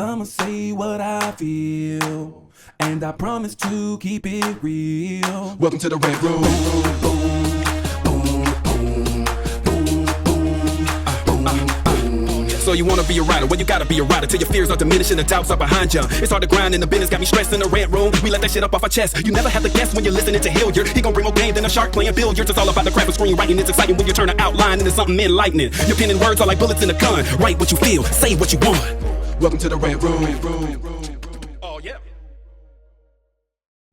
I'ma say what I feel, and I promise to keep it real. Welcome to the Rant Room. So you wanna be a writer? Well, you gotta be a writer till your fears are diminishing and the doubts are behind you. It's hard to grind in the business, got me stressed in the Rant Room. We let that shit up off our chest. You never have to guess when you're listening to Hilliard. He gon' bring more game than a shark playing billiards. It's all about the craft of screenwriting. It's exciting when you turn an outline into something enlightening. Your pen and words are like bullets in a gun. Write what you feel, say what you want. Welcome to the Rant Room. Oh yeah.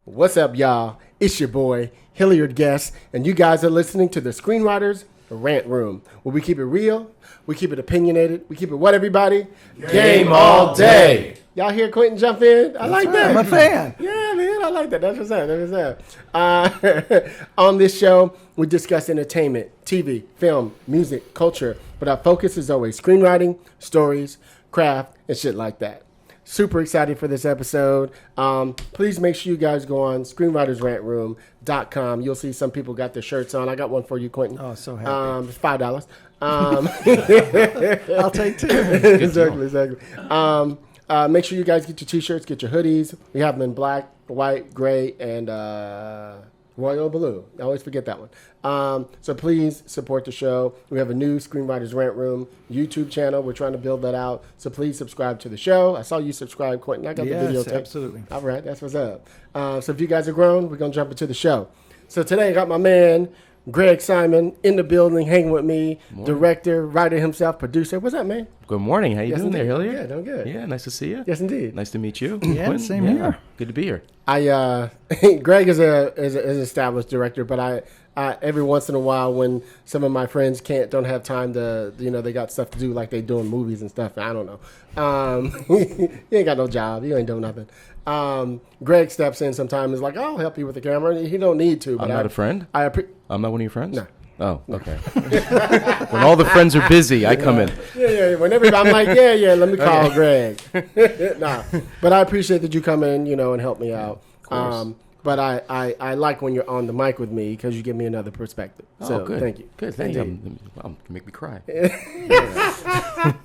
What's up, y'all? It's your boy Hilliard Guest, and you guys are listening to the Screenwriters Rant Room, where we keep it real, we keep it opinionated, we keep it what, everybody? Game all day. Y'all hear Quinton jump in? I like that. I'm a fan. Yeah, man, I like that. That's what's up. That's what's up. On this show, we discuss entertainment, TV, film, music, culture, but our focus is always screenwriting, stories, craft, and shit like that. Super excited for this episode. Please make sure you guys go on screenwritersrantroom.com. You'll see some people got their shirts on. I got one for you, Quinton. Oh, so happy. It's $5. I'll take two. Exactly. Make sure you guys get your t-shirts, get your hoodies. We have them in black, white, gray, and royal blue. I always forget that one. So please support the show. We have a new Screenwriters Rant Room YouTube channel. We're trying to build that out. So please subscribe to the show. I saw you subscribe, Quentin. I got the video tape. Absolutely. All right, that's what's up. So if you guys are grown, we're going to jump into the show. So today I got my man, Gregg Simon, in the building, hanging with me. Director, writer himself, producer. What's up, man? Good morning. How you doing there, Hilliard? Yeah, doing good. Yeah, nice to see you. Yes, indeed. Nice to meet you. Yeah, Quinn. same here. Good to be here. Greg is an established director, but I every once in a while when some of my friends don't have time to, they got stuff to do, like they doing movies and stuff. I don't know. You ain't got no job. You ain't doing nothing. Greg steps in sometimes and is like, I'll help you with the camera. He don't need to. But I'm not a friend? I'm not one of your friends? No. Oh, okay. When all the friends are busy, I come in. Yeah. When everybody, I'm like, let me call Greg. Nah, but I appreciate that you come in, and help me out. But I like when you're on the mic with me because you give me another perspective. So good. Thank you. Good. Thank you. Make me cry.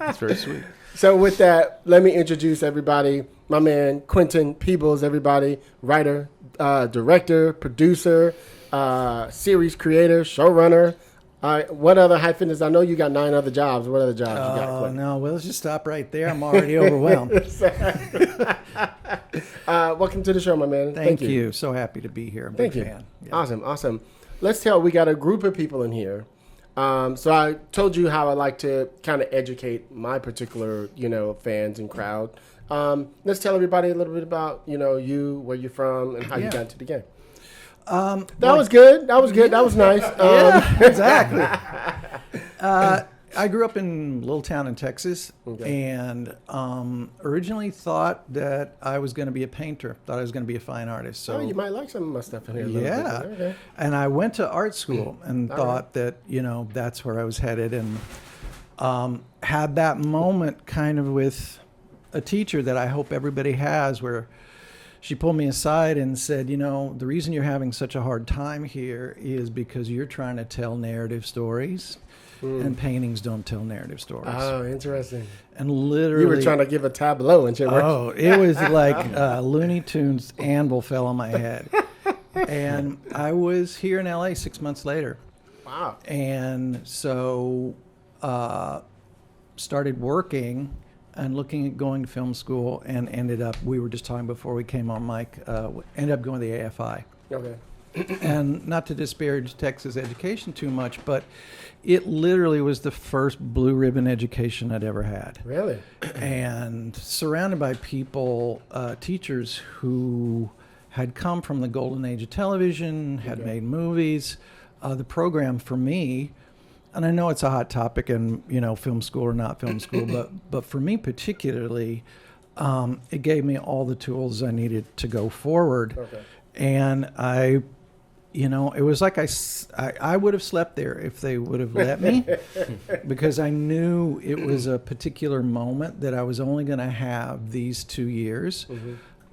That's very sweet. So with that, let me introduce everybody. My man, Quinton Peeples, everybody. Writer, director, producer, series creator, showrunner. What other hyphen is? I know you got 9 other jobs. What other jobs you got? Oh, no. Well, let's just stop right there. I'm already overwhelmed. Welcome to the show, my man. Thank you. So happy to be here. I'm a big fan. Yeah. Awesome. Let's tell. We got a group of people in here. So I told you how I like to kind of educate my particular, fans and crowd. Let's tell everybody a little bit about, you, where you're from, and how you got into the game. That was good. That was nice. Yeah, exactly. I grew up in a little town in Texas, and originally thought that I was going to be a painter. Thought I was going to be a fine artist. So you might like some of my stuff in here. Yeah. Okay. And I went to art school and thought that that's where I was headed, and had that moment kind of with a teacher that I hope everybody has, where she pulled me aside and said, the reason you're having such a hard time here is because you're trying to tell narrative stories, and paintings don't tell narrative stories. Oh, interesting. And literally, you were trying to give a tableau and shit. Oh, it was like Looney Tunes anvil fell on my head. And I was here in LA 6 months later. Wow. And so started working and looking at going to film school, and ended up, we were just talking before we came on mic, ended up going to the AFI. Okay. And not to disparage Texas education too much, but it literally was the first blue ribbon education I'd ever had. Really? And surrounded by people, teachers who had come from the golden age of television, had made movies. The program for me, and I know it's a hot topic in, film school or not film school, but for me particularly, it gave me all the tools I needed to go forward. Okay. And it was like I would have slept there if they would have let me, because I knew it was a particular moment that I was only going to have these 2 years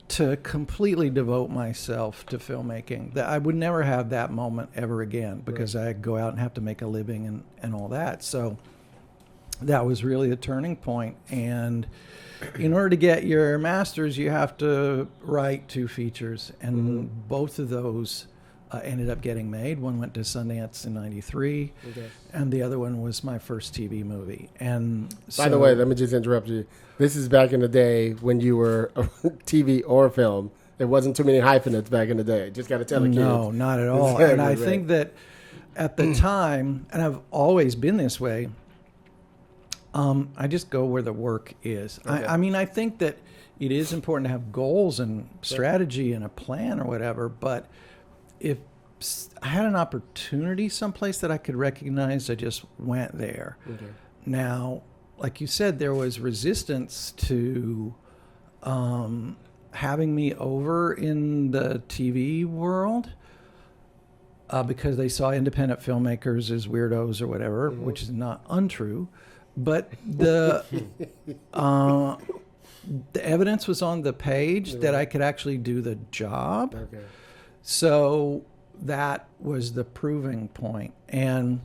to completely devote myself to filmmaking. That I would never have that moment ever again, because I go out and have to make a living and all that. So that was really a turning point. And in order to get your master's, you have to write 2 features, and both of those ended up getting made. One went to Sundance in '93, and the other one was my first TV movie. And by the way, let me just interrupt you. This is back in the day when you were a TV or film. There wasn't too many hyphenates back in the day. Just got to tell the kids. No, not at all. And I think that at the time, and I've always been this way, I just go where the work is. Okay. I mean, I think that it is important to have goals and strategy and a plan or whatever, but if I had an opportunity someplace that I could recognize, I just went there. Okay. Now, like you said, there was resistance to having me over in the TV world because they saw independent filmmakers as weirdos or whatever, which is not untrue. But the evidence was on the page that I could actually do the job. Okay. So that was the proving point. And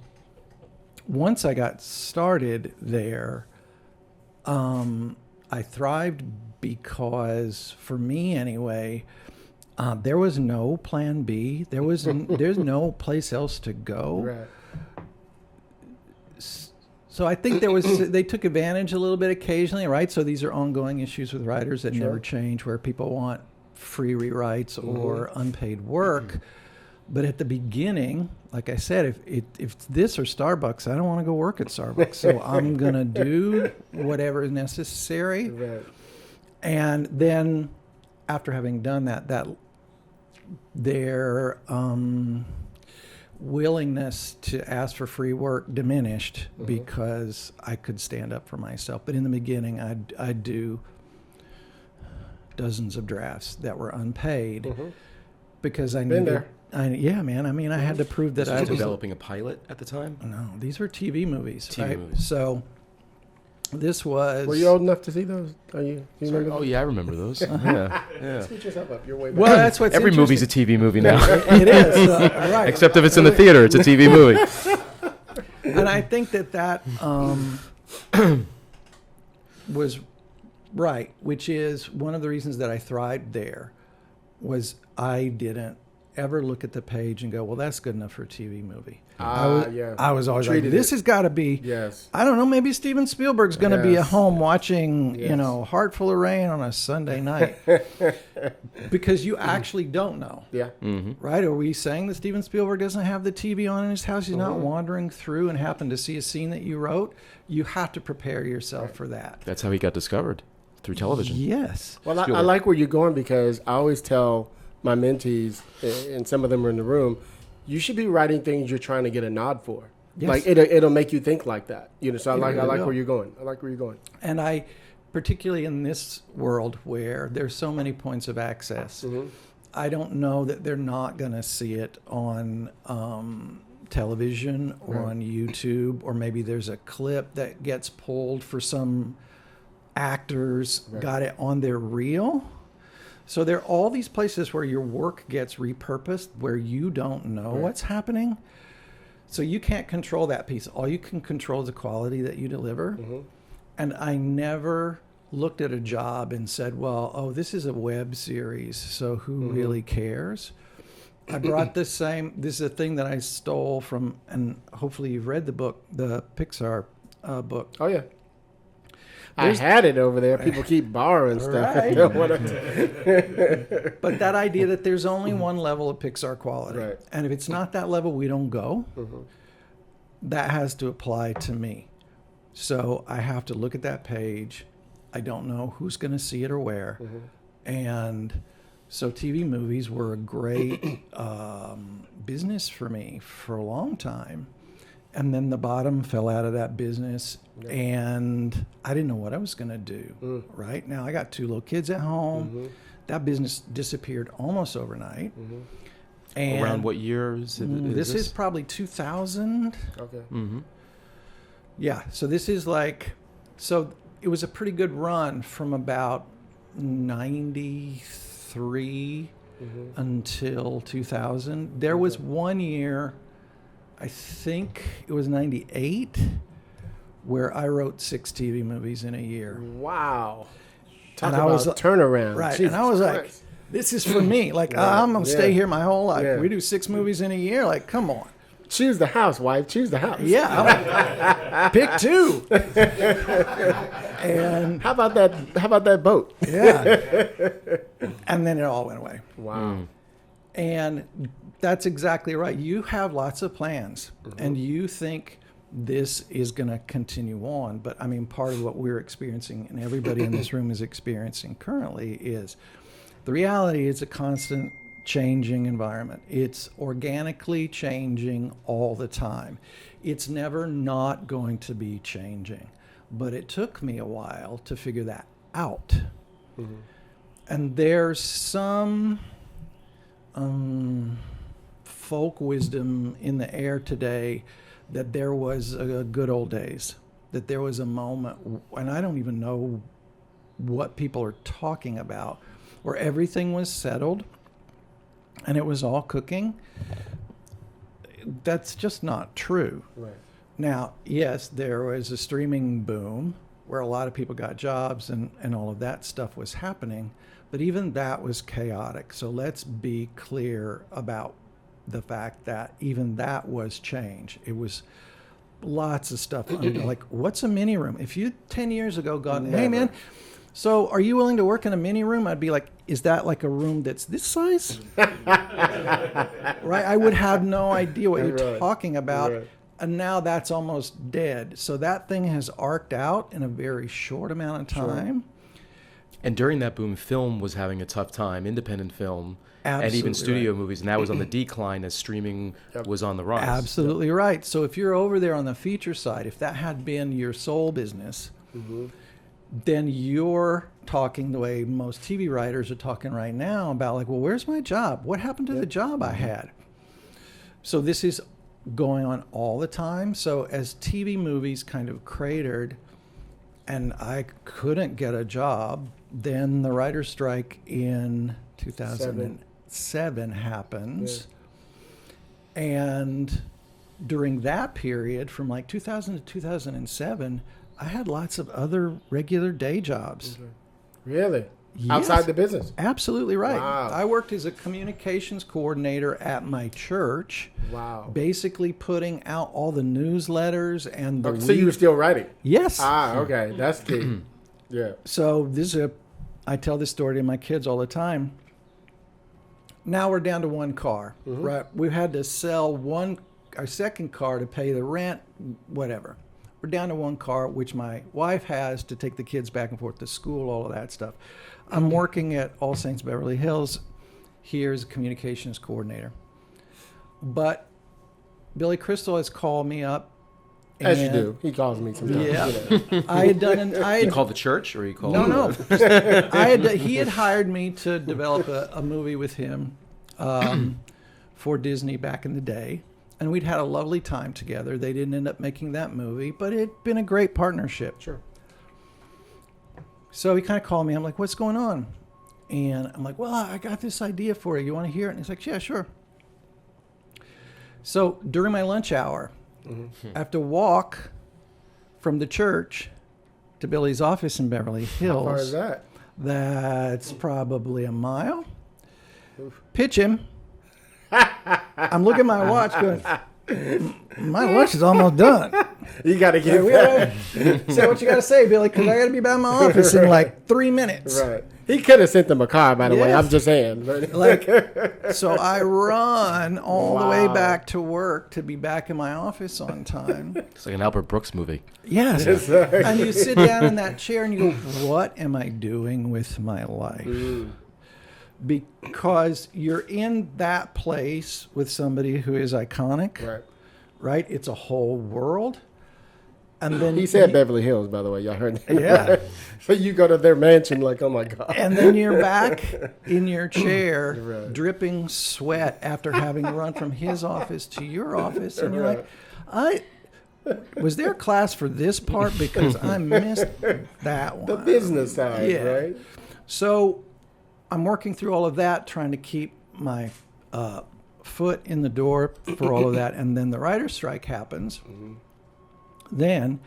once I got started there, I thrived because, for me anyway, there was no plan B. There's no place else to go. Right. So I think they took advantage a little bit occasionally, right? So these are ongoing issues with writers that never change, where people want free rewrites or unpaid work. But at the beginning, like I said, if it's this or Starbucks, I don't want to go work at Starbucks. So I'm going to do whatever is necessary. Right. And then after having done that their willingness to ask for free work diminished because I could stand up for myself. But in the beginning, I'd do dozens of drafts that were unpaid because I needed. There. Yeah, man. I mean, I had to prove that I was developing a pilot at the time. No, these were TV movies. Movies. So this was. Were you old enough to see those? Are you remember? Oh yeah, I remember those. Yeah. Switch yourself up. You're way back. Well, that's what's every movie's a TV movie now. It is, right? Except if it's in the theater, it's a TV movie. And I think that was right, which is one of the reasons that I thrived there. Was I didn't ever look at the page and go, well, that's good enough for a TV movie. I was always like, this has got to be, I don't know, maybe Steven Spielberg's going to be at home watching, Heart Full of Rain on a Sunday night. Because you actually don't know. Yeah. Right? Are we saying that Steven Spielberg doesn't have the TV on in his house? He's not wandering through and happened to see a scene that you wrote? You have to prepare yourself for that. That's how he got discovered, through television. Yes. Well, I like where you're going, because I always tell my mentees, and some of them are in the room, you should be writing things you're trying to get a nod for. Yes. Like it'll make you think like that. So I like where you're going. I like where you're going. And I, particularly in this world where there's so many points of access, I don't know that they're not going to see it on television or on YouTube, or maybe there's a clip that gets pulled for some actors got it on their reel. So there are all these places where your work gets repurposed, where you don't know what's happening. So you can't control that piece. All you can control is the quality that you deliver. And I never looked at a job and said, well, this is a web series, so who really cares? I brought this is a thing that I stole from, and hopefully you've read the book, the Pixar book. Oh, yeah. I had it over there. People keep borrowing stuff. Right. But that idea that there's only one level of Pixar quality. Right. And if it's not that level, we don't go. That has to apply to me. So I have to look at that page. I don't know who's going to see it or where. And so TV movies were a great business for me for a long time. And then the bottom fell out of that business, and I didn't know what I was going to do. Right now, I got 2 little kids at home. That business disappeared almost overnight. And around what year is it? This is probably 2000. Okay. Yeah. So this is so it was a pretty good run from about 93 until 2000. There was one year, I think it was 98, where I wrote 6 TV movies in a year. Wow. Talk And about I was turnaround. Right. Jesus and I was like, Christ. this is for me. Like, I'm going to stay here my whole life. Yeah. We do 6 movies in a year. Like, come on. Choose the house, wife. Choose the house. Yeah. Pick 2. And How about that boat? yeah. And then it all went away. Wow. And that's exactly right. You have lots of plans and you think this is going to continue on. But I mean, part of what we're experiencing and everybody in this room is experiencing currently is the reality is a constant changing environment. It's organically changing all the time. It's never not going to be changing. But it took me a while to figure that out. And there's some folk wisdom in the air today that there was a good old days, that there was a moment, and I don't even know what people are talking about, where everything was settled and it was all cooking. That's just not true. Right. Now, yes, there was a streaming boom where a lot of people got jobs and all of that stuff was happening, but even that was chaotic. So let's be clear about the fact that even that was change. It was lots of stuff. Like, what's a mini room? If you 10 years ago gone, hey man, so are you willing to work in a mini room? I'd be like, is that like a room that's this size? Right? I would have no idea what you're talking about. Right. And now that's almost dead. So that thing has arced out in a very short amount of time. And during that boom, film was having a tough time, independent film, and even Absolutely studio movies, and that was on the decline as streaming was on the rise. Absolutely right. So if you're over there on the feature side, if that had been your sole business, then you're talking the way most TV writers are talking right now about like, well, where's my job? What happened to the job I had? So this is going on all the time. So as TV movies kind of cratered and I couldn't get a job, then the writer's strike in 2007 happens. And during that period, from like 2000 to 2007, I had lots of other regular day jobs. Really? Yes. Outside the business? Absolutely right. Wow. I worked as a communications coordinator at my church. Wow. Basically putting out all the newsletters and the So you were still writing? Yes. Okay. That's key. Yeah. So I tell this story to my kids all the time. Now we're down to one car, right? We've had to sell our second car to pay the rent, whatever. We're down to one car, which my wife has to take the kids back and forth to school, all of that stuff. I'm working at All Saints Beverly Hills here as a communications coordinator. But Billy Crystal has called me up. As you do. He calls me sometimes. Yeah. I had done You called the church, or you called? No. He had hired me to develop a movie with him for Disney back in the day. And we'd had a lovely time together. They didn't end up making that movie, but it'd been a great partnership. Sure. So he kind of called me. I'm like, what's going on? And I'm like, well, I got this idea for you. You want to hear it? And he's like, yeah, sure. So during my lunch hour, I have to walk from the church to Billy's office in Beverly Hills. How far is that? That's probably a mile. Pitch him. I'm looking at my watch going, my lunch is almost done. You got to get that. Say what you got to say, Billy, because I got to be back in my office in like 3 minutes. Right. He could have sent them a car, by the way. Yes. I'm just saying. So I run all the way back to work to be back in my office on time. It's like an Albert Brooks movie. Yes. And you sit down in that chair and you go, what am I doing with my life? Because you're in that place with somebody who is iconic, right? It's a whole world. And then he said Beverly Hills, by the way. Y'all heard that? Yeah. So you go to their mansion like, oh, my God. And then you're back in your chair, dripping sweat after having run from his office to your office. And you're like, was there a class for this part? Because I missed that one. The business side, right? So I'm working through all of that, trying to keep my foot in the door for all of that. And then the writer's strike happens. Then,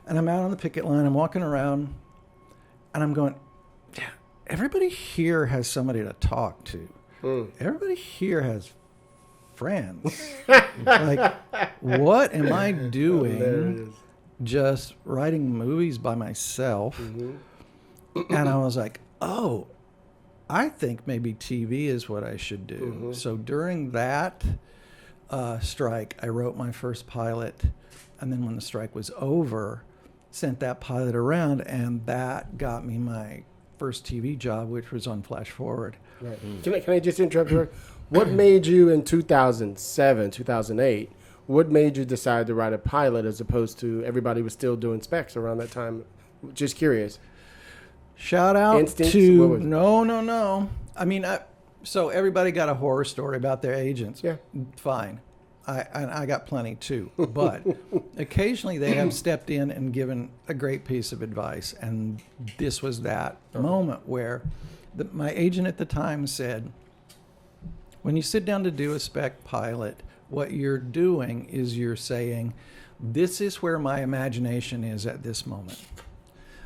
And I'm out on the picket line. I'm walking around, and I'm going, yeah, everybody here has somebody to talk to. Everybody here has friends. Like, what am I doing just writing movies by myself? And I was like, oh, I think maybe TV is what I should do. So during that strike, I wrote my first pilot. And then when the strike was over, sent that pilot around, and that got me my first TV job, which was on Flash Forward. Right. Can I just interrupt you? What made you in 2007, 2008, what made you decide to write a pilot as opposed to everybody was still doing specs around that time? Just curious. Shout out Instincts? to, no. I mean, so everybody got a horror story about their agents. Yeah. Fine. I got plenty too. But occasionally they have stepped in and given a great piece of advice. And this was that moment where my agent at the time said, when you sit down to do a spec pilot, what you're doing is you're saying, this is where my imagination is at this moment.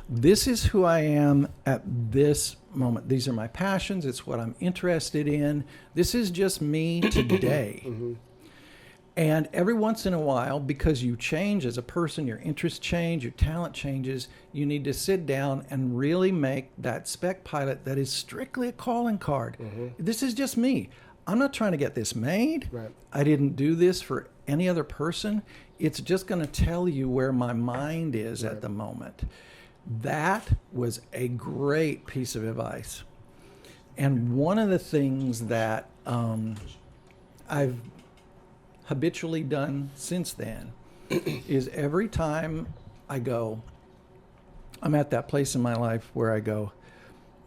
This is who I am at this moment. These are my passions. It's what I'm interested in. This is just me today. And every once in a while, because you change as a person, your interests change, your talent changes, you need to sit down and really make that spec pilot that is strictly a calling card. This is just me. I'm not trying to get this made. Right. I didn't do this for any other person. It's just going to tell you where my mind is at the moment. That was a great piece of advice. And one of the things that I've habitually done since then is every time I'm at that place in my life where I go,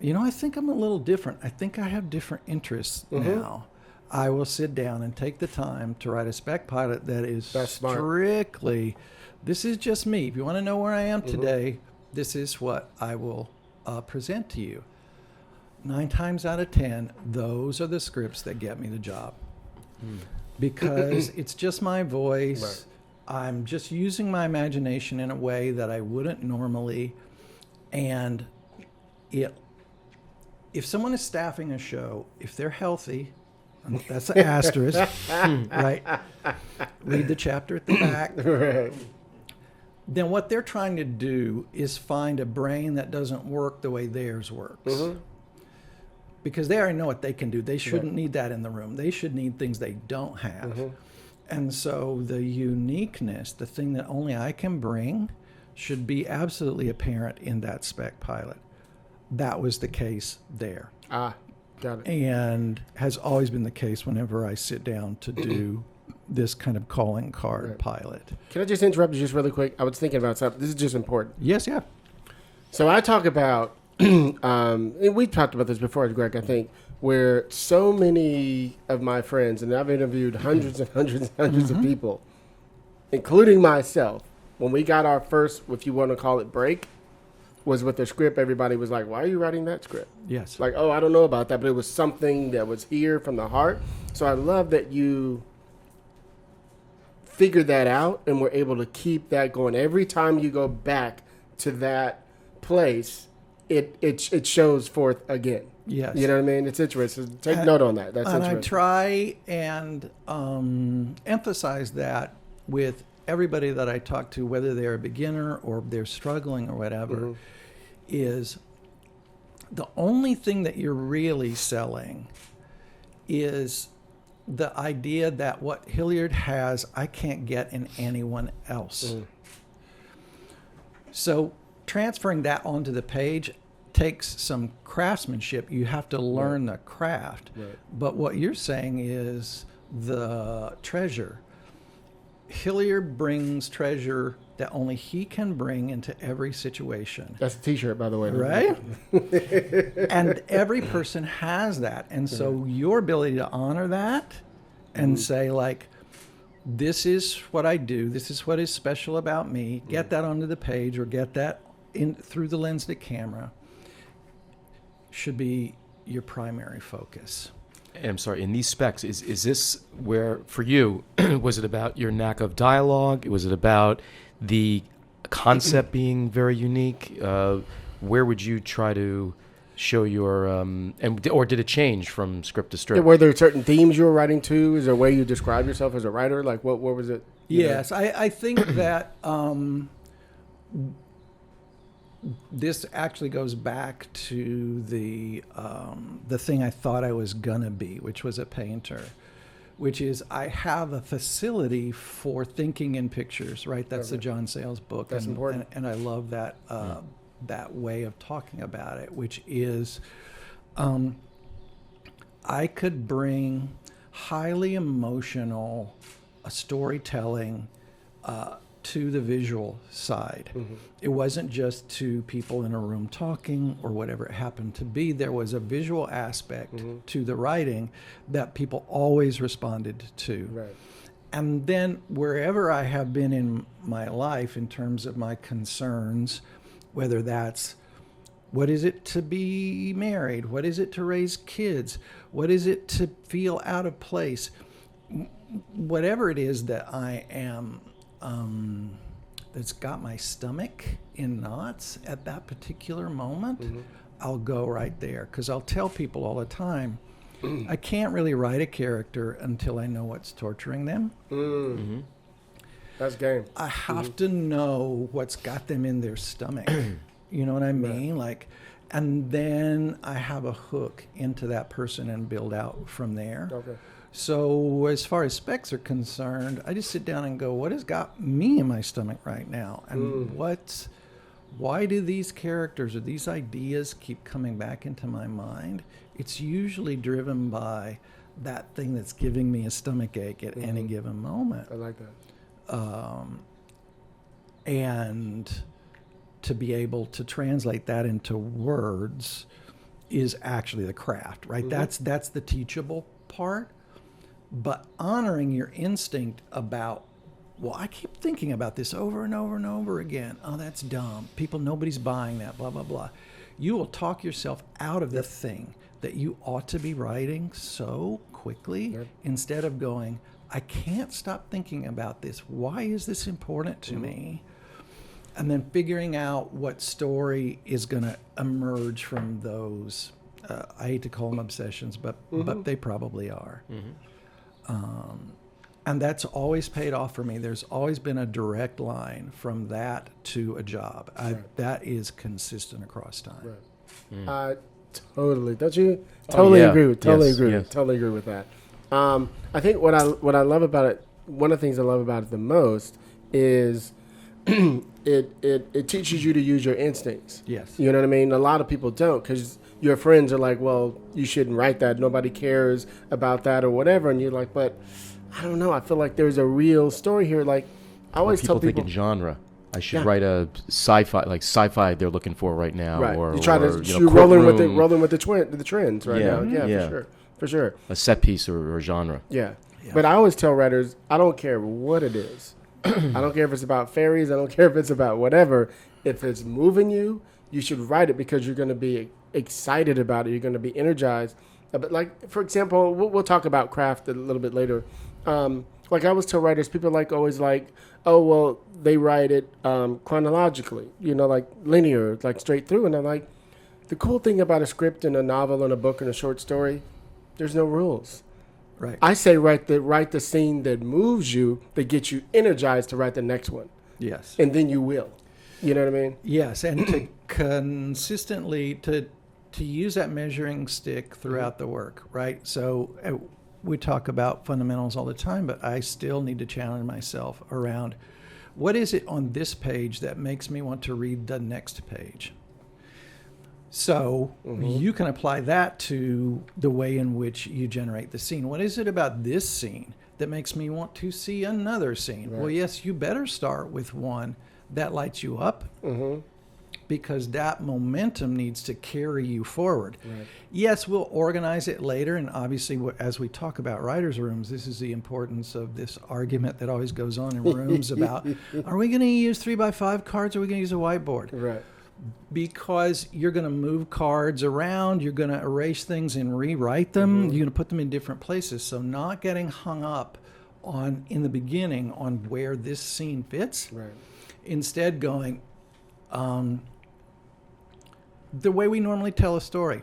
I think I'm a little different. I think I have different interests now. I will sit down and take the time to write a spec pilot that is strictly, this is just me. If you want to know where I am today, this is what I will present to you. 9 times out of 10, those are the scripts that get me the job. Because it's just my voice. Right. I'm just using my imagination in a way that I wouldn't normally. And if someone is staffing a show, if they're healthy, and that's an asterisk, right? Read the chapter at the back. Right. Then what they're trying to do is find a brain that doesn't work the way theirs works. Because they already know what they can do. They shouldn't need that in the room. They should need things they don't have. And so the uniqueness, the thing that only I can bring, should be absolutely apparent in that spec pilot. That was the case there. Got it. And has always been the case whenever I sit down to do this kind of calling card pilot. Can I just interrupt you just really quick? I was thinking about something. This is just important. Yes, yeah. So I talk about, and we talked about this before, Greg, I think, where so many of my friends, and I've interviewed hundreds and hundreds and hundreds of people, including myself, when we got our first, if you want to call it break, was with the script. Everybody was like, why are you writing that script? Yes. Like, oh, I don't know about that, but it was something that was here from the heart. So I love that you figured that out and were able to keep that going. Every time you go back to that place, it shows forth again. Yes. You know what I mean? It's interesting. Take note on that. That's and interesting. I try and emphasize that with everybody that I talk to, whether they're a beginner or they're struggling or whatever, is the only thing that you're really selling is the idea that what Hilliard has, I can't get in anyone else. So transferring that onto the page takes some craftsmanship. You have to learn the craft. But what you're saying is the treasure. Hilliard brings treasure that only he can bring into every situation. That's a t-shirt, by the way. Right? And every person has that. And so your ability to honor that and say, like, this is what I do, this is what is special about me, get that onto the page or get that in through the lens of the camera, should be your primary focus. And I'm sorry, in these specs, is this where, for you, was it about your knack of dialogue? Was it about the concept being very unique? Where would you try to show your or did it change from script to script? Were there certain themes you were writing to? Is there a way you describe yourself as a writer? Like what was it? Yes, I think that this actually goes back to the thing I thought I was gonna be, which was a painter. Which is, I have a facility for thinking in pictures, right? That's the John Sayles book. That's important. And I love that that way of talking about it, which is I could bring highly emotional storytelling to the visual side. Mm-hmm. It wasn't just two people in a room talking or whatever it happened to be. There was a visual aspect to the writing that people always responded to. Right. And then wherever I have been in my life in terms of my concerns, whether that's what is it to be married? What is it to raise kids? What is it to feel out of place? Whatever it is that I am that's got my stomach in knots at that particular moment, I'll go right there. Because I'll tell people all the time, I can't really write a character until I know what's torturing them. Mm-hmm. That's game. I have to know what's got them in their stomach. You know what I mean? Like, and then I have a hook into that person and build out from there. Okay. So as far as specs are concerned, I just sit down and go, what has got me in my stomach right now? And why do these characters or these ideas keep coming back into my mind? It's usually driven by that thing that's giving me a stomach ache at any given moment. I like that. And to be able to translate that into words is actually the craft, right? That's the teachable part. But honoring your instinct about, well, I keep thinking about this over and over and over again. Oh, that's dumb. Nobody's buying that, blah, blah, blah. You will talk yourself out of the thing that you ought to be writing so quickly instead of going, I can't stop thinking about this. Why is this important to me? And then figuring out what story is going to emerge from those. I hate to call them obsessions, but they probably are. And that's always paid off for me. There's always been a direct line from that to a job. That is consistent across time. Right. Totally. Don't you? Totally agree with. Totally agree. Yes. Totally agree with that. I think what I love about it. One of the things I love about it the most is it teaches you to use your instincts. Yes. You know what I mean? A lot of people don't because your friends are like, well, you shouldn't write that. Nobody cares about that or whatever. And you're like, but I don't know. I feel like there's a real story here. Like I always tell people. Think in genre. I should write a sci-fi they're looking for right now. Right. Or, you try or, to rolling with the trends right now. Yeah, for sure. A set piece or genre. Yeah. But I always tell writers, I don't care what it is. I don't care if it's about fairies. I don't care if it's about whatever. If it's moving you, you should write it because you're going to be excited about it. You're going to be energized. But like, for example, we'll talk about craft a little bit later. Like I always tell writers, people always like, oh, well, they write it chronologically, like linear, like straight through. And I'm like, the cool thing about a script and a novel and a book and a short story, there's no rules. Right. I say write the scene that moves you, that gets you energized to write the next one. Yes. And then you will. You know what I mean? Yes, and to consistently to use that measuring stick throughout the work, right? So we talk about fundamentals all the time, but I still need to challenge myself around what is it on this page that makes me want to read the next page? So you can apply that to the way in which you generate the scene. What is it about this scene that makes me want to see another scene? Right. Well, yes, you better start with one that lights you up because that momentum needs to carry you forward. Right. Yes, we'll organize it later. And obviously, as we talk about writers' rooms, this is the importance of this argument that always goes on in rooms about, are we going to use 3x5 cards or are we going to use a whiteboard? Right. Because you're going to move cards around, you're going to erase things and rewrite them, you're going to put them in different places. So not getting hung up in the beginning on where this scene fits. Right. instead going, the way we normally tell a story.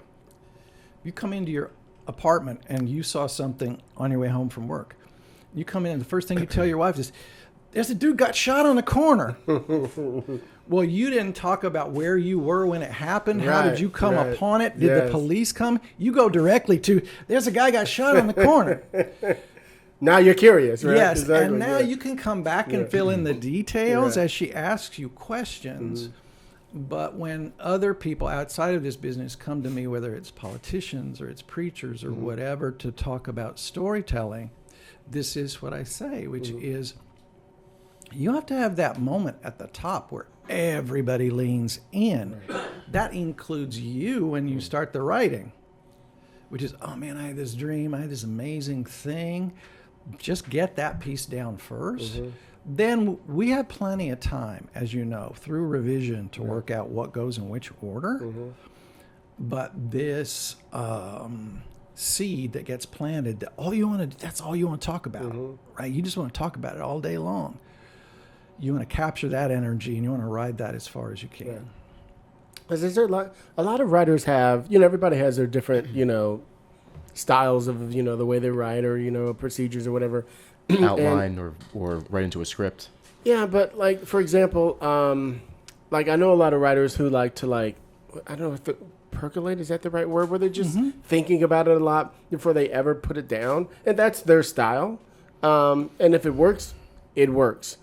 You come into your apartment and you saw something on your way home from work. You come in and the first thing you tell your wife is, there's a dude got shot on the corner. Well, you didn't talk about where you were when it happened. How did you come upon it? Did the police come? You go directly to, there's a guy got shot on the corner. Now you're curious, right? Yes, exactly. and now you can come back and fill in the details as she asks you questions. But when other people outside of this business come to me, whether it's politicians or it's preachers or whatever, to talk about storytelling, this is what I say, which is you have to have that moment at the top where everybody leans in. That includes you when you start the writing, which is, oh man, I had this dream, I had this amazing thing. Just get that piece down first. Then we have plenty of time, as you know, through revision to work out what goes in which order. But this seed that gets planted, that's all you want to talk about, right? You just want to talk about it all day long. You want to capture that energy and you want to ride that as far as you can. Because a lot of writers have, everybody has their different, styles of, the way they write or, procedures or whatever. Outline or write into a script. Yeah, but like, for example, I know a lot of writers who like to I don't know if percolate, is that the right word? Where they're just thinking about it a lot before they ever put it down. And that's their style. And if it works, it works.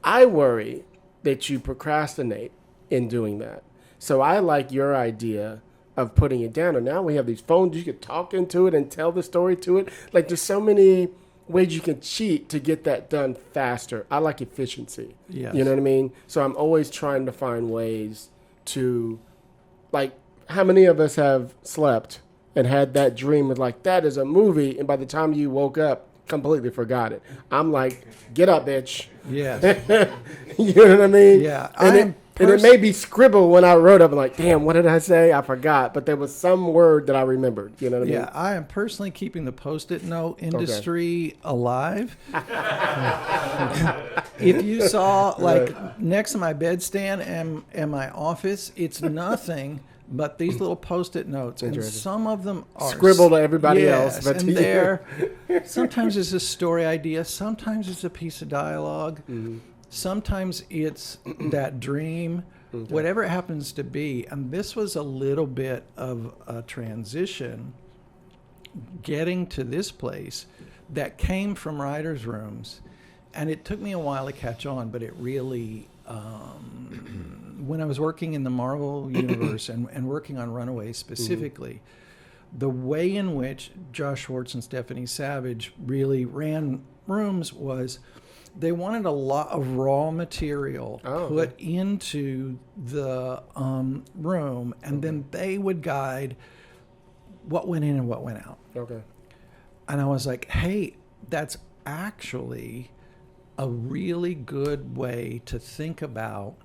I worry that you procrastinate in doing that. So I like your idea of putting it down. And now we have these phones, you can talk into it and tell the story to it. Like, there's so many ways you can cheat to get that done faster. I like efficiency. Yes. You know what I mean? So I'm always trying to find ways to, like, how many of us have slept and had that dream of like, that is a movie, and by the time you woke up, completely forgot it. I'm like, get up, bitch. Yes. You know what I mean? Yeah. And it may be scribbled when I wrote up. I'm like, damn, what did I say? I forgot. But there was some word that I remembered. You know what I mean? Yeah, I am personally keeping the Post-it note industry alive. If you saw, like, next to my bedstand and my office, it's nothing but these little Post-it notes. And some of them are scribbled to everybody else. But and they're, sometimes it's a story idea. Sometimes it's a piece of dialogue. Sometimes it's that dream, whatever it happens to be. And this was a little bit of a transition getting to this place that came from writers' rooms. And it took me a while to catch on, but it really, when I was working in the Marvel universe and working on Runaways specifically, the way in which Josh Schwartz and Stephanie Savage really ran rooms was they wanted a lot of raw material put into the room, and then they would guide what went in and what went out. Okay. And I was like, hey, that's actually a really good way to think about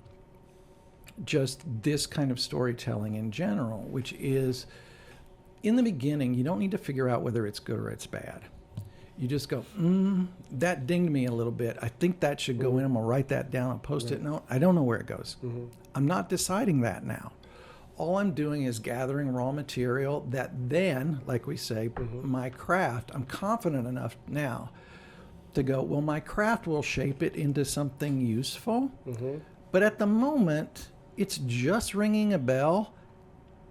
just this kind of storytelling in general, which is, in the beginning, you don't need to figure out whether it's good or it's bad. You just go, that dinged me a little bit. I think that should go in. I'm going to write that down on a Post-it note. I don't know where it goes. I'm not deciding that now. All I'm doing is gathering raw material that then, like we say, my craft, I'm confident enough now to go, well, my craft will shape it into something useful. But at the moment, it's just ringing a bell.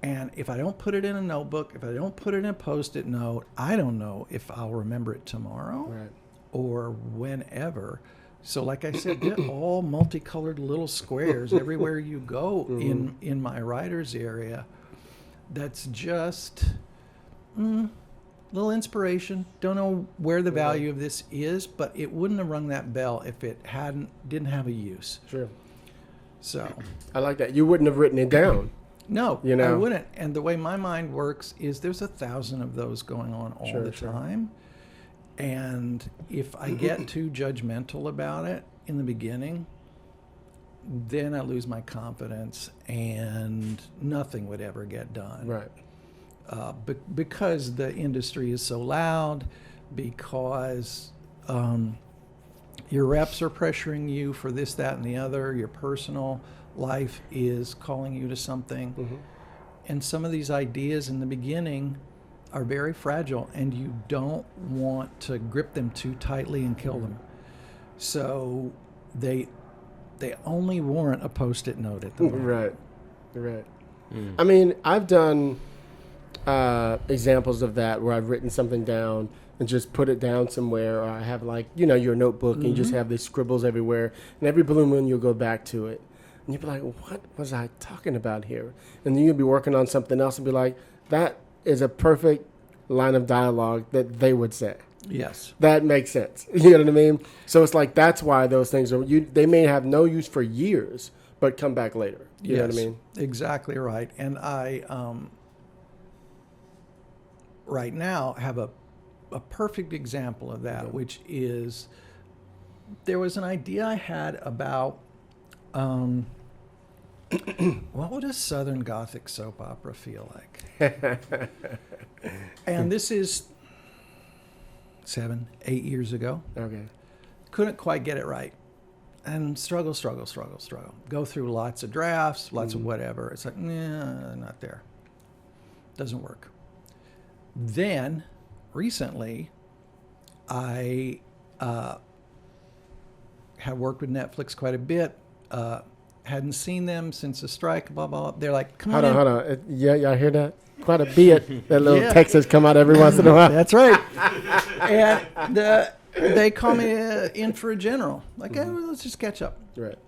And if I don't put it in a notebook, if I don't put it in a Post-it note, I don't know if I'll remember it tomorrow or whenever. So like I said, get all multicolored little squares everywhere you go in my writer's area. That's just little inspiration. Don't know where the value of this is, but it wouldn't have rung that bell if it didn't have a use. Sure. So I like that. You wouldn't have written it down. No, I wouldn't. And the way my mind works is there's 1,000 of those going on all the time. And if I get too judgmental about it in the beginning, then I lose my confidence and nothing would ever get done. Right. Because the industry is so loud, because Your reps are pressuring you for this, that, and the other. Your personal life is calling you to something. Mm-hmm. And some of these ideas in the beginning are very fragile, and you don't want to grip them too tightly and kill them. So they only warrant a Post-it note at the moment. Right. I mean, I've done examples of that where I've written something down and just put it down somewhere, or I have your notebook and you just have these scribbles everywhere, and every blue moon you'll go back to it and you'll be like, what was I talking about here? And then you'll be working on something else and be like, that is a perfect line of dialogue that they would say. Yes. That makes sense. You know what I mean? So it's like, that's why those things they may have no use for years, but come back later. You know what I mean? Exactly right. And I, right now, have a perfect example of that, which is, there was an idea I had about what would a Southern Gothic soap opera feel like? And this is 7, 8 years ago. Okay. Couldn't quite get it right. And struggle. Go through lots of drafts, lots of whatever. It's like, nah, not there. Doesn't work. Then, recently, I have worked with Netflix quite a bit. Hadn't seen them since the strike, blah, blah, blah. They're like, come on. Hold on. Yeah, y'all hear that? Quite a bit. That little text has come out every once in a while. That's right. And they call me in for a general. Like, well, let's just catch up. Right.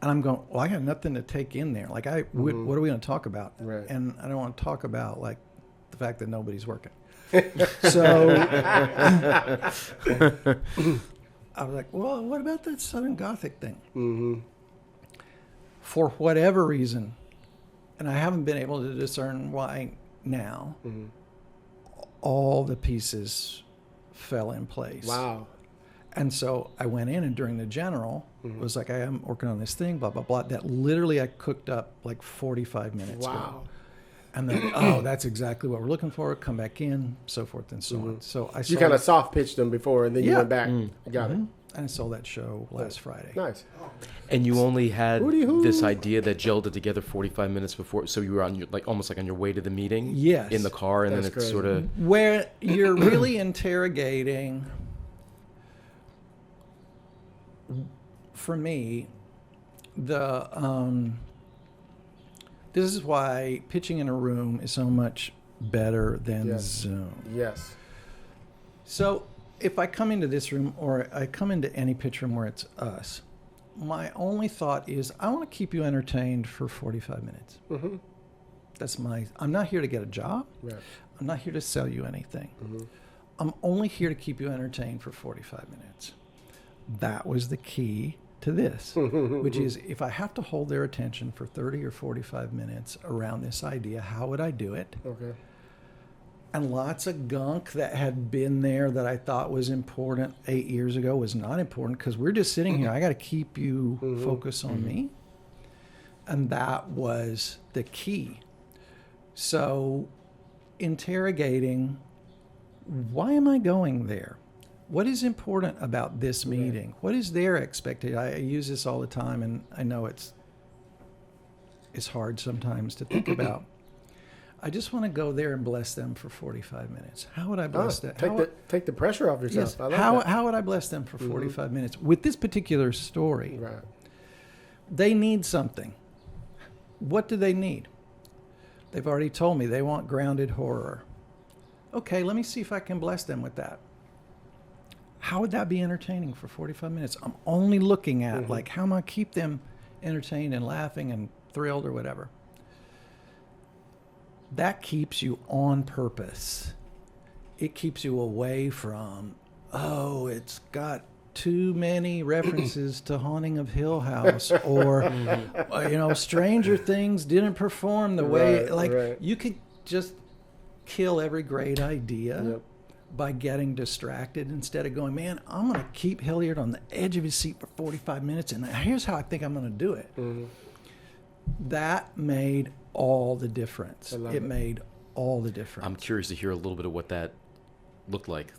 And I'm going, well, I got nothing to take in there. Like, what are we going to talk about? Right. And I don't want to talk about, like, the fact that nobody's working. So I was like, well, what about that Southern Gothic thing? Mm-hmm. For whatever reason, and I haven't been able to discern why now, all the pieces fell in place. Wow. And so I went in, and during the general, was like, I am working on this thing, blah, blah, blah. That literally I cooked up like 45 minutes ago. Wow. And then, that's exactly what we're looking for. Come back in, so forth and so on. So I You kind of soft pitched them before, and then you went back. Got it. And I saw that show last Friday. Nice. And you only had Hooty-hoo. this idea that gelled it together 45 minutes before, so you were on your, almost like on your way to the meeting. Yes. In the car, and That's then it's crazy. sort of Where you're really interrogating, for me, this is why pitching in a room is so much better than Zoom. Yes. So if I come into this room, or I come into any pitch room where it's us, my only thought is, I want to keep you entertained for 45 minutes. Mm-hmm. I'm not here to get a job. Right. I'm not here to sell you anything. Mm-hmm. I'm only here to keep you entertained for 45 minutes. That was the key to this, which is, if I have to hold their attention for 30 or 45 minutes around this idea, how would I do it? Okay. And lots of gunk that had been there that I thought was important 8 years ago was not important, because we're just sitting here. I got to keep you focused on me. And that was the key. So interrogating, why am I going there? What is important about this meeting? What is their expectation? I use this all the time, and I know it's hard sometimes to think about. I just want to go there and bless them for 45 minutes. How would I bless that? Take the pressure off yourself. Yes. I love that. How would I bless them for 45 minutes? With this particular story, Right. they need something. What do they need? They've already told me they want grounded horror. Okay, let me see if I can bless them with that. How would that be entertaining for 45 minutes? I'm only looking at, like, how am I keep them entertained and laughing and thrilled or whatever. That keeps you on purpose. It keeps you away from, it's got too many references to Haunting of Hill House, or, Stranger Things didn't perform the way, you could just kill every great idea by getting distracted, instead of going, man, I'm going to keep Hilliard on the edge of his seat for 45 minutes, and here's how I think I'm going to do it. That made all the difference. It made all the difference. I'm curious to hear a little bit of what that looked like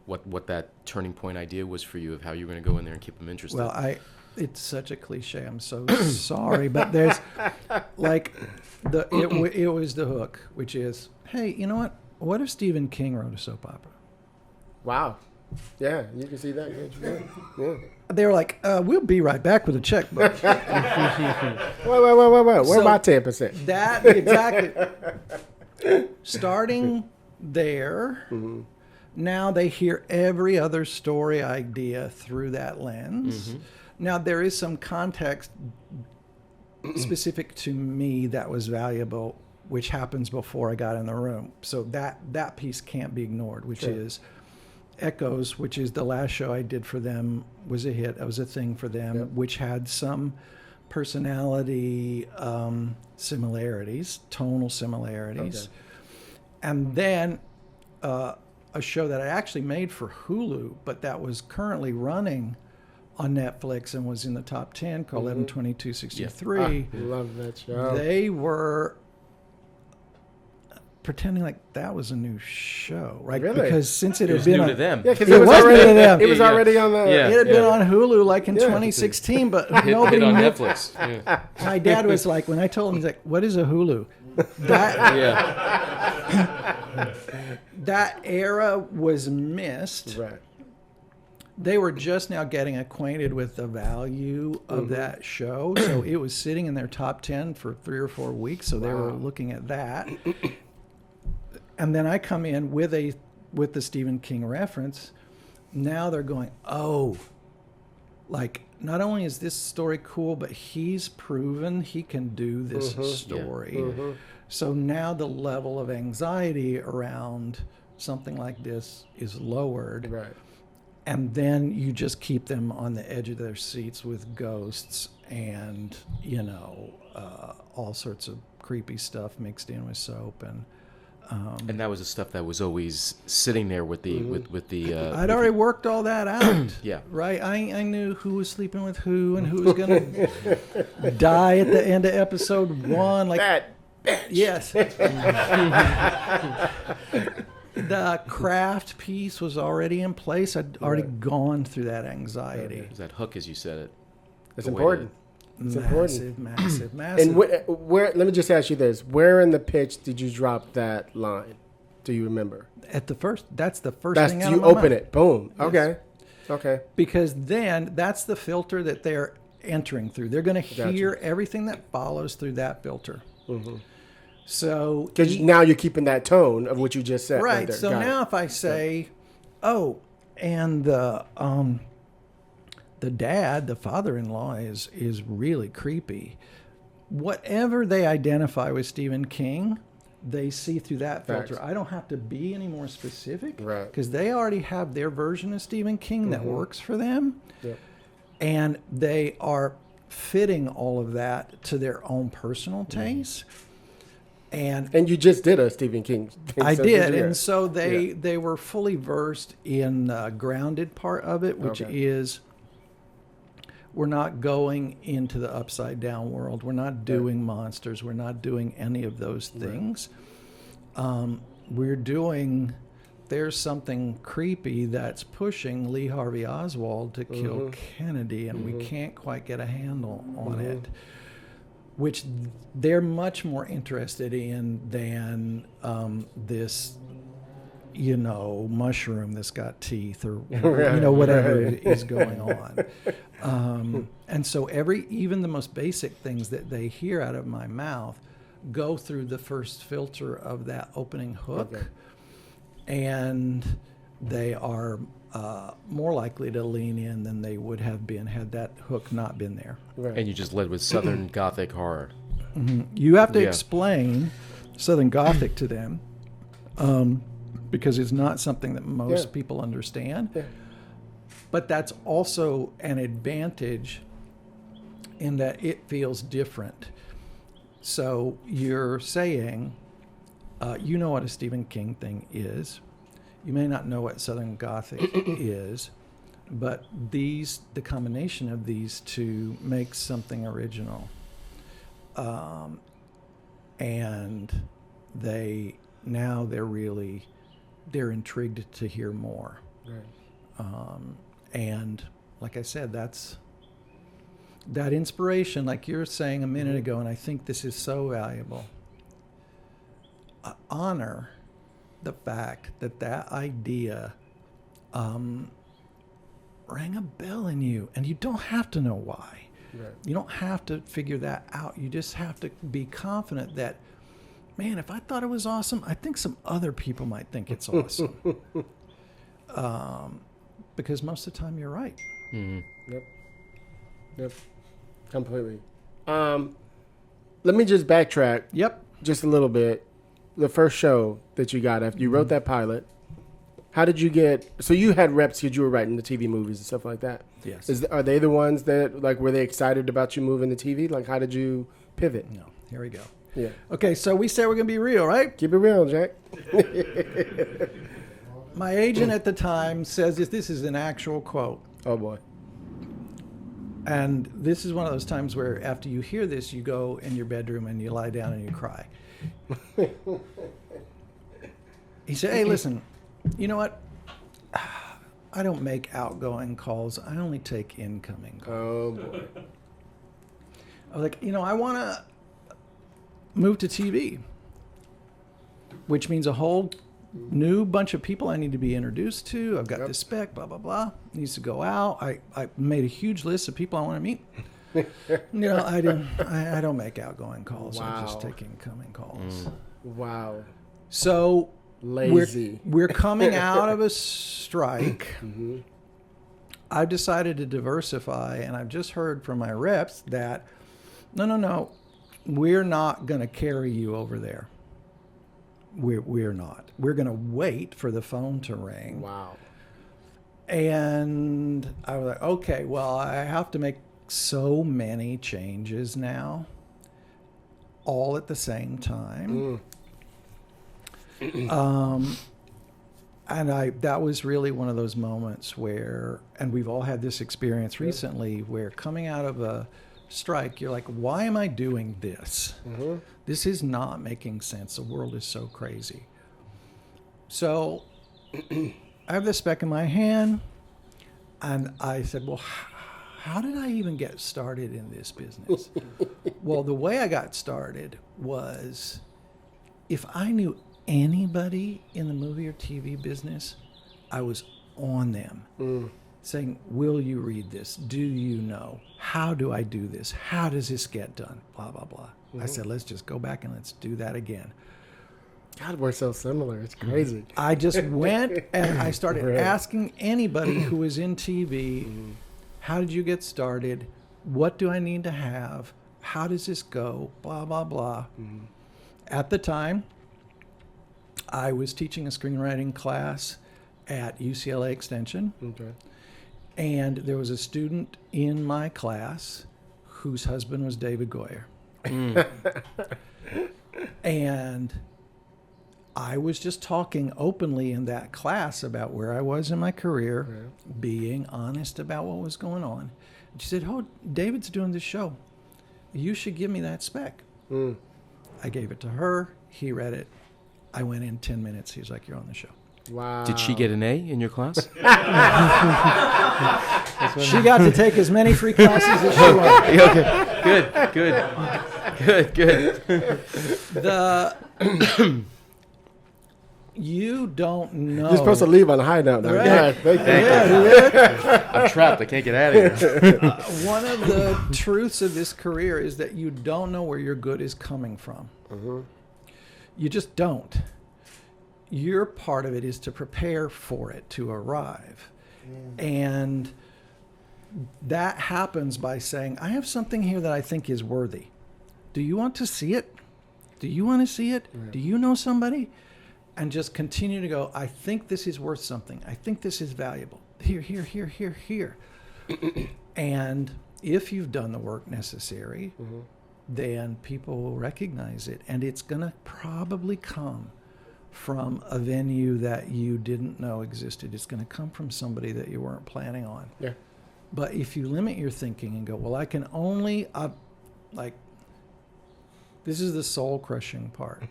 what that turning point idea was for you of how you were going to go in there and keep them interested. Well, it's such a cliche. I'm so sorry, but there's like it was the hook, which is, hey, you know what? What if Stephen King wrote a soap opera? Wow. Yeah, you can see that. Yeah. They were like, we'll be right back with a checkbook. Wait. Where So my 10%? That, exactly. Starting there, now they hear every other story idea through that lens. Now, there is some context specific to me that was valuable, which happens before I got in the room. So that piece can't be ignored, which is Echoes, which is the last show I did for them, was a hit. It was a thing for them, which had some personality similarities, tonal similarities. Okay. And then a show that I actually made for Hulu, but that was currently running on Netflix and was in the top 10, called 11/22/63. I love that show. They were pretending like that was a new show, right? Really? Because since it it had was been new on, to them. Yeah, because It was new to them. It was already on the. Yeah. it had been on Hulu like in 2016, but nobody hit on knew. Netflix. Yeah. My dad was like, when I told him, he's like, "What is a Hulu?" That Yeah. that era was missed. Right. They were just now getting acquainted with the value of that show, so it was sitting in their top 10 for 3 or 4 weeks. So they were looking at that, and then I come in with the Stephen King reference. Now they're going, oh, like not only is this story cool, but he's proven he can do this story. So now the level of anxiety around something like this is lowered. Right. And then you just keep them on the edge of their seats with ghosts and, all sorts of creepy stuff mixed in with soap. And that was the stuff that was always sitting there with the with the. I'd already worked all that out. Yeah. Right? I knew who was sleeping with who and who was going to die at the end of episode 1. Like That. Yes. The craft piece was already in place. I'd already gone through that anxiety. It was that hook, as you said it. It's The way important. It's important. Massive. And where? Let me just ask you this: where in the pitch did you drop that line? Do you remember? That's the first That's thing out you of my open mouth. it. Boom. Yes. Okay. Because then that's the filter that they're entering through. They're going to hear everything that follows through that filter. So Because now you're keeping that tone of what you just said. right. there. So Got now it. if I say, oh, and the dad, the father-in-law is really creepy. Whatever they identify with Stephen King, they see through that filter. Facts. I don't have to be any more specific, Right. because they already have their version of Stephen King that works for them, Yep. and they are fitting all of that to their own personal taste. And you just did a Stephen King thing. I so did, you? and so they were fully versed in the grounded part of it, which is we're not going into the upside down world. We're not doing monsters. We're not doing any of those things. We're doing, there's something creepy that's pushing Lee Harvey Oswald to kill Kennedy, and we can't quite get a handle on it, which they're much more interested in than this, mushroom that's got teeth or, whatever is going on. And so even the most basic things that they hear out of my mouth go through the first filter of that opening hook. Okay. And they are more likely to lean in than they would have been had that hook not been there. Right. And you just led with Southern Gothic horror. You have to Yeah. explain Southern Gothic to them because it's not something that most people understand. Yeah. But that's also an advantage in that it feels different. So you're saying, you know what a Stephen King thing is. You may not know what Southern Gothic is, but the combination of these two makes something original. And they're really they're intrigued to hear more. Right. And like I said, that's that inspiration, like you were saying a minute ago, and I think this is so valuable. Honor the fact that that idea rang a bell in you, and you don't have to know why. Right. You don't have to figure that out. You just have to be confident that, man, if I thought it was awesome, I think some other people might think it's awesome. Because most of the time you're right. Mm-hmm. Yep. Completely. Let me just backtrack. Yep. Just a little bit. The first show that you got after you wrote that pilot, how did you get? So you had reps because you were writing the TV movies and stuff like that. Yes. Are they the ones that were they excited about you moving to TV? Like, how did you pivot? No. Here we go. Yeah. Okay, so we said we're going to be real, right? Keep it real, Jack. My agent at the time says this is an actual quote. Oh boy. And this is one of those times where after you hear this, you go in your bedroom and you lie down and you cry. He said, hey, listen, you know what? I don't make outgoing calls. I only take incoming calls. Oh boy. I was like, I want to move to TV, which means a whole new bunch of people I need to be introduced to. I've got this spec, blah, blah, blah. Needs to go out. I made a huge list of people I want to meet. I don't make outgoing calls. Wow. I just take incoming calls. Wow. So Lazy. we're coming out of a strike. Mm-hmm. I've decided to diversify, and I've just heard from my reps that no, we're not going to carry you over there. We're not. We're going to wait for the phone to ring. Wow. And I was like, okay, well, I have to make so many changes now, all at the same time. And that was really one of those moments where, and we've all had this experience recently, where coming out of a strike, you're like, why am I doing this? Mm-hmm. This is not making sense. The world is so crazy. So I have the spec in my hand, and I said, well, how did I even get started in this business? Well, the way I got started was, if I knew anybody in the movie or TV business, I was on them. Saying, will you read this? Do you know? How do I do this? How does this get done? Blah, blah, blah. I said, let's just go back and let's do that again. God, we're so similar. It's crazy. I just went and I started Right. asking anybody who was in TV, how did you get started? What do I need to have? How does this go? Blah, blah, blah. At the time, I was teaching a screenwriting class at UCLA Extension. Okay. And there was a student in my class whose husband was David Goyer. And I was just talking openly in that class about where I was in my career, being honest about what was going on. And she said, oh, David's doing this show. You should give me that spec. I gave it to her. He read it. I went in 10 minutes. He's like, you're on the show. Wow. Did she get an A in your class? She got to take as many free classes as she wanted. Okay. Good. You don't know. You're supposed to leave on a high note now. Right. Yeah, thank you. I'm trapped. I can't get out of here. One of the truths of this career is that you don't know where your good is coming from. You just don't. Your part of it is to prepare for it to arrive. And that happens by saying, I have something here that I think is worthy. Do you want to see it? Do you want to see it? Do you know somebody? And just continue to go, I think this is worth something. I think this is valuable. Here. And if you've done the work necessary, then people will recognize it. And it's going to probably come from a venue that you didn't know existed. It's going to come from somebody that you weren't planning on. Yeah. But if you limit your thinking and go, well, I can only, this is the soul-crushing part,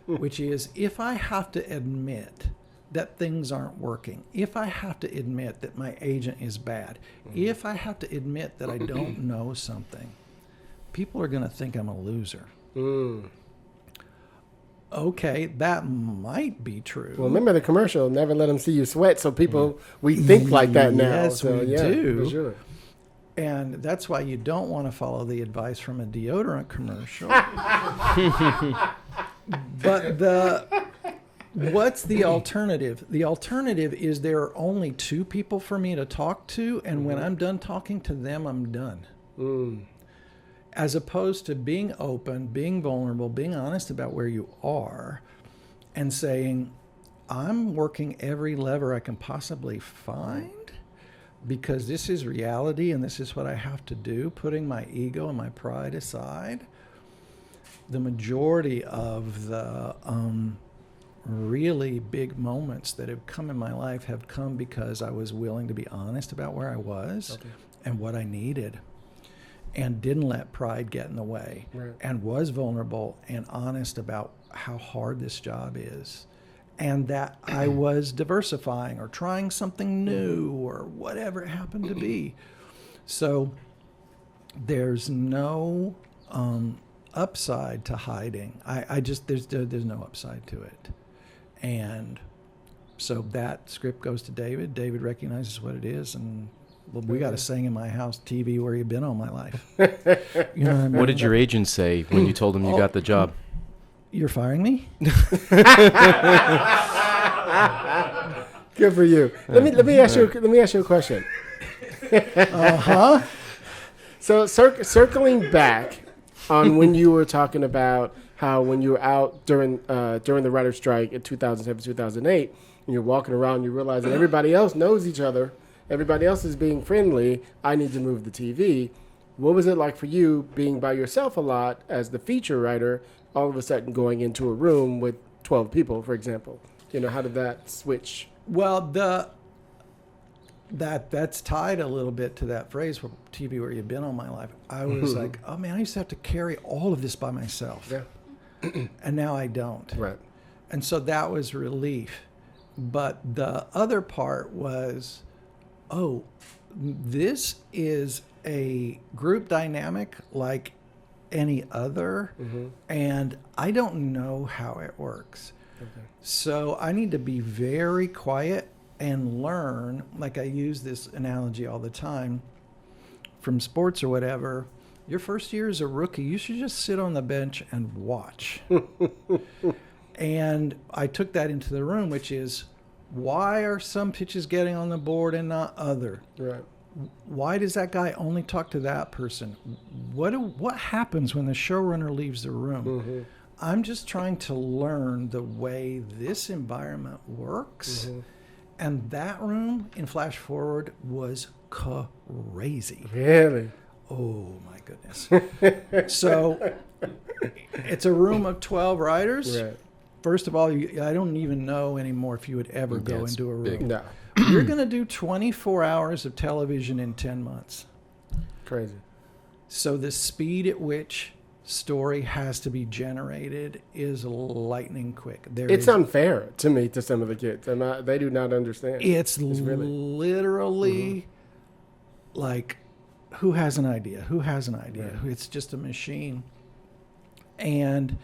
which is if I have to admit that things aren't working, if I have to admit that my agent is bad, if I have to admit that I don't know something, people are going to think I'm a loser. Okay, that might be true. Well, remember the commercial, never let them see you sweat, so people, we think like that now. Yes, so, we yeah, do. For sure. And that's why you don't want to follow the advice from a deodorant commercial. But what's the alternative? The alternative is there are only two people for me to talk to, and when I'm done talking to them, I'm done. As opposed to being open, being vulnerable, being honest about where you are, and saying, I'm working every lever I can possibly find because this is reality and this is what I have to do, putting my ego and my pride aside. The majority of the really big moments that have come in my life have come because I was willing to be honest about where I was and what I needed, and didn't let pride get in the way, and was vulnerable and honest about how hard this job is, and that I was diversifying or trying something new or whatever it happened to be. So there's no upside to hiding. I just, there's no upside to it. And so that script goes to David. David recognizes what it is, and well, we got a saying in my house, TV, where you been all my life. You know what I mean? What did your agent say when you told him you got the job? You're firing me? Good for you. Let me ask you a question. So circling back on when you were talking about how when you were out during the writer's strike in 2007, 2008, and you're walking around, you realize that everybody else knows each other. Everybody else is being friendly. I need to move the TV. What was it like for you being by yourself a lot as the feature writer, all of a sudden going into a room with 12 people, for example? You know, how did that switch? Well, that's tied a little bit to that phrase, for TV where you've been all my life. I was like, oh man, I used to have to carry all of this by myself. Yeah. And now I don't. Right. And so that was relief. But the other part was, oh, this is a group dynamic like any other, and I don't know how it works. Okay. So I need to be very quiet and learn, like I use this analogy all the time from sports or whatever. Your first year as a rookie, you should just sit on the bench and watch. And I took that into the room, which is, why are some pitches getting on the board and not other? Right. Why does that guy only talk to that person? What happens when the showrunner leaves the room? I'm just trying to learn the way this environment works. And that room in Flash Forward was crazy. Really? Oh my goodness. So it's a room of 12 writers. Right. First of all, I don't even know anymore if you would ever go into a room. Big. No. You're going to do 24 hours of television in 10 months. Crazy. So the speed at which story has to be generated is lightning quick. It's unfair to me, to some of the kids. They do not understand. It's literally like, who has an idea? Who has an idea? Right. It's just a machine. And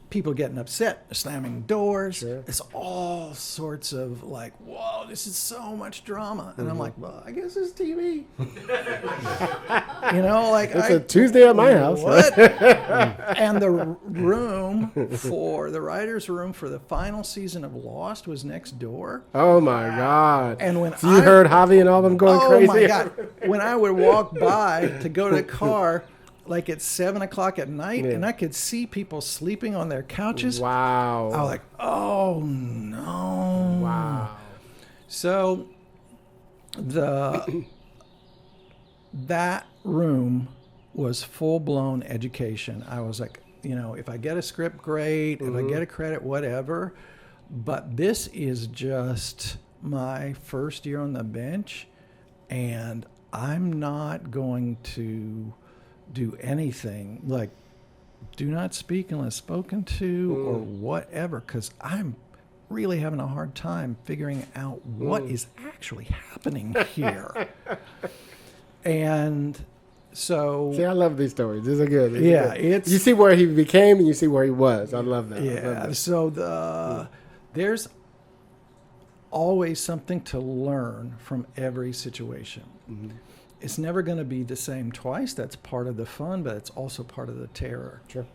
people getting upset, slamming doors. Sure. It's all sorts of like, whoa, this is so much drama. And I'm like, well, I guess it's TV. You know, like it's a Tuesday at my house. What? And the room for the writer's room for the final season of Lost was next door. Oh my God. And when you heard Javi and all them going crazy? Oh my God. When I would walk by to go to the car, like at 7 o'clock at night, and I could see people sleeping on their couches. Wow. I was like, oh no. Wow. So that room was full-blown education. I was like, you know, if I get a script, great. If I get a credit, whatever. But this is just my first year on the bench, and I'm not going to do anything like do not speak unless spoken to or whatever, because I'm really having a hard time figuring out what is actually happening here. And so... See, I love these stories. These are good. These Yeah, are good. it's... You see where he became and you see where he was. I love that. I love Yeah, that. so there's always something to learn from every situation. Mm-hmm. It's never going to be the same twice. That's part of the fun, but it's also part of the terror. Sure.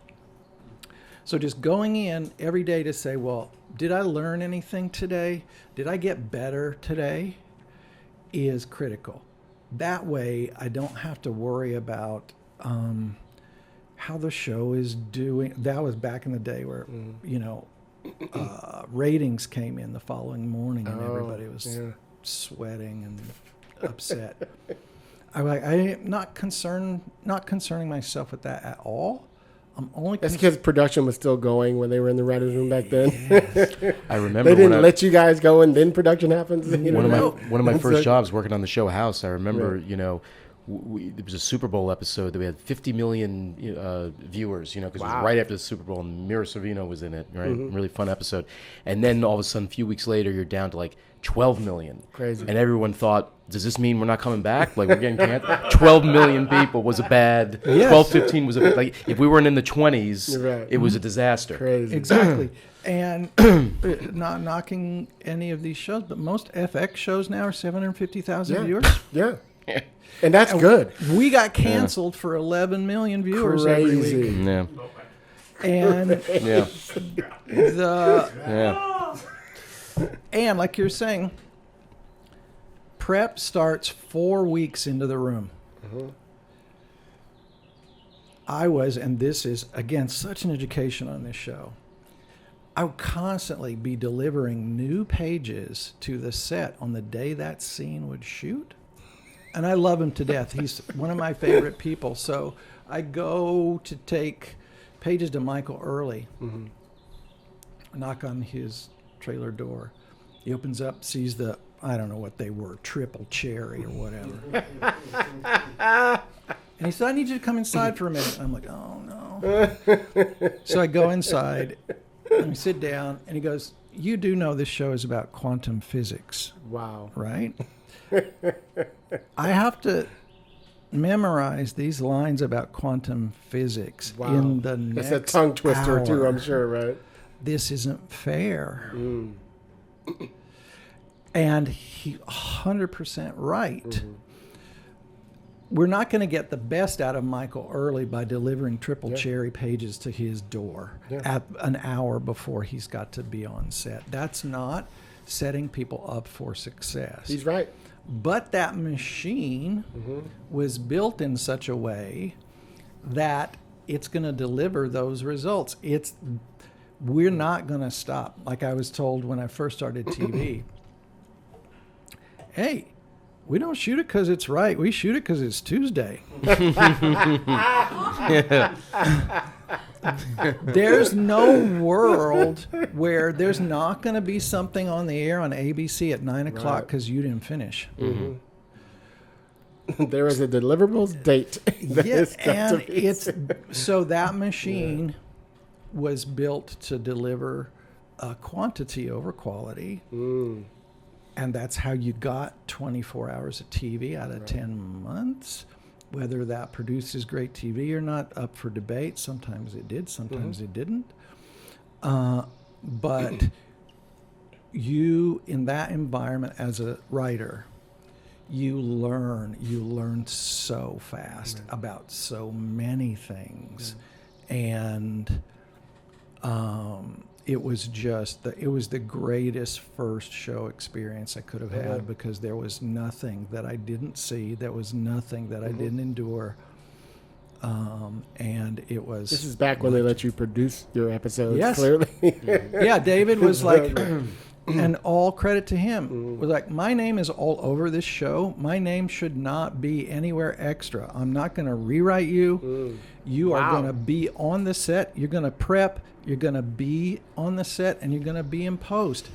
So just going in every day to say, well, did I learn anything today? Did I get better today? Is critical. That way, I don't have to worry about how the show is doing. That was back in the day where, you know, ratings came in the following morning and everybody was sweating and upset. I am not concerning myself with that at all. I'm only That's because production was still going when they were in the writer's room back then. I remember they didn't let you guys go and then production happens. You know? One of my first jobs working on the show House, I remember, you know, there was a Super Bowl episode that we had 50 million viewers, you know, because it was right after the Super Bowl and Mira Sorvino was in it, right? Really fun episode. And then all of a sudden, a few weeks later, you're down to like 12 million. Crazy. And everyone thought, does this mean we're not coming back? Like, we're getting canceled? 12 million people was a bad, 12, 15 was a, like, if we weren't in the 20s, it was a disaster. Crazy. Exactly. And not knocking any of these shows, but most FX shows now are 750,000 viewers. Yeah. And that's good. We got canceled for 11 million viewers every week. Yeah. And and like you're saying, prep starts 4 weeks into the room. I was, and this is, again, such an education on this show, I would constantly be delivering new pages to the set on the day that scene would shoot. And I love him to death. He's one of my favorite people. So I go to take pages to Michael early, knock on his trailer door. He opens up, sees the, I don't know what they were, triple cherry or whatever. And he said, I need you to come inside for a minute. And I'm like, oh, no. So I go inside, and we sit down, and he goes, you do know this show is about quantum physics. Wow. Right? I have to memorize these lines about quantum physics in the next It's a tongue twister, hour. too, I'm sure, right? This isn't fair. And he 100% right. We're not going to get the best out of Michael early by delivering triple cherry pages to his door at an hour before he's got to be on set. That's not setting people up for success. He's right. But that machine was built in such a way that it's going to deliver those results. We're not going to stop. Like I was told when I first started TV, hey, we don't shoot it because it's right. We shoot it because it's Tuesday. There's no world where there's not going to be something on the air on ABC at 9 o'clock because you didn't finish. There is a deliverables date. And it's so that machine was built to deliver quantity over quality. And that's how you got 24 hours of TV out of 10 months. Whether that produces great TV or not, up for debate. Sometimes it did, sometimes it didn't. But you, in that environment as a writer, you learn so fast about so many things. And it was the greatest first show experience I could have had because there was nothing that I didn't see. There was nothing that I didn't endure. And it was... This is back when they let you produce your episodes, yes. Clearly. Yeah, David was like... And all credit to him. Was like, my name is all over this show. My name should not be anywhere extra. I'm not going to rewrite you. You are going to be on the set. You're going to prep. You're going to be on the set, and you're going to be in post.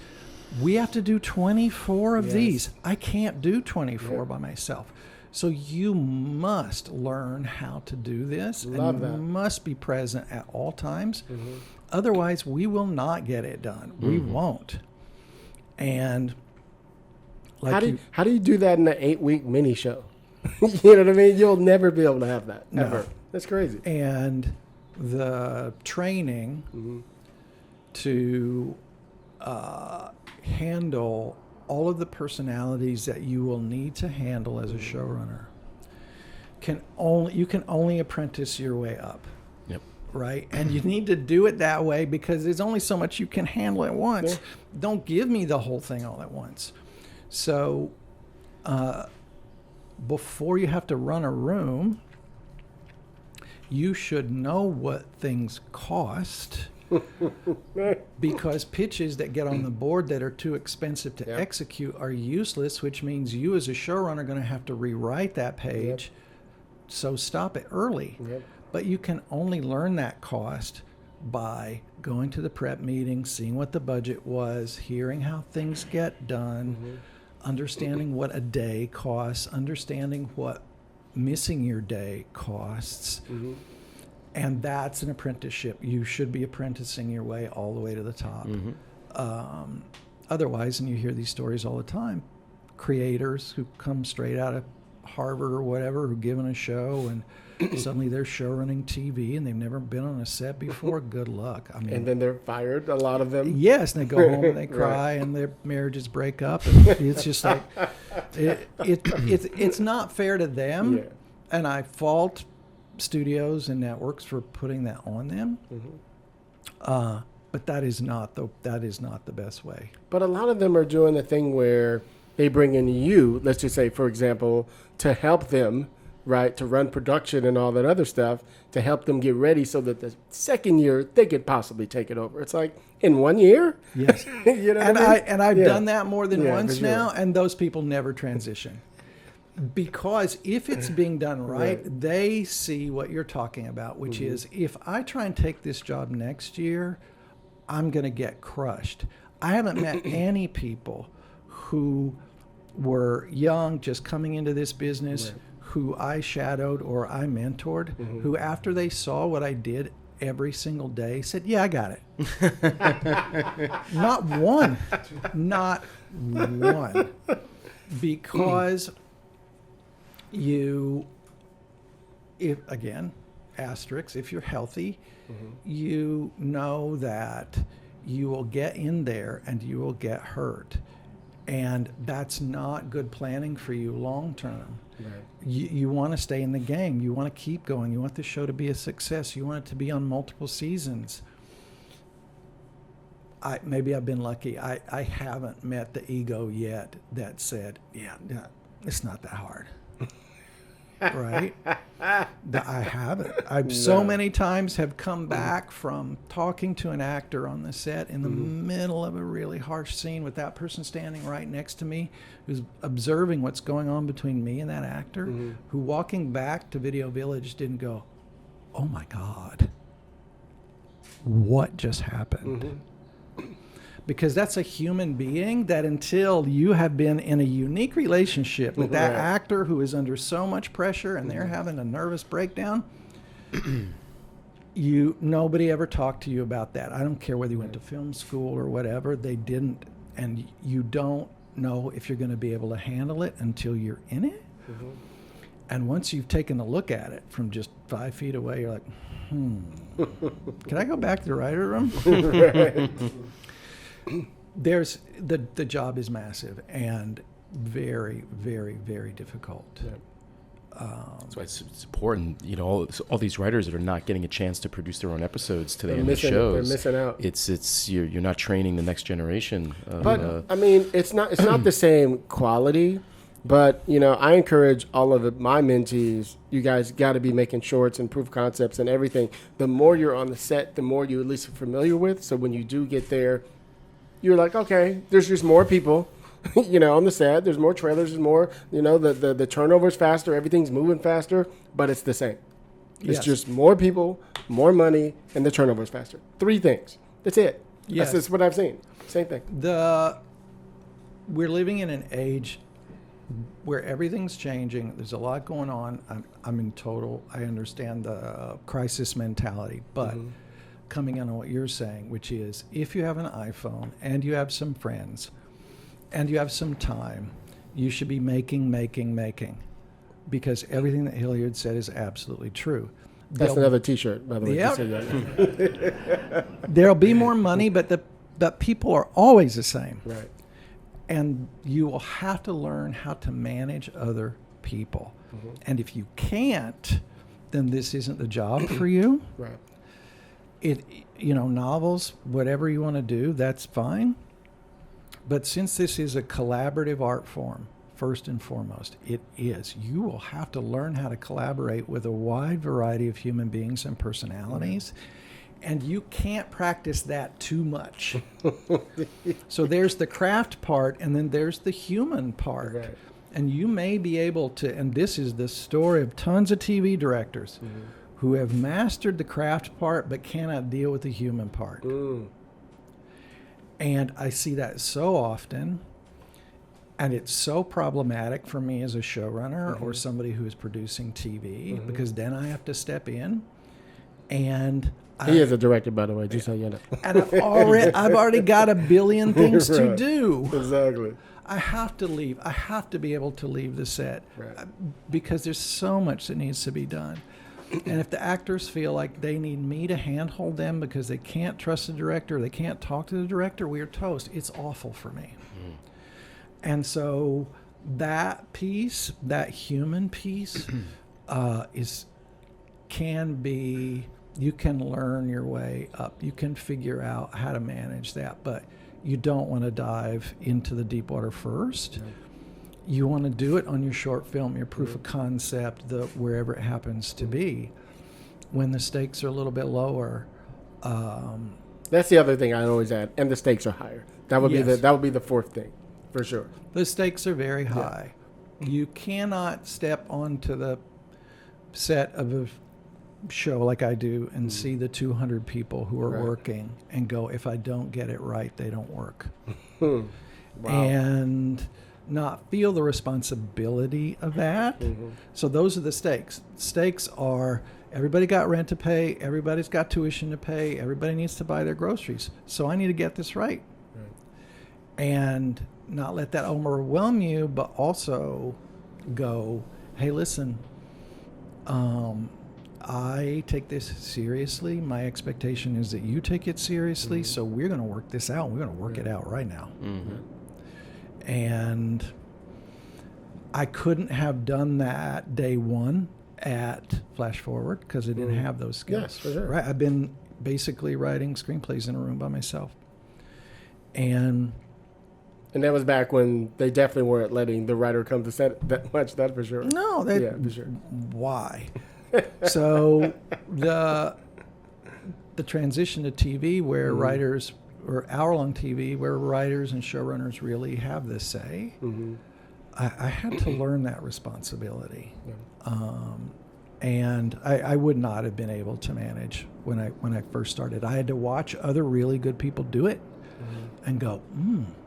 We have to do 24 of these. I can't do 24 by myself. So you must learn how to do this. Love and you that. must be present at all times. Otherwise, we will not get it done. We won't. And like how do you do that in an 8-week mini show? You know what I mean? You'll never be able to have that ever. That's crazy. And the training to handle all of the personalities that you will need to handle as a showrunner you can only apprentice your way up. Yep. Right? And you need to do it that way because there's only so much you can handle at once. Yeah. Don't give me the whole thing all at once. So before you have to run a room, you should know what things cost because pitches that get on the board that are too expensive to execute are useless, which means you as a showrunner are going to have to rewrite that page. So stop it early. But you can only learn that cost by going to the prep meeting, seeing what the budget was, hearing how things get done, understanding what a day costs, understanding what missing your day costs. And that's an apprenticeship. You should be apprenticing your way all the way to the top. Otherwise, and you hear these stories all the time, creators who come straight out of Harvard or whatever, who given a show and suddenly they're show running TV and they've never been on a set before. Good luck. I mean, and then they're fired, a lot of them. Yes, and they go home and they cry and their marriages break up. And it's just like, it's not fair to them. And I fault studios and networks for putting that on them. But that is not the best way. But a lot of them are doing the thing where they bring in you, let's just say, for example, to help them, right, to run production and all that other stuff, to help them get ready so that the second year they could possibly take it over. It's like, in 1 year? Yes. You know what I mean? I've done that more than once for sure. now, and those people never transition. Because if it's being done right, they see what you're talking about, which is, if I try and take this job next year, I'm going to get crushed. I haven't met any people who were young, just coming into this business, who I shadowed or I mentored, who after they saw what I did every single day said, yeah, I got it. Not one. Not one. Because if you're healthy, you know that you will get in there and you will get hurt. And that's not good planning for you long term. You want to stay in the game. You want to keep going. You want the show to be a success. You want it to be on multiple seasons. Maybe I've been lucky. I haven't met the ego yet that said, yeah, it's not that hard. Right? I haven't. So many times have come back from talking to an actor on the set in the middle of a really harsh scene with that person standing right next to me who's observing what's going on between me and that actor, who walking back to Video Village didn't go, oh my God, what just happened? Because that's a human being that until you have been in a unique relationship with that actor who is under so much pressure and they're having a nervous breakdown, nobody ever talked to you about that. I don't care whether you went to film school or whatever, they didn't. And you don't know if you're going to be able to handle it until you're in it. And once you've taken a look at it from just 5 feet away, you're like, can I go back to the writer room? There's the job is massive and very, very, very difficult. That's why it's important, all these writers that are not getting a chance to produce their own episodes to the end of shows. They're missing out. It's you're not training the next generation. But I mean, it's not the same quality. But I encourage all of my mentees. You guys got to be making shorts and proof concepts and everything. The more you're on the set, the more you at least are familiar with. So when you do get there, you're like, okay, there's just more people, on the set. There's more trailers. There's more, the turnover's faster. Everything's moving faster, but it's the same. It's just more people, more money, and the turnover's faster. 3 things. That's it. Yes. That's what I've seen. Same thing. We're living in an age where everything's changing. There's a lot going on. I understand the crisis mentality, but coming in on what you're saying, which is if you have an iPhone and you have some friends and you have some time, you should be making, because everything that Hilliard said is absolutely true. That's another T-shirt, by the way. Yep. There'll be more money, but people are always the same. Right. And you will have to learn how to manage other people. Mm-hmm. And if you can't, then this isn't the job for you. Right. Novels, whatever you want to do, that's fine. But since this is a collaborative art form, first and foremost, you will have to learn how to collaborate with a wide variety of human beings and personalities. And you can't practice that too much. So there's the craft part, and then there's the human part. Right. And you may be able to, and this is the story of tons of TV directors who have mastered the craft part but cannot deal with the human part. And I see that so often, and it's so problematic for me as a showrunner or somebody who is producing TV, because then I have to step in, and he is a director, by the way, just so you know. And I've already got a billion things to do. Exactly. I have to leave. I have to be able to leave the set because there's so much that needs to be done. And if the actors feel like they need me to handhold them because they can't trust the director, or they can't talk to the director, we're toast. It's awful for me. And so that piece, that human piece, can be. You can learn your way up. You can figure out how to manage that, but you don't want to dive into the deep water first. Right. You want to do it on your short film, your proof of concept, wherever it happens to be. When the stakes are a little bit lower. That's the other thing I always add, and the stakes are higher. That would be the fourth thing, for sure. The stakes are very high. You cannot step onto the set of a show like I do and see the 200 people who are working and go, if I don't get it right, they don't work. Wow. And not feel the responsibility of that. So those are the stakes. Stakes are everybody got rent to pay, everybody's got tuition to pay, everybody needs to buy their groceries. So I need to get this right. And not let that overwhelm you, but also go, hey, listen, I take this seriously. My expectation is that you take it seriously. So we're going to work this out. We're going to work it out right now. And I couldn't have done that day one at Flash Forward because I didn't have those skills. Yes, for sure. Right? I've been basically writing screenplays in a room by myself. And that was back when they definitely weren't letting the writer come to set that much. That for sure. No, for sure. Why? So the transition to TV where writers, or hour-long TV where writers and showrunners really have this say, I had to learn that responsibility. And I would not have been able to manage when I first started. I had to watch other really good people do it and go,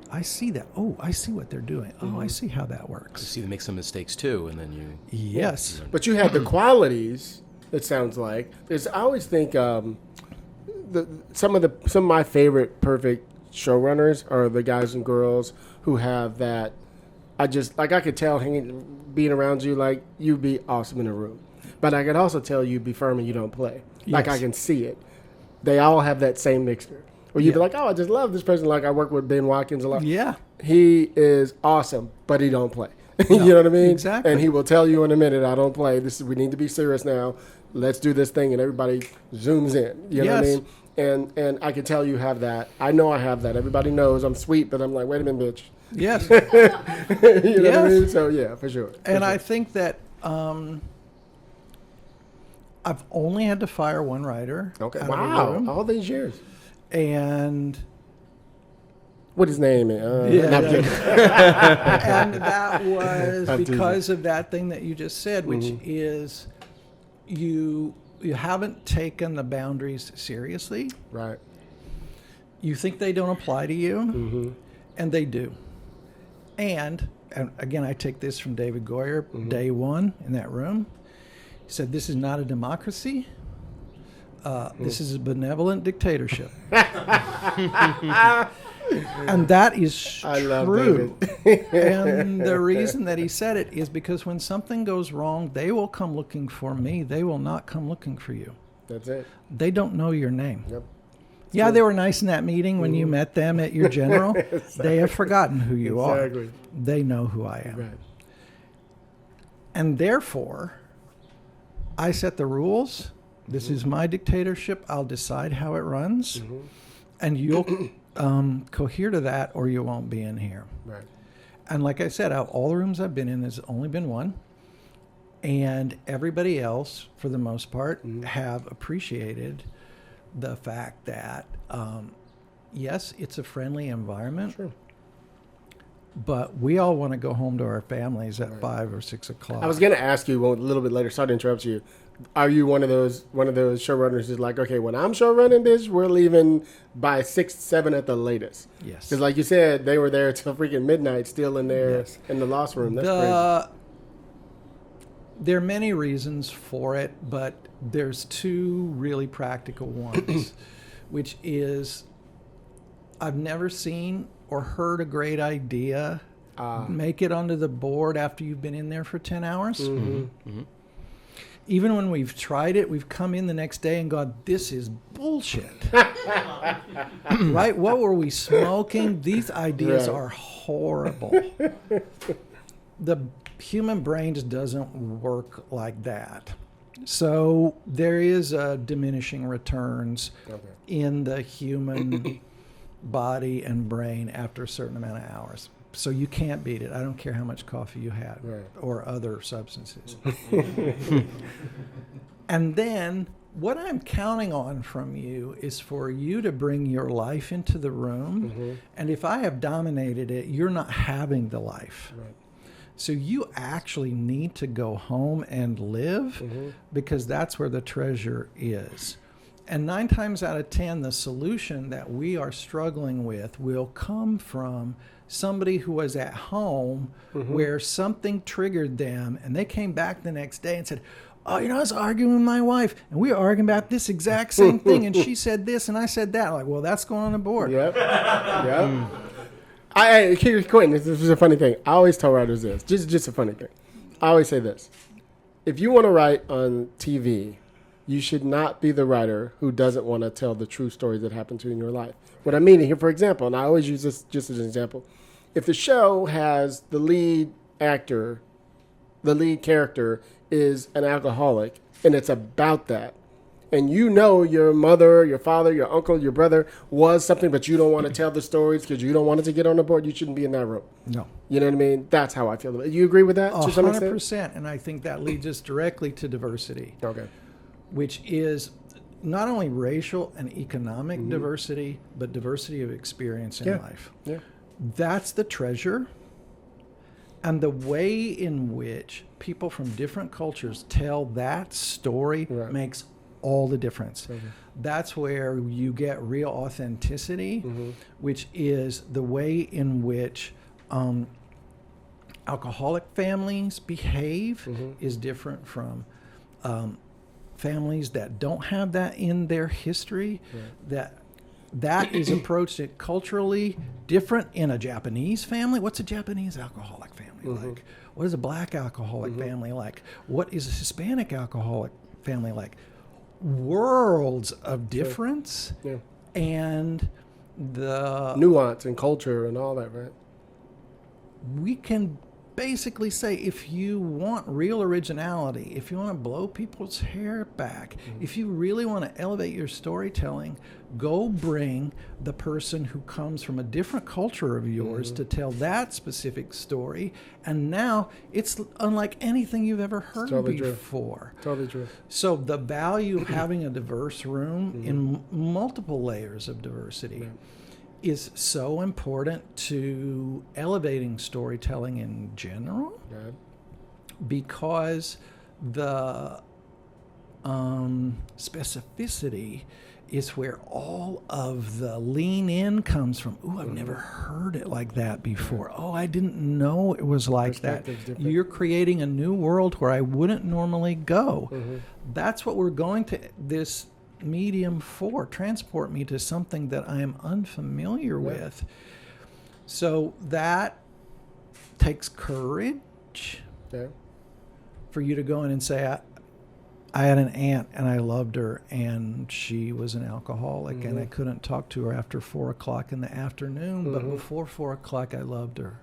I see that. Oh, I see what they're doing. Oh, I see how that works. You see them make some mistakes too, and then you... Yes. But you had the qualities, it sounds like. I always think some of my favorite perfect showrunners are the guys and girls who have that. I could tell being around you, like, you'd be awesome in a room. But I could also tell you'd be firm and you don't play. Yes. Like, I can see it. They all have that same mixture. Or you'd be like, oh, I just love this person. Like, I work with Ben Watkins a lot. Yeah. He is awesome, but he don't play. You know what I mean? Exactly. And he will tell you in a minute, I don't play. We need to be serious now. Let's do this thing. And everybody zooms in. You know what I mean? And I can tell you have that. I know I have that. Everybody knows I'm sweet, but I'm like, wait a minute, bitch. Yes. You know what I mean? So, yeah, for sure. I think that I've only had to fire one writer. Okay. Wow. All these years. And what his name is? And that was because of that thing that you just said, which is you haven't taken the boundaries seriously. Right. You think they don't apply to you, and they do. And again, I take this from David Goyer, day one in that room. He said, this is not a democracy. This is a benevolent dictatorship. And that is I love true. And the reason that he said it is because when something goes wrong, they will come looking for me. They will not come looking for you. That's it. They don't know your name. Yep. Yeah, they were nice in that meeting when you met them at your general. They have forgotten who you are. They know who I am. Right. And therefore, I set the rules. This is my dictatorship. I'll decide how it runs. And you'll cohere to that or you won't be in here. Right. And like I said, out of all the rooms I've been in, there's only been one. And everybody else, for the most part, have appreciated the fact that, yes, it's a friendly environment. Sure. But we all want to go home to our families at 5 or 6 o'clock. I was going to ask you a little bit later. Sorry to interrupt you. Are you one of those showrunners who's like, okay, when I'm showrunning this, we're leaving by 6, 7 at the latest? Yes. Because like you said, they were there till freaking midnight, still in there in the lost room. That's crazy. There are many reasons for it, but there's 2 really practical ones, which is I've never seen or heard a great idea make it onto the board after you've been in there for 10 hours. Even when we've tried it, we've come in the next day and gone, this is bullshit. Right? What were we smoking? These ideas are horrible. The human brain just doesn't work like that. So there is a diminishing returns in the human body and brain after a certain amount of hours. So you can't beat it. I don't care how much coffee you had or other substances. And then what I'm counting on from you is for you to bring your life into the room. And if I have dominated it, you're not having the life. So you actually need to go home and live because that's where the treasure is. And 9 times out of 10, the solution that we are struggling with will come from somebody who was at home where something triggered them and they came back the next day and said, oh, I was arguing with my wife and we were arguing about this exact same thing and she said this and I said that. I'm like, well, that's going on the board. Quinton, this is a funny thing. I always tell writers this, just a funny thing. I always say this. If you want to write on TV, you should not be the writer who doesn't want to tell the true stories that happened to you in your life. What I mean here, for example, and I always use this just as an example, if the show has the lead actor, the lead character is an alcoholic, and it's about that, and you know your mother, your father, your uncle, your brother was something, but you don't want to tell the stories because you don't want it to get on the board, you shouldn't be in that room. No. You know what I mean? That's how I feel about it. You agree with that? 100%, and I think that leads us directly to diversity. Okay. Which is not only racial and economic diversity, but diversity of experience in life. Yeah. That's the treasure. And the way in which people from different cultures tell that story makes all the difference. That's where you get real authenticity, which is the way in which alcoholic families behave is different from families that don't have that in their history. That is approached it culturally different in a Japanese family. What's a Japanese alcoholic family like? What is a black alcoholic family like? What is a Hispanic alcoholic family like? Worlds of difference and the nuance and culture and all that, right? We can basically say if you want real originality, if you want to blow people's hair back, if you really want to elevate your storytelling, go bring the person who comes from a different culture of yours to tell that specific story. And now it's unlike anything you've ever heard before. Totally true. So the value of having a diverse room in multiple layers of diversity is so important to elevating storytelling in general because the specificity is where all of the lean in comes from. Ooh, I've never heard it like that before. Oh, I didn't know it was like that. You're creating a new world where I wouldn't normally go. That's what we're going to this medium for? Transport me to something that I am unfamiliar with. So that takes courage for you to go in and say, I had an aunt and I loved her and she was an alcoholic and I couldn't talk to her after 4 o'clock in the afternoon, but before 4 o'clock I loved her.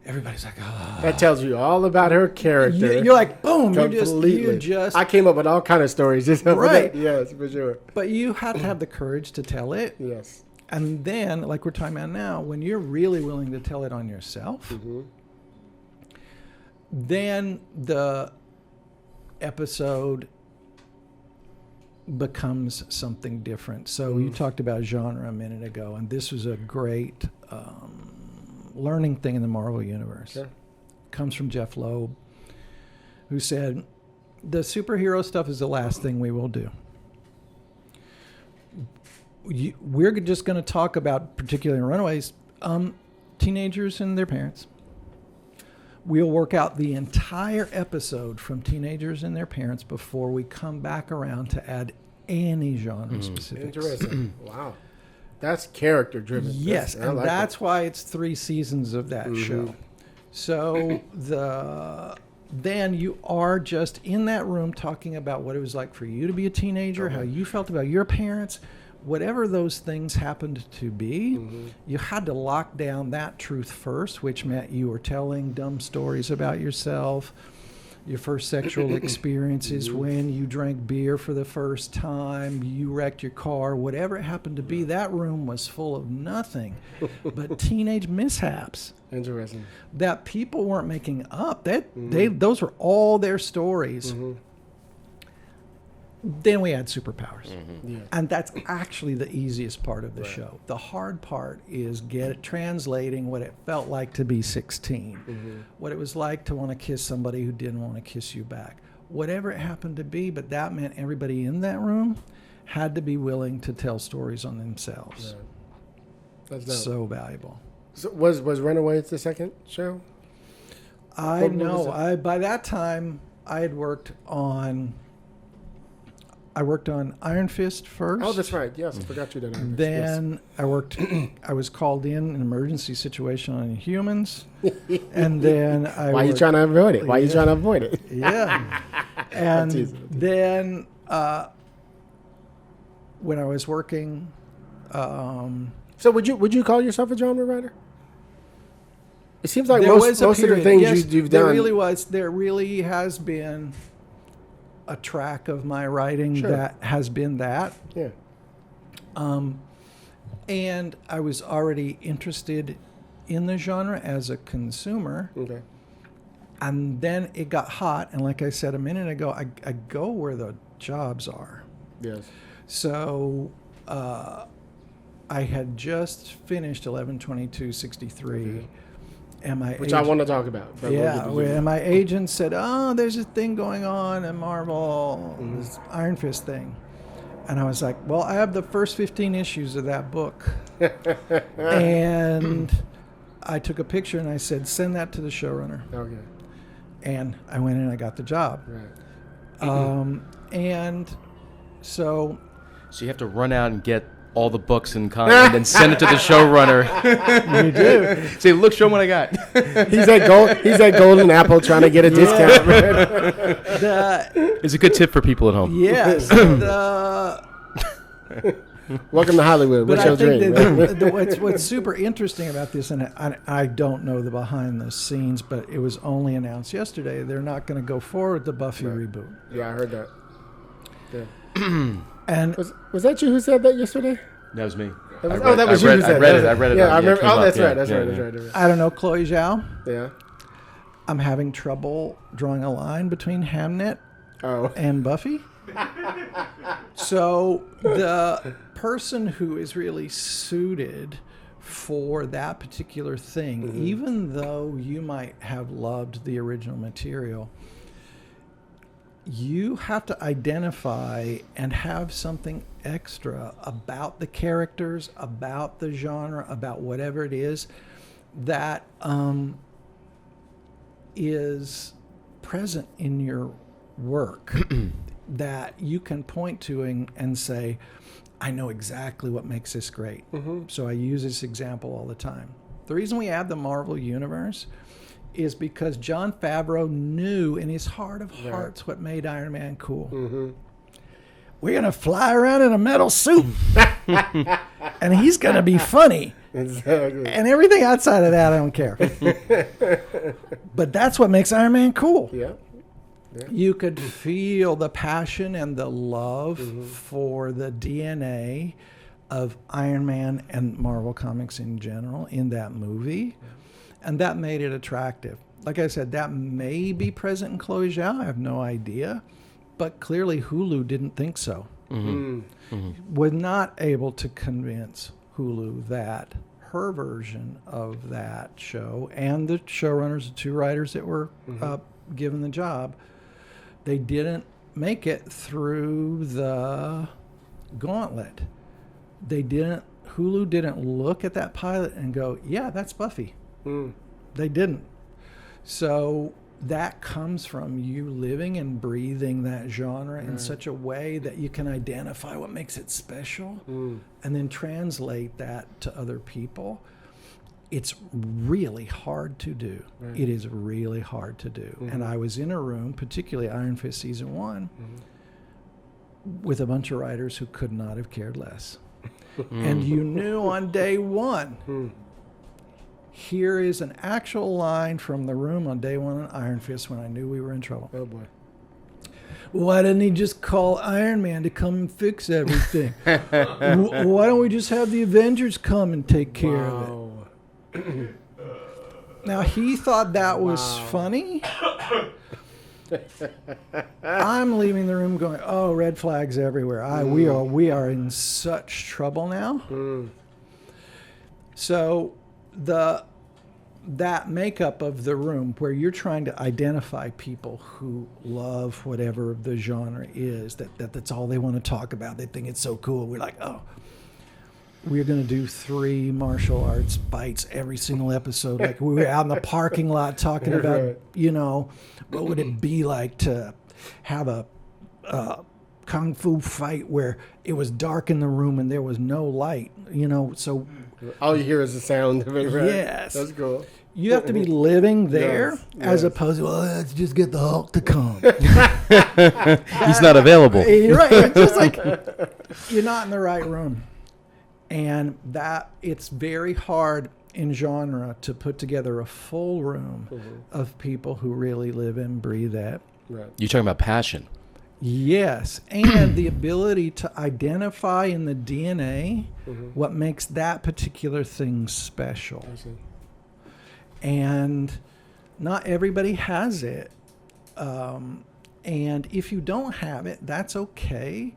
Everybody's like, oh. That tells you all about her character. You're like, boom, completely. you just. I came up with all kind of stories. Just right. Yes, for sure. But you have to have the courage to tell it. Yes. And then, like we're talking about now, when you're really willing to tell it on yourself, then the episode becomes something different. So you talked about genre a minute ago, and this was a great learning thing in the Marvel Universe. Sure. Comes from Jeff Loeb, who said, the superhero stuff is the last thing we will do. We're just going to talk about, particularly in Runaways, teenagers and their parents. We'll work out the entire episode from teenagers and their parents before we come back around to add any genre specifics. Interesting. Wow. That's character driven. Yes, and that's why it's 3 seasons of that show. So then you are just in that room talking about what it was like for you to be a teenager, how you felt about your parents, whatever those things happened to be. You had to lock down that truth first, which meant you were telling dumb stories about yourself, your first sexual experiences, when you drank beer for the first time, you wrecked your car, whatever it happened to be. That room was full of nothing but teenage mishaps. Interesting. That people weren't making up. Those were all their stories. Then we add superpowers. And that's actually the easiest part of the show. The hard part is translating what it felt like to be 16, what it was like to want to kiss somebody who didn't want to kiss you back, whatever it happened to be. But that meant everybody in that room had to be willing to tell stories on themselves. That's so valuable. So was Runaways the second show? I know. By that time, I had worked on Iron Fist first. Oh, that's right. Yes, I forgot you did Iron Fist. Then I was called in an emergency situation on Humans. And then Why are you trying to avoid it? Why are you trying to avoid it? Yeah. And then when I was working... so would you call yourself a genre writer? It seems like most of the things you've done... There really has been a track of my writing that has been that. Yeah. And I was already interested in the genre as a consumer. Okay. And then it got hot, and like I said a minute ago, I go where the jobs are. Yes. So I had just finished 11/22/63. And Which I want to talk about. And my agent said, oh, there's a thing going on at Marvel, this Iron Fist thing. And I was like, well, I have the first 15 issues of that book. And I took a picture and I said, send that to the showrunner. Okay. And I went in and I got the job. Right. And so you have to run out and get all the books and content and send it to the showrunner. You do. Say, look, show 'em what I got. He's at Golden Apple trying to get a discount. It's a good tip for people at home. Yes. Welcome to Hollywood. What's your dream? What's super interesting about this, and I don't know the behind the scenes, but it was only announced yesterday, they're not going to go forward with the Buffy reboot. Yeah, I heard that. Yeah. And was that you who said that yesterday? That was me. That was you who said that. I read it. Yeah, I remember. Oh, that's right. That's right. I don't know, Chloe Zhao. Yeah. I'm having trouble drawing a line between Hamnet and Buffy. So the person who is really suited for that particular thing, even though you might have loved the original material, you have to identify and have something extra about the characters, about the genre, about whatever it is that is present in your work. that you can point to and say, I know exactly what makes this great. So I use this example all the time. The reason we have the Marvel Universe is because Jon Favreau knew in his heart of hearts what made Iron Man cool. We're going to fly around in a metal suit. And he's going to be funny. Exactly. And everything outside of that, I don't care. But that's what makes Iron Man cool. Yeah. You could feel the passion and the love for the DNA of Iron Man and Marvel Comics in general in that movie. And that made it attractive. Like I said, that may be present in Chloe Zhao. I have no idea. But clearly Hulu didn't think so. Was not able to convince Hulu that her version of that show and the showrunners, the two writers that were given the job, they didn't make it through the gauntlet. Hulu didn't look at that pilot and go, yeah, that's Buffy. They didn't. So that comes from you living and breathing that genre in such a way that you can identify what makes it special and then translate that to other people. It's really hard to do. It is really hard to do. And I was in a room, particularly Iron Fist Season 1, with a bunch of writers who could not have cared less. And you knew on day one, here is an actual line from the room on day one on Iron Fist when I knew we were in trouble. Oh, boy. Why didn't he just call Iron Man to come and fix everything? Why don't we just have the Avengers come and take care of it? Now, he thought that was funny. I'm leaving the room going, oh, red flags everywhere. We are in such trouble now. So that makeup of the room where you're trying to identify people who love whatever the genre is, that's all they want to talk about. They think it's so cool. We're like, oh, we're going to do 3 martial arts bites every single episode. Like we were out in the parking lot talking about, what would it be like to have a kung fu fight where it was dark in the room and there was no light, so all you hear is the sound of it, right? Yes. That's cool. You have to be living there as opposed to, well, let's just get the Hulk to come. He's not available. Right. It's just like you're not in the right room. And it's very hard in genre to put together a full room of people who really live and breathe that. Right. You're talking about passion. Yes, and the ability to identify in the DNA what makes that particular thing special. I see. And not everybody has it. And if you don't have it, that's okay.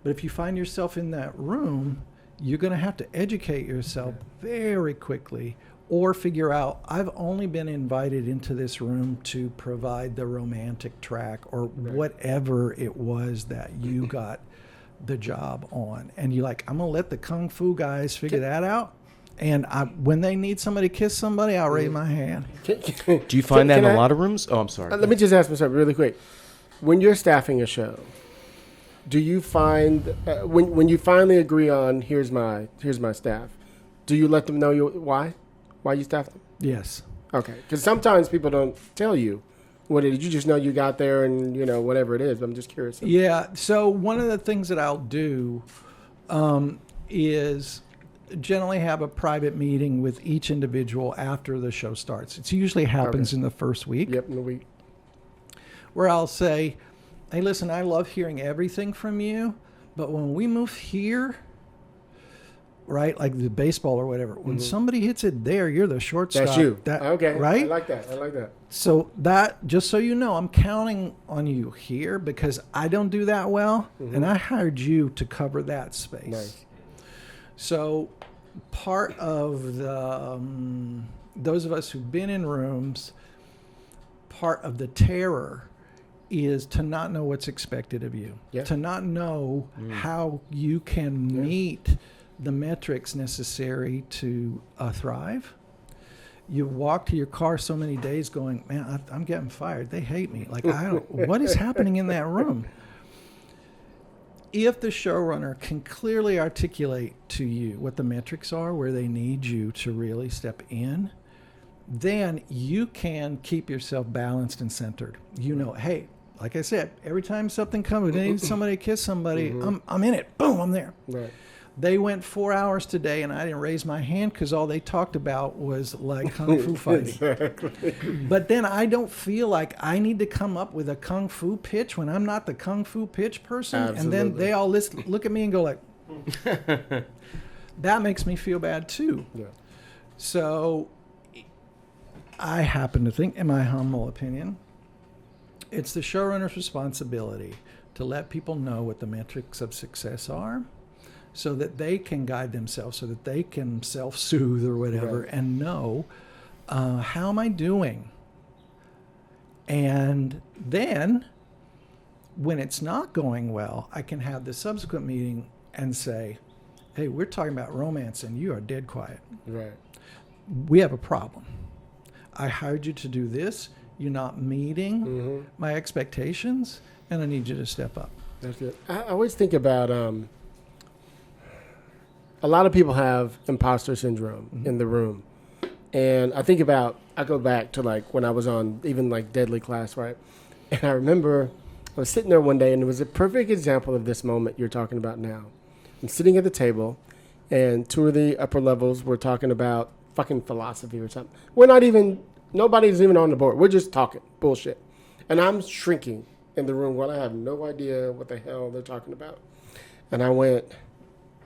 But if you find yourself in that room, you're going to have to educate yourself very quickly or figure out, I've only been invited into this room to provide the romantic track or whatever it was that you got the job on. And you're like, I'm going to let the Kung Fu guys figure that out. And when they need somebody to kiss somebody, I'll raise my hand. Do you find that in a lot of rooms? Oh, I'm sorry. Let me just ask myself really quick. When you're staffing a show, do you find, when you finally agree on, here's my staff, do you let them know why you staff them? Yes. Okay. Because sometimes people don't tell you what it is. You just know you got there and, whatever it is. I'm just curious. Yeah. So one of the things that I'll do is generally have a private meeting with each individual after the show starts. It usually happens in the first week. Yep, in the week. Where I'll say, hey, listen, I love hearing everything from you, but when we move here, right, like the baseball or whatever, when somebody hits it there, you're the shortstop. That's you. Okay. Right? I like that. So just so you know, I'm counting on you here because I don't do that well, and I hired you to cover that space. Nice. So part of those of us who've been in rooms, part of the terror is to not know what's expected of you, to not know how you can meet the metrics necessary to thrive. You walk to your car so many days going, man, I'm getting fired. They hate me. Like, what is happening in that room? if the showrunner can clearly articulate to you what the metrics are, where they need you to really step in, then you can keep yourself balanced and centered. You know, hey, like I said, every time something comes, they need somebody to kiss somebody, I'm in it. Boom, I'm there. Right. They went 4 hours today, and I didn't raise my hand because all they talked about was like kung fu fighting. Exactly. But then I don't feel like I need to come up with a kung fu pitch when I'm not the kung fu pitch person. Absolutely. And then they all look at me and go like, that makes me feel bad too. Yeah. So I happen to think, in my humble opinion, it's the showrunner's responsibility to let people know what the metrics of success are, so that they can guide themselves, so that they can self-soothe or whatever, Right. and know, how am I doing? And then, when it's not going well, I can have the subsequent meeting and say, hey, we're talking about romance and you are dead quiet. Right. We have a problem. I hired you to do this. You're not meeting my expectations, and I need you to step up. That's good. I always think about a lot of people have imposter syndrome in the room. And I think about, I go back to like when I was on even like Deadly Class, right? And I remember I was sitting there one day, and it was a perfect example of this moment you're talking about now. I'm sitting at the table, and two of the upper levels were talking about fucking philosophy or something. Nobody's even on the board. We're just talking bullshit. And I'm shrinking in the room while I have no idea what the hell they're talking about. And I went,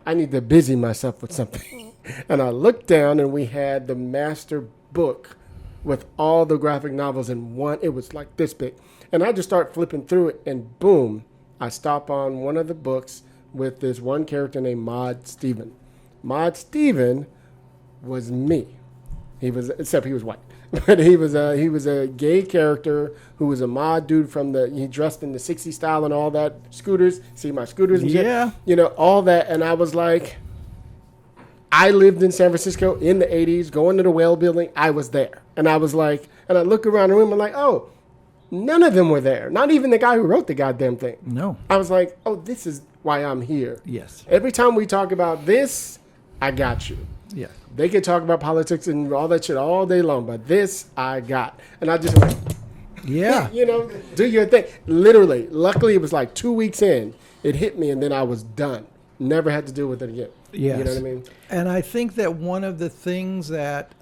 I need to busy myself with something. And I looked down, and we had the master book with all the graphic novels in one. It was like this big. And I just start flipping through it, and boom, I stop on one of the books with this one character named Maud Stephen. Maud Stephen was me. Except he was white. But he was a gay character who was a mod dude he dressed in the 60s style and all that. Scooters, see my scooters and shit. Yeah. You know, all that. And I was like, I lived in San Francisco in the 80s, going to the Whale building. I was there. And I was like, and I look around the room, I'm like, oh, none of them were there. Not even the guy who wrote the goddamn thing. No. I was like, oh, this is why I'm here. Yes. Every time we talk about this, I got you. Yeah. They could talk about politics and all that shit all day long, but this I got. And I just went, Yeah. you know, do your thing. Literally, luckily it was like 2 weeks in, it hit me, and then I was done. Never had to deal with it again. Yes. You know what I mean? And I think that one of the things that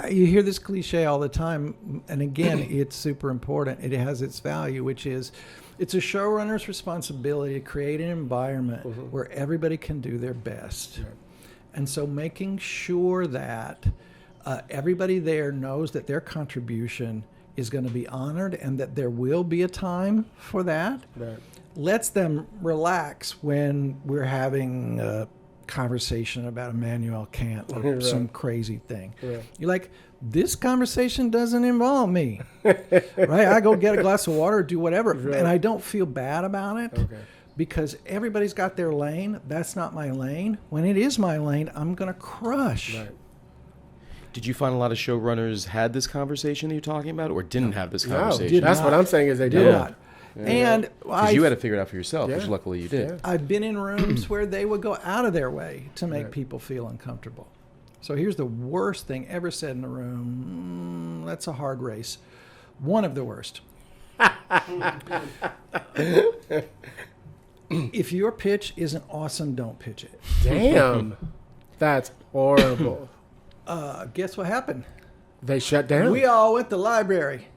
you hear this cliche all the time, and again, it's super important. It has its value, which is it's a showrunner's responsibility to create an environment where everybody can do their best. Right. And so making sure that everybody there knows that their contribution is going to be honored and that there will be a time for that. Right. Lets them relax when we're having a conversation about Immanuel Kant or some crazy thing. Right. You're like, this conversation doesn't involve me. Right? I go get a glass of water, do whatever, and I don't feel bad about it because everybody's got their lane. That's not my lane. When it is my lane, I'm going to crush. Right. Did you find a lot of showrunners had this conversation that you're talking about or didn't have this conversation? No, that's what I'm saying is they did not. Yeah. And because you had to figure it out for yourself, which luckily you did. Yeah. I've been in rooms where they would go out of their way to make people feel uncomfortable. So here's the worst thing ever said in a room. That's a hard race. One of the worst. If your pitch isn't awesome, don't pitch it. Damn. That's horrible. Guess what happened? They shut down. We all went to the library.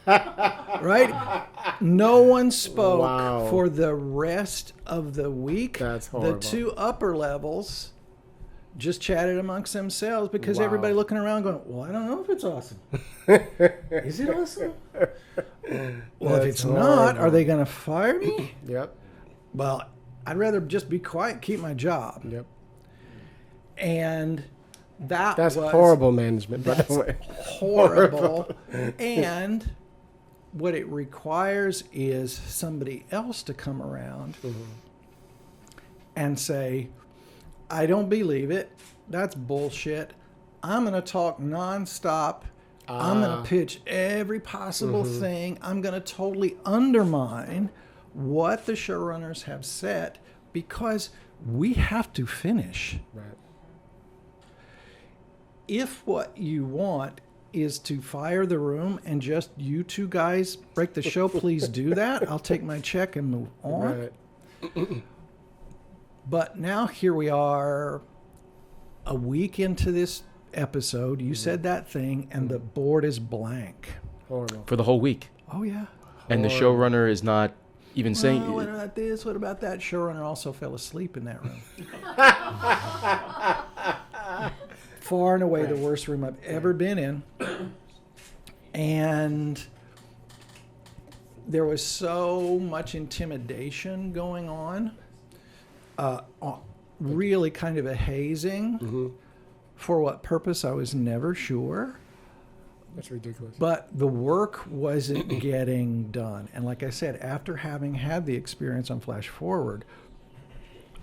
Right? No one spoke for the rest of the week. That's horrible. The two upper levels just chatted amongst themselves because everybody looking around going, well, I don't know if it's awesome. Is it awesome? Well, if it's not, are they going to fire me? Yep. Well, I'd rather just be quiet and keep my job. Yep. And that's horrible management, by the way. Horrible. And what it requires is somebody else to come around and say, I don't believe it. That's bullshit. I'm going to talk nonstop I'm going to pitch every possible thing. I'm going to totally undermine what the showrunners have set because we have to finish. Right. If what you want is to fire the room and just you two guys break the show, please do that. I'll take my check and move on. Right. But now here we are a week into this episode. You said that thing and the board is blank. Horrible. For the whole week. Oh, yeah. And the showrunner is not even saying... What about this? What about that? Showrunner also fell asleep in that room. Far and away the worst room I've ever been in. And there was so much intimidation going on. Really kind of a hazing. For what purpose, I was never sure. That's ridiculous. But the work wasn't getting done. And like I said, after having had the experience on Flash Forward,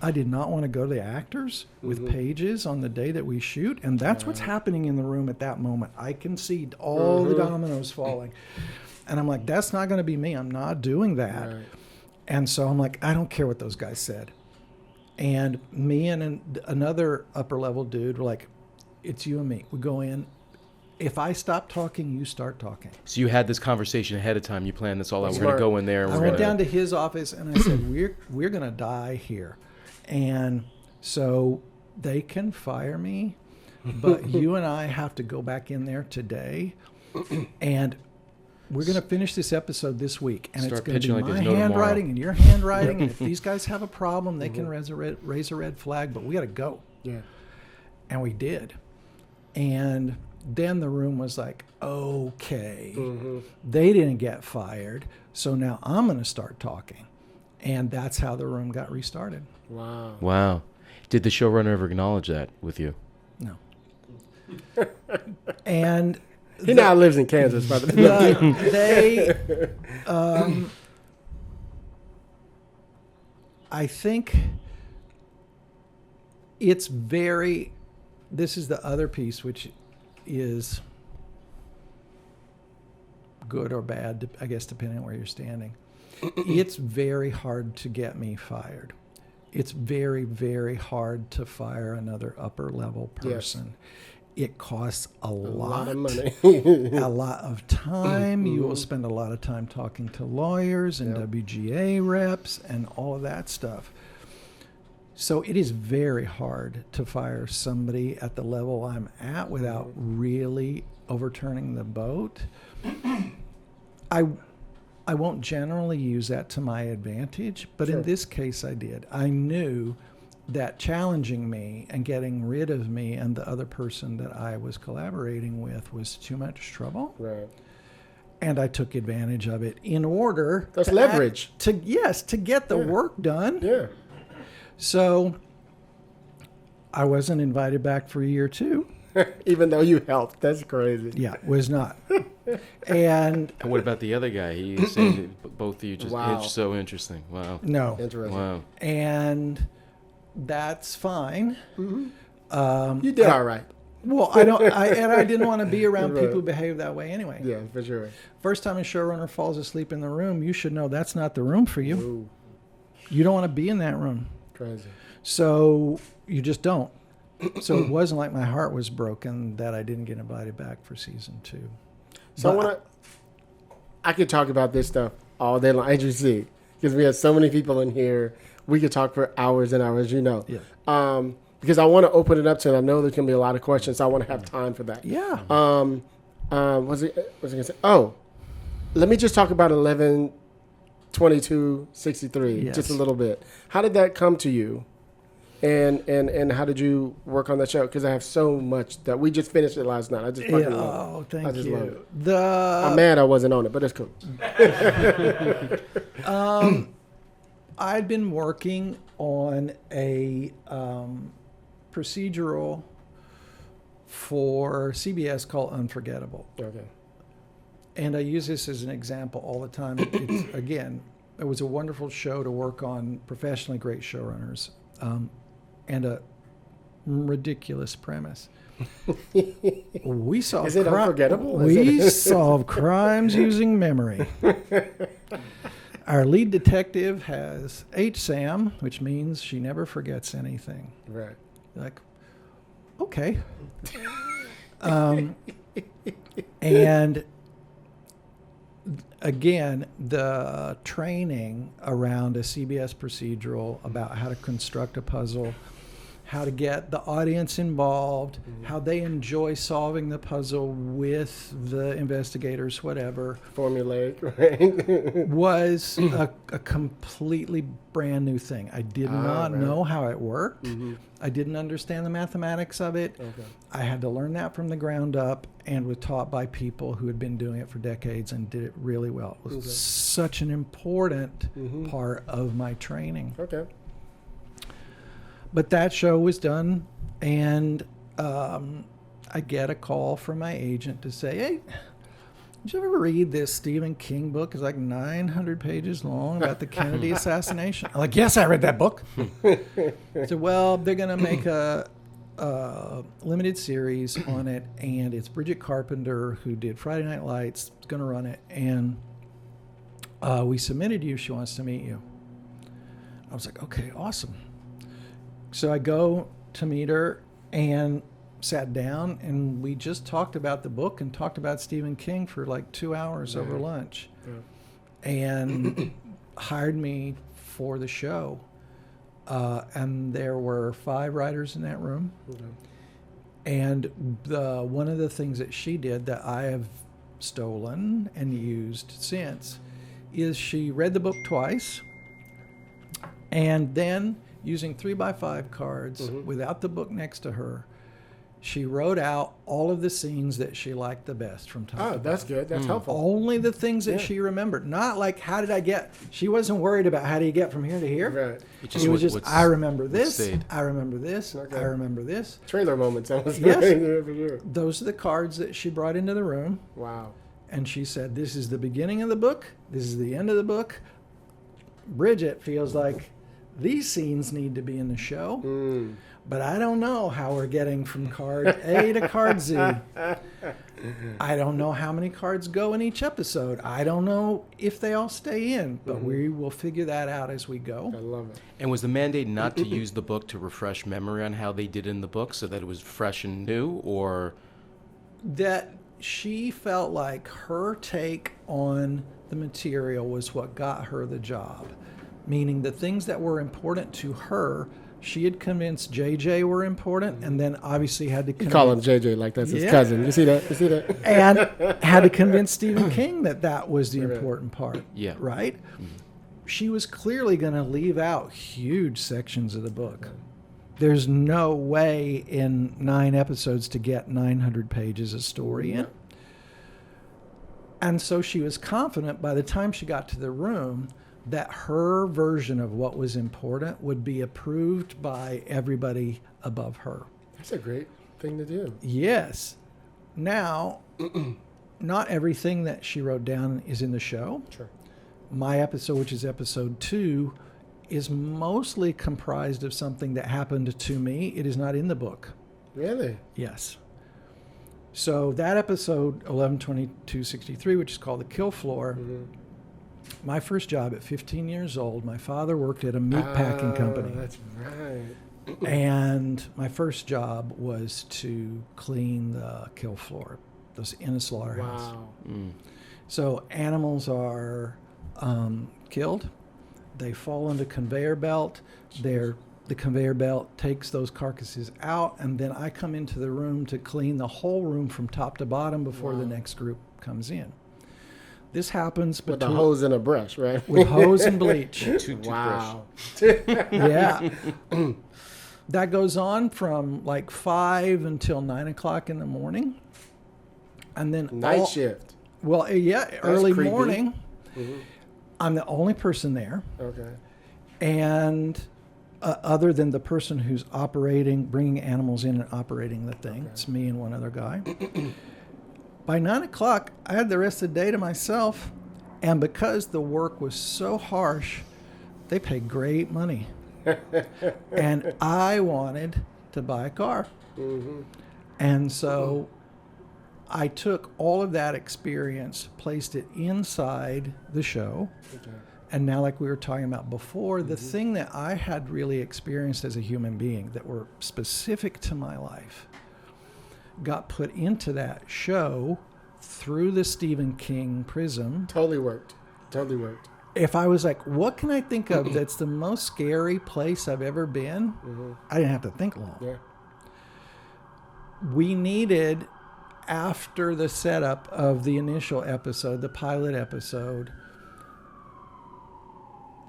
I did not want to go to the actors with pages on the day that we shoot. And that's what's happening in the room at that moment. I can see all the dominoes falling. And I'm like, that's not going to be me. I'm not doing that. Right. And so I'm like, I don't care what those guys said. And me and another upper level dude were like, it's you and me. We go in. If I stop talking, you start talking. So you had this conversation ahead of time. You planned this all out. That's We're going to smart. go in there. And I we're went gonna... down to his office and I said, we're going to die here. And so they can fire me, but you and I have to go back in there today. And we're going to finish this episode this week. And Start it's going to pitching be like my there's no handwriting tomorrow. and your handwriting. And if these guys have a problem, they can raise a red flag, but we got to go. Yeah. And we did. And then the room was like, okay, they didn't get fired. So now I'm going to start talking. And that's how the room got restarted. Wow. Wow. Did the showrunner ever acknowledge that with you? No. And He now lives in Kansas, by the way. I think it's very, this is the other piece, which is good or bad, I guess, depending on where you're standing. It's very hard to get me fired. It's very, very hard to fire another upper level person. It costs a lot of money. a lot of time. You will spend a lot of time talking to lawyers and WGA reps and all of that stuff. So it is very hard to fire somebody at the level I'm at without really overturning the boat. I won't generally use that to my advantage, but in this case I did. I knew that challenging me and getting rid of me and the other person that I was collaborating with was too much trouble. Right. And I took advantage of it in order That's to leverage. to get the work done. Yeah. So I wasn't invited back for a year too. Even though you helped. That's crazy. Yeah, was not. And And what about the other guy? He saying that both of you just Wow. it's so interesting. Wow. no. Interesting. Wow. And that's fine. You did all right. Well, I didn't want to be around Right. people who behave that way anyway. Yeah, for sure. First time a showrunner falls asleep in the room, you should know that's not the room for you. Ooh, You don't want to be in that room. crazy. So you just don't. So it wasn't like my heart was broken that I didn't get invited back for season 2. So But I could talk about this stuff all day long, as you see, because we have so many people in here. We could talk for hours and hours, you know. Yeah. Because I want to open it up to, and I know there's going to be a lot of questions, so I want to have time for that. Yeah. Was it going to say? Oh, let me just talk about 11/22/63 Yes. just a little bit. How did that come to you? And how did you work on that show? Because I have so much that we just finished it last night. I just fucking love it. Oh, thank I just love you. it. I'm The mad I wasn't on it, but it's cool. I'd been working on a procedural for CBS called Unforgettable. Okay. And I use this as an example all the time. It's, again, it was a wonderful show to work on, professionally great showrunners, and a ridiculous premise. We solve Is it unforgettable? We solve crimes using memory. Our lead detective has HSAM, which means she never forgets anything. Right. Like, okay. And again, the training around a CBS procedural about how to construct a puzzle, how to get the audience involved, how they enjoy solving the puzzle with the investigators, whatever. Formulaic, right? Was a completely brand new thing. I did not know how it worked. I didn't understand the mathematics of it. Okay. I had to learn that from the ground up and was taught by people who had been doing it for decades and did it really well. It was such an important part of my training. Okay. But that show was done, and I get a call from my agent to say, hey, did you ever read this Stephen King book? It's like 900 pages long about the Kennedy assassination. I'm like, yes, I read that book. I said, well, they're going to make a limited series on it, and it's Bridget Carpenter, who did Friday Night Lights, is going to run it, and we submitted you. She wants to meet you. I was like, okay, awesome. So I go to meet her and sat down, and we just talked about the book and talked about Stephen King for like 2 hours over lunch, and hired me for the show. And there were 5 writers in that room. And one of the things that she did that I have stolen and used since is she read the book twice, and then using 3x5 cards without the book next to her, she wrote out all of the scenes that she liked the best from top to bottom. That's good. That's helpful. Only the things that she remembered. Not like, how did I get? She wasn't worried about how do you get from here to here. Right. It was just, I remember this, I remember this, I remember this. Trailer moments. Yes. Those are the cards that she brought into the room. Wow. And she said, this is the beginning of the book. This is the end of the book. Bridget feels like these scenes need to be in the show, but I don't know how we're getting from card A to card Z. I don't know how many cards go in each episode. I don't know if they all stay in, but we will figure that out as we go. I love it. And was the mandate not to use the book to refresh memory on how they did in the book so that it was fresh and new, or? That she felt like her take on the material was what got her the job. Meaning the things that were important to her, she had convinced JJ were important, and then obviously had to You call him JJ like that's his cousin. You see that? You see that? And had to convince Stephen King that was the important part. Yeah. Right? She was clearly going to leave out huge sections of the book. There's no way in 9 episodes to get 900 pages of story in. And so she was confident by the time she got to the room that her version of what was important would be approved by everybody above her. That's a great thing to do. Yes. Now, not everything that she wrote down is in the show. Sure. My episode, which is episode 2, is mostly comprised of something that happened to me. It is not in the book. Really? Yes. So that episode, 11/22/63, which is called The Kill Floor, my first job at 15 years old, my father worked at a meat packing company. That's right. And my first job was to clean the kill floor, those in a slaughterhouse. Wow. So animals are killed. They fall into conveyor belt. The conveyor belt takes those carcasses out, and then I come into the room to clean the whole room from top to bottom before the next group comes in. This happens with a hose and a brush, right? With hose and bleach. Wow. Yeah. That goes on from like 5 until 9 o'clock in the morning. And then night shift. Well, early creepy. morning. I'm the only person there. Okay. And other than the person who's bringing animals in and operating the thing, it's me and one other guy. By 9 o'clock, I had the rest of the day to myself, and because the work was so harsh, they paid great money. And I wanted to buy a car. And so I took all of that experience, placed it inside the show. And now, like we were talking about before, the thing that I had really experienced as a human being that were specific to my life got put into that show through the Stephen King prism. Totally worked. If I was like, what can I think of that's the most scary place I've ever been? I didn't have to think long. Yeah. We needed, after the setup of the initial episode, the pilot episode,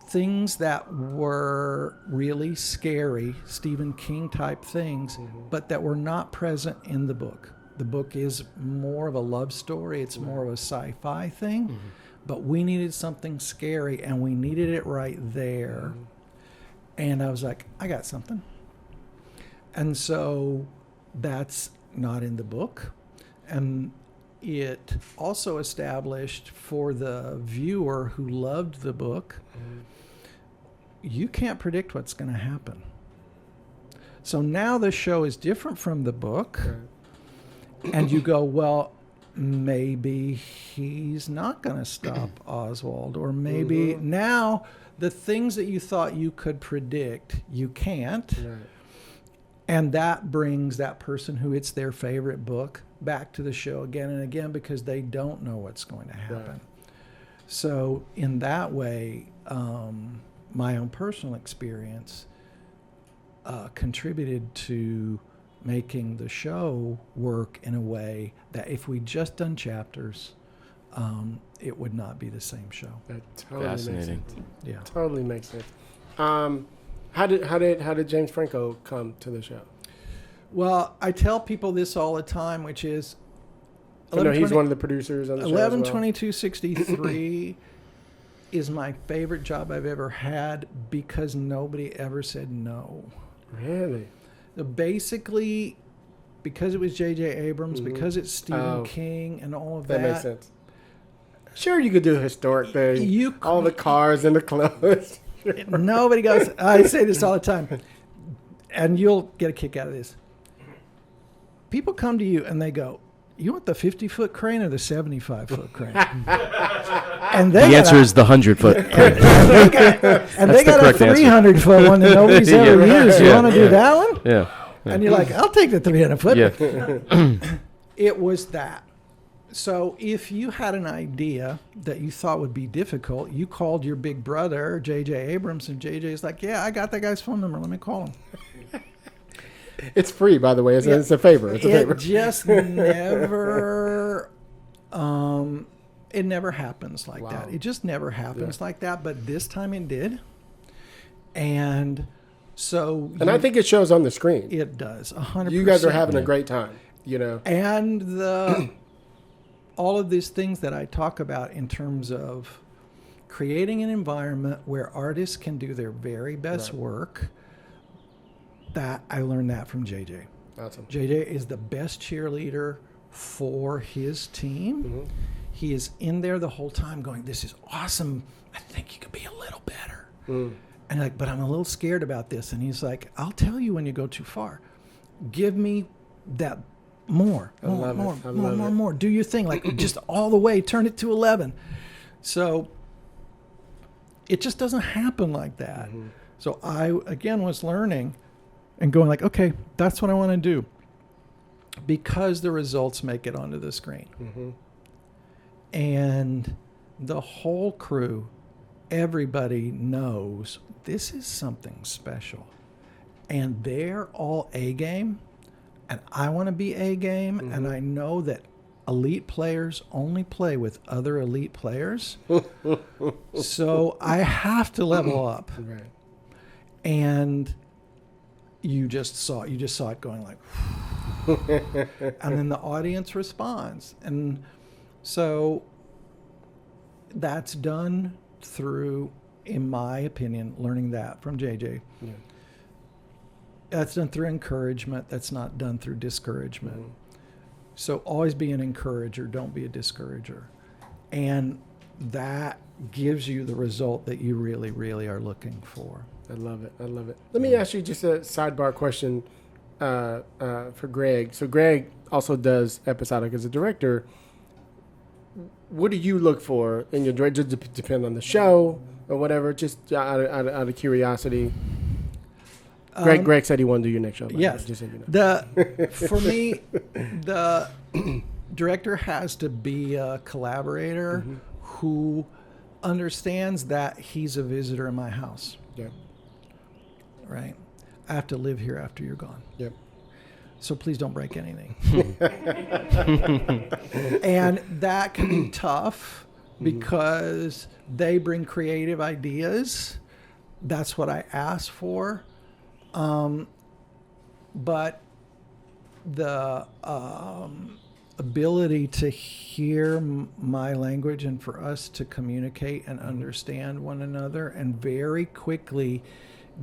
things that were really scary, Stephen King type things, but that were not present in the book. The book is more of a love story. It's more of a sci-fi thing, but we needed something scary, and we needed it right there. And I was like, I got something. And so that's not in the book. And it also established for the viewer who loved the book, you can't predict what's going to happen. So now the show is different from the book. And you go, well, maybe he's not going to stop Oswald. Or maybe now the things that you thought you could predict, you can't. And that brings that person who it's their favorite book back to the show again and again because they don't know what's going to happen. So in that way, my own personal experience contributed to making the show work in a way that if we just done chapters, it would not be the same show. That totally Fascinating. makes sense. Yeah. Totally makes sense. How did James Franco come to the show? Well, I tell people this all the time, which is I know he's one of the producers on the show as well. 11/22/63 is my favorite job I've ever had because nobody ever said no. Really? Basically, because it was J.J. Abrams, because it's Stephen King and all of that. That makes sense. Sure, you could do a historic thing. All the cars and the clothes. Nobody goes, I say this all the time, and you'll get a kick out of this. People come to you and they go, you want the 50-foot crane or the 75-foot crane? And The answer is the 100-foot crane. And they got a 300-foot one that nobody's ever used. You want to do that one? Yeah. And you're like, I'll take the 300-foot. Yeah. It was that. So if you had an idea that you thought would be difficult, you called your big brother, J.J. Abrams, and J.J.'s like, yeah, I got that guy's phone number. Let me call him. It's free, by the way. It's a favor. It's a favor. It just never, it never happens like that. It just never happens like that. But this time it did. And so. And I think it shows on the screen. It does, 100%. You guys are having a great time, you know. And all of these things that I talk about in terms of creating an environment where artists can do their very best work. That I learned that from JJ. Awesome. JJ is the best cheerleader for his team. He is in there the whole time going, this is awesome. I think you could be a little better. And like, but I'm a little scared about this. And he's like, I'll tell you when you go too far. Give me that more. Do your thing. Like just all the way, turn it to 11. So it just doesn't happen like that. So I, again, was learning and going like, okay, that's what I want to do because the results make it onto the screen. And the whole crew, everybody knows this is something special. And they're all A-game, and I want to be A-game, and I know that elite players only play with other elite players. So I have to level up. And you just saw it going like, and then the audience responds. And so that's done through, in my opinion, learning that from JJ. That's done through encouragement. That's not done through discouragement. So always be an encourager. Don't be a discourager. And that gives you the result that you really, really are looking for. I love it. Let me ask you just a sidebar question. for Gregg. So Gregg also does episodic as a director. What do you look for in your director? Depend on the show or whatever. Just out of curiosity. Gregg said he wanted to do your next show. Yes. Just so you know. For me, the director has to be a collaborator who understands that he's a visitor in my house. Yeah. Right? I have to live here after you're gone. Yep. So please don't break anything. And that can be tough because they bring creative ideas. That's what I ask for. But the ability to hear my language and for us to communicate and understand one another and very quickly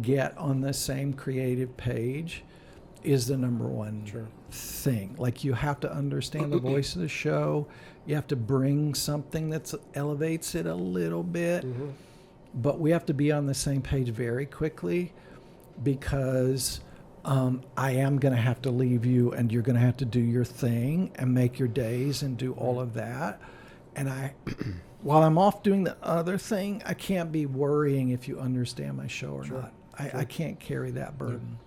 get on the same creative page is the number one thing. Like, you have to understand the voice of the show. You have to bring something that elevates it a little bit. But we have to be on the same page very quickly, because I am going to have to leave you and you're going to have to do your thing and make your days and do all of that. And while I'm off doing the other thing, I can't be worrying if you understand my show or not. I can't carry that burden.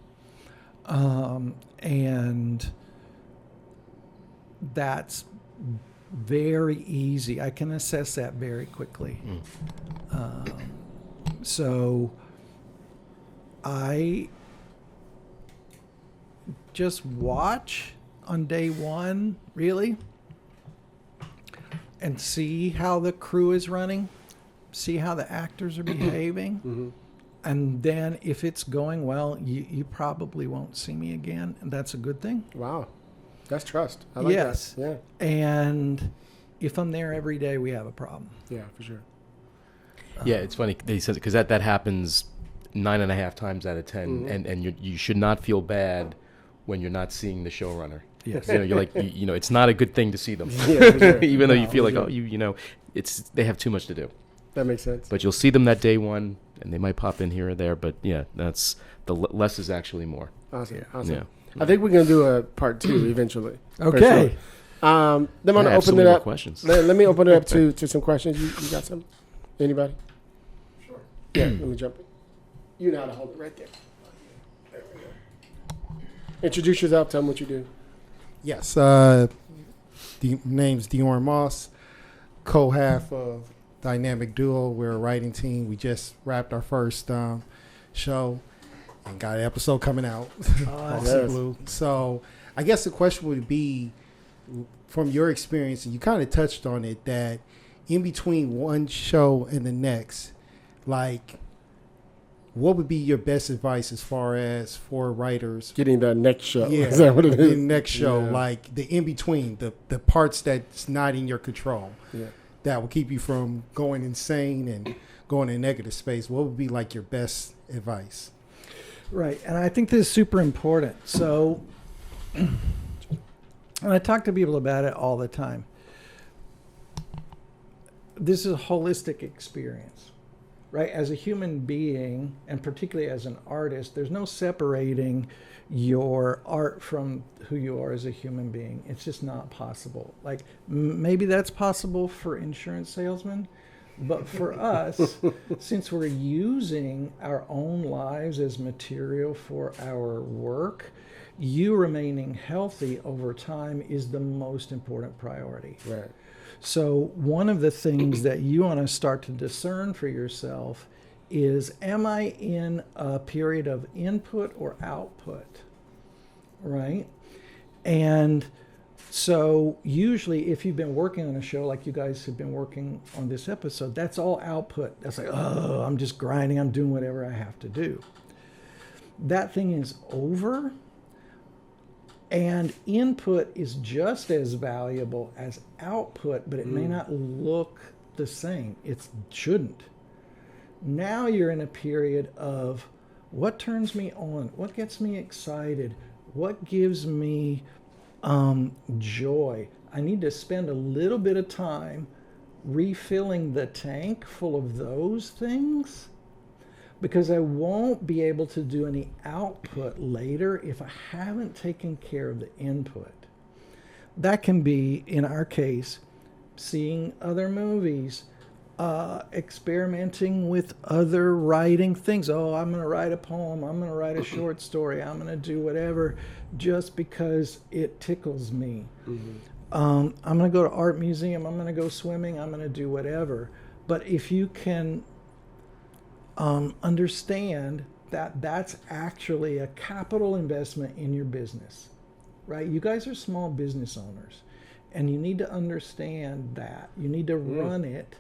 And that's very easy. I can assess that very quickly. So I just watch on day one, really, and see how the crew is running, see how the actors are behaving. And then if it's going well, you probably won't see me again, and that's a good thing. Wow. That's trust. I like that. Yeah. And if I'm there every day, we have a problem. Yeah, for sure. Yeah, it's funny. They said, because that happens 9.5 times out of 10, and you should not feel bad when you're not seeing the showrunner. Yes. You're like, it's not a good thing to see them, Yeah, for sure. even though you feel like, they have too much to do. That makes sense. But you'll see them that day one, and they might pop in here or there. But yeah, that's the less is actually more. Awesome. Yeah. Awesome. Yeah. I think we're going to do a part 2 eventually. Okay. Then I'm going to open it up. Questions. Let me open it up to some questions. You got some? Anybody? Sure. Yeah, let me jump in. You know how to hold it right there. There we go. Introduce yourself. Tell them what you do. Yes. The name's Diorn Moss, co-half of Dynamic Duo. We're a writing team. We just wrapped our first show and got an episode coming out. Yes. So I guess the question would be, from your experience, and you kind of touched on it, that in between one show and the next, like, what would be your best advice as far as for writers Getting the next show. Yeah, Is that what it is? the next show, Yeah. like the in between, the parts that's not in your control, Yeah. that will keep you from going insane and going in negative space. What would be like your best advice? Right. And I think this is super important. So, and I talk to people about it all the time. This is a holistic experience, right? As a human being, and particularly as an artist, there's no separating your art from who you are as a human being. It's just not possible. Like, maybe that's possible for insurance salesmen, but for us, since we're using our own lives as material for our work, you remaining healthy over time is the most important priority. Right. So one of the things that you want to start to discern for yourself is, am I in a period of input or output, right? And so usually if you've been working on a show like you guys have been working on this episode, that's all output. That's like, oh, I'm just grinding, I'm doing whatever I have to do. That thing is over. And input is just as valuable as output, but it may not look the same. It shouldn't. Now you're in a period of what turns me on, what gets me excited, what gives me joy. I need to spend a little bit of time refilling the tank full of those things because I won't be able to do any output later if I haven't taken care of the input. That can be, in our case, seeing other movies, experimenting with other writing things. Oh, I'm going to write a poem. I'm going to write a short story. I'm going to do whatever just because it tickles me. I'm going to go to art museum. I'm going to go swimming. I'm going to do whatever. But if you can understand that that's actually a capital investment in your business, right? You guys are small business owners, and you need to understand that. You need to run it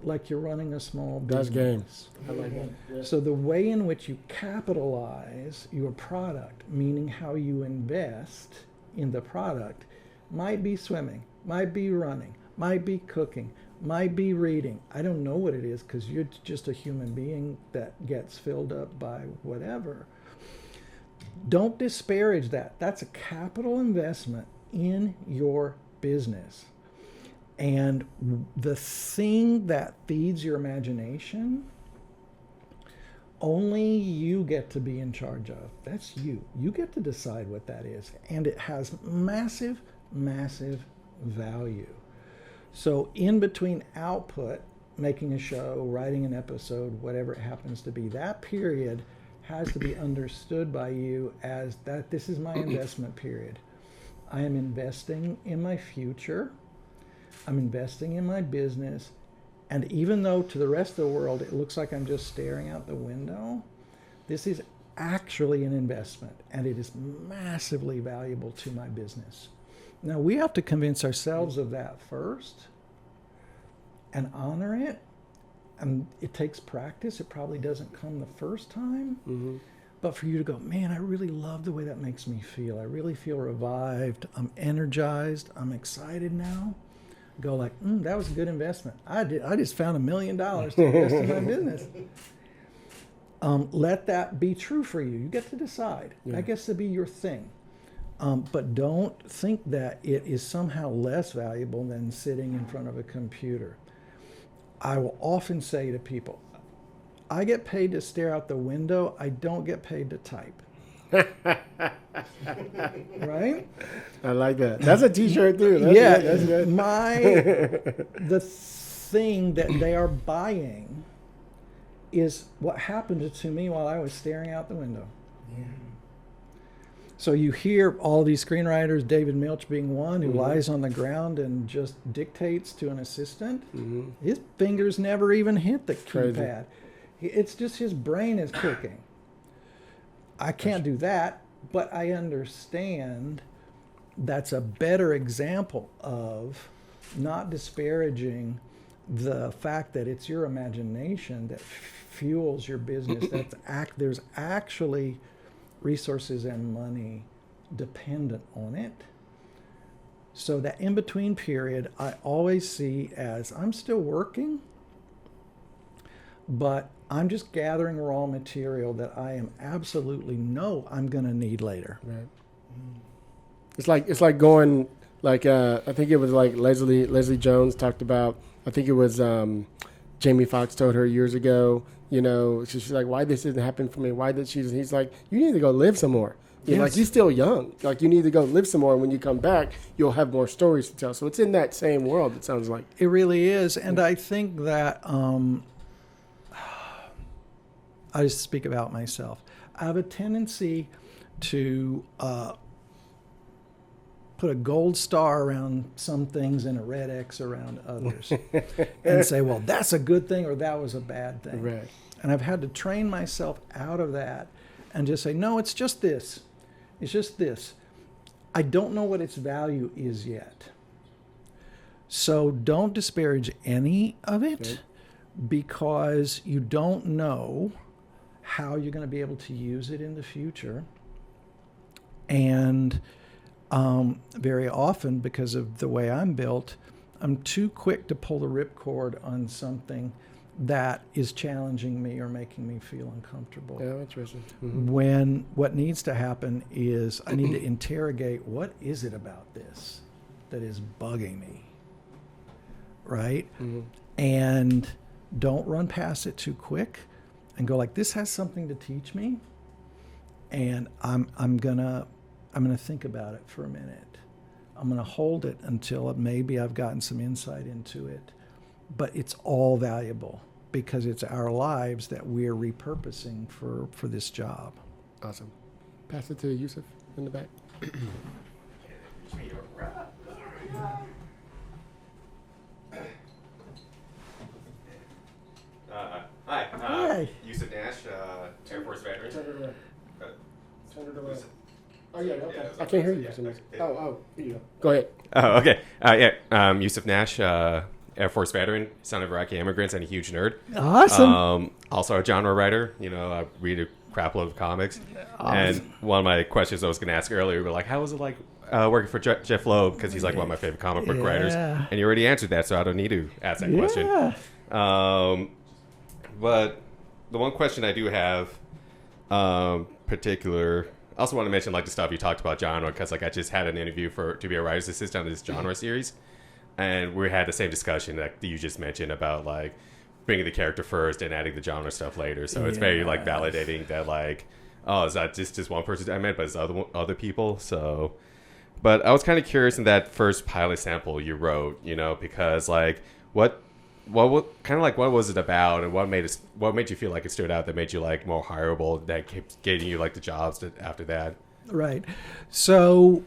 like you're running a small business. That's game. I like that. Yeah. So the way in which you capitalize your product, meaning how you invest in the product, might be swimming, might be running, might be cooking, might be reading. I don't know what it is because you're just a human being that gets filled up by whatever. Don't disparage that. That's a capital investment in your business. And the thing that feeds your imagination, only you get to be in charge of. That's you. You get to decide what that is. And it has massive, massive value. So in between output, making a show, writing an episode, whatever it happens to be, that period has to be understood by you as that this is my investment period. I am investing in my future. I'm investing in my business. And even though to the rest of the world it looks like I'm just staring out the window, this is actually an investment, and it is massively valuable to my business. Now, we have to convince ourselves of that first and honor it. And it takes practice. It probably doesn't come the first time. But for you to go, man, I really love the way that makes me feel. I really feel revived. I'm energized. I'm excited now. Go like, that was a good investment. I just found $1 million to invest in my business. Let that be true for you. You get to decide. Yeah. That gets to be your thing. But don't think that it is somehow less valuable than sitting in front of a computer. I will often say to people, I get paid to stare out the window. I don't get paid to type. Right? I like that. That's a t-shirt too. That's yeah. good. That's good. The thing that they are buying is what happened to me while I was staring out the window. Yeah. So you hear all these screenwriters, David Milch being one, who lies on the ground and just dictates to an assistant. His fingers never even hit the keypad. It's just his brain is clicking. I can't do that, but I understand that's a better example of not disparaging the fact that it's your imagination that fuels your business. There's actually resources and money dependent on it. So that in-between period, I always see as I'm still working, but I'm just gathering raw material that I am absolutely know I'm going to need later. Right. It's like going like I think it was like Leslie Jones talked about. I think it was Jamie Foxx told her years ago. You know, she's like, why this didn't happen for me? Why did she? He's like, you need to go live some more. Yes. Like, you're still young. Like, you need to go live some more. And when you come back, you'll have more stories to tell. So it's in that same world, it sounds like. It really is. And I think that I just speak about myself. I have a tendency to put a gold star around some things and a red X around others and say, well, that's a good thing or that was a bad thing. Right. And I've had to train myself out of that and just say, no, it's just this. It's just this. I don't know what its value is yet. So don't disparage any of it because you don't know how you're going to be able to use it in the future. And very often, because of the way I'm built, I'm too quick to pull the ripcord on something that is challenging me or making me feel uncomfortable. Yeah, interesting. When what needs to happen is I need to interrogate, what is it about this that is bugging me, right? And don't run past it too quick. and go like, this has something to teach me, and I'm gonna think about it for a minute. I'm gonna hold it until maybe I've gotten some insight into it, but it's all valuable because it's our lives that we're repurposing for this job. Awesome. Pass it to Yusuf in the back. Hi. Hi. Yusuf Nash, Air Force veteran. Turn it around. Turn it around. Yusuf. Oh, yeah, okay. Yeah, I can't hear you for some reason. Here you go. Go ahead. Oh, okay. Yusuf Nash, Air Force veteran, son of Iraqi immigrants, and a huge nerd. Awesome. Also a genre writer. I read a crap load of comics. Awesome. And one of my questions I was going to ask earlier were like, how was it like working for Jeff Loeb? Because he's like one of my favorite comic book writers. And you already answered that, so I don't need to ask that question. But the one question I do have, particular, I also want to mention like the stuff you talked about genre, because like I just had an interview to be a writer's assistant on this genre series, and we had the same discussion that you just mentioned about like bringing the character first and adding the genre stuff later. So it's very like validating that like, oh, is that just one person I meant, but it's other people. So, but I was kind of curious in that first pilot sample you wrote, because like what was it about, and what made you feel like it stood out, that made you like more hireable, that kept getting you like the jobs after that? Right. So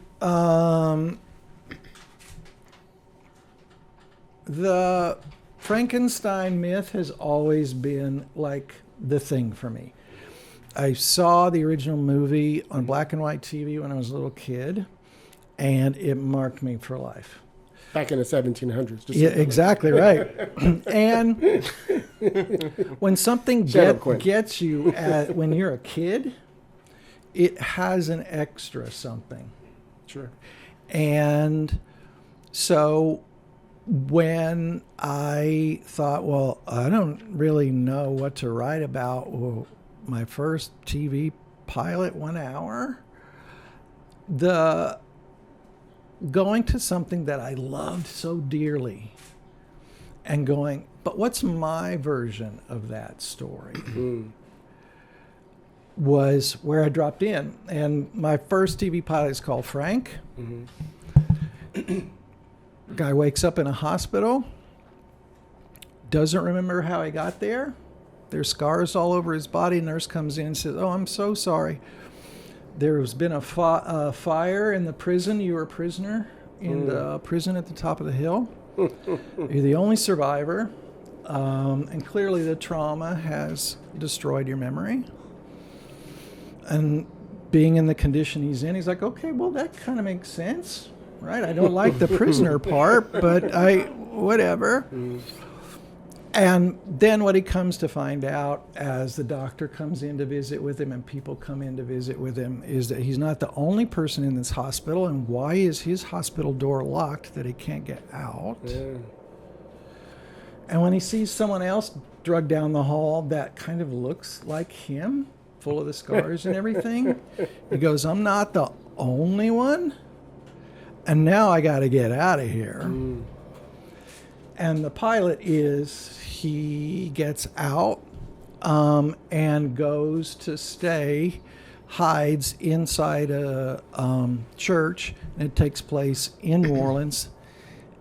the Frankenstein myth has always been like the thing for me. I saw the original movie on black and white TV when I was a little kid, and it marked me for life. Back in the 1700s. Yeah, exactly right. And when something gets you when you're a kid, it has an extra something. Sure. And so when I thought, well, I don't really know what to write about, well, my first TV pilot, 1 hour, going to something that I loved so dearly and going, but what's my version of that story? Was where I dropped in. And my first TV pilot is called Frank. Guy wakes up in a hospital, doesn't remember how he got there. There's scars all over his body. Nurse comes in and says, oh, I'm so sorry. There's been a fire in the prison. You were a prisoner in the prison at the top of the hill. You're the only survivor. And clearly the trauma has destroyed your memory. And being in the condition he's in, he's like, okay, well, that kind of makes sense, right? I don't like the prisoner part, but whatever. And then what he comes to find out as the doctor comes in to visit with him and people come in to visit with him is that he's not the only person in this hospital. And why is his hospital door locked that he can't get out? And when he sees someone else drugged down the hall that kind of looks like him, full of the scars and everything, he goes, I'm not the only one. And now I got to get out of here. And the pilot is, he gets out and goes to stay, hides inside a church, and it takes place in New Orleans,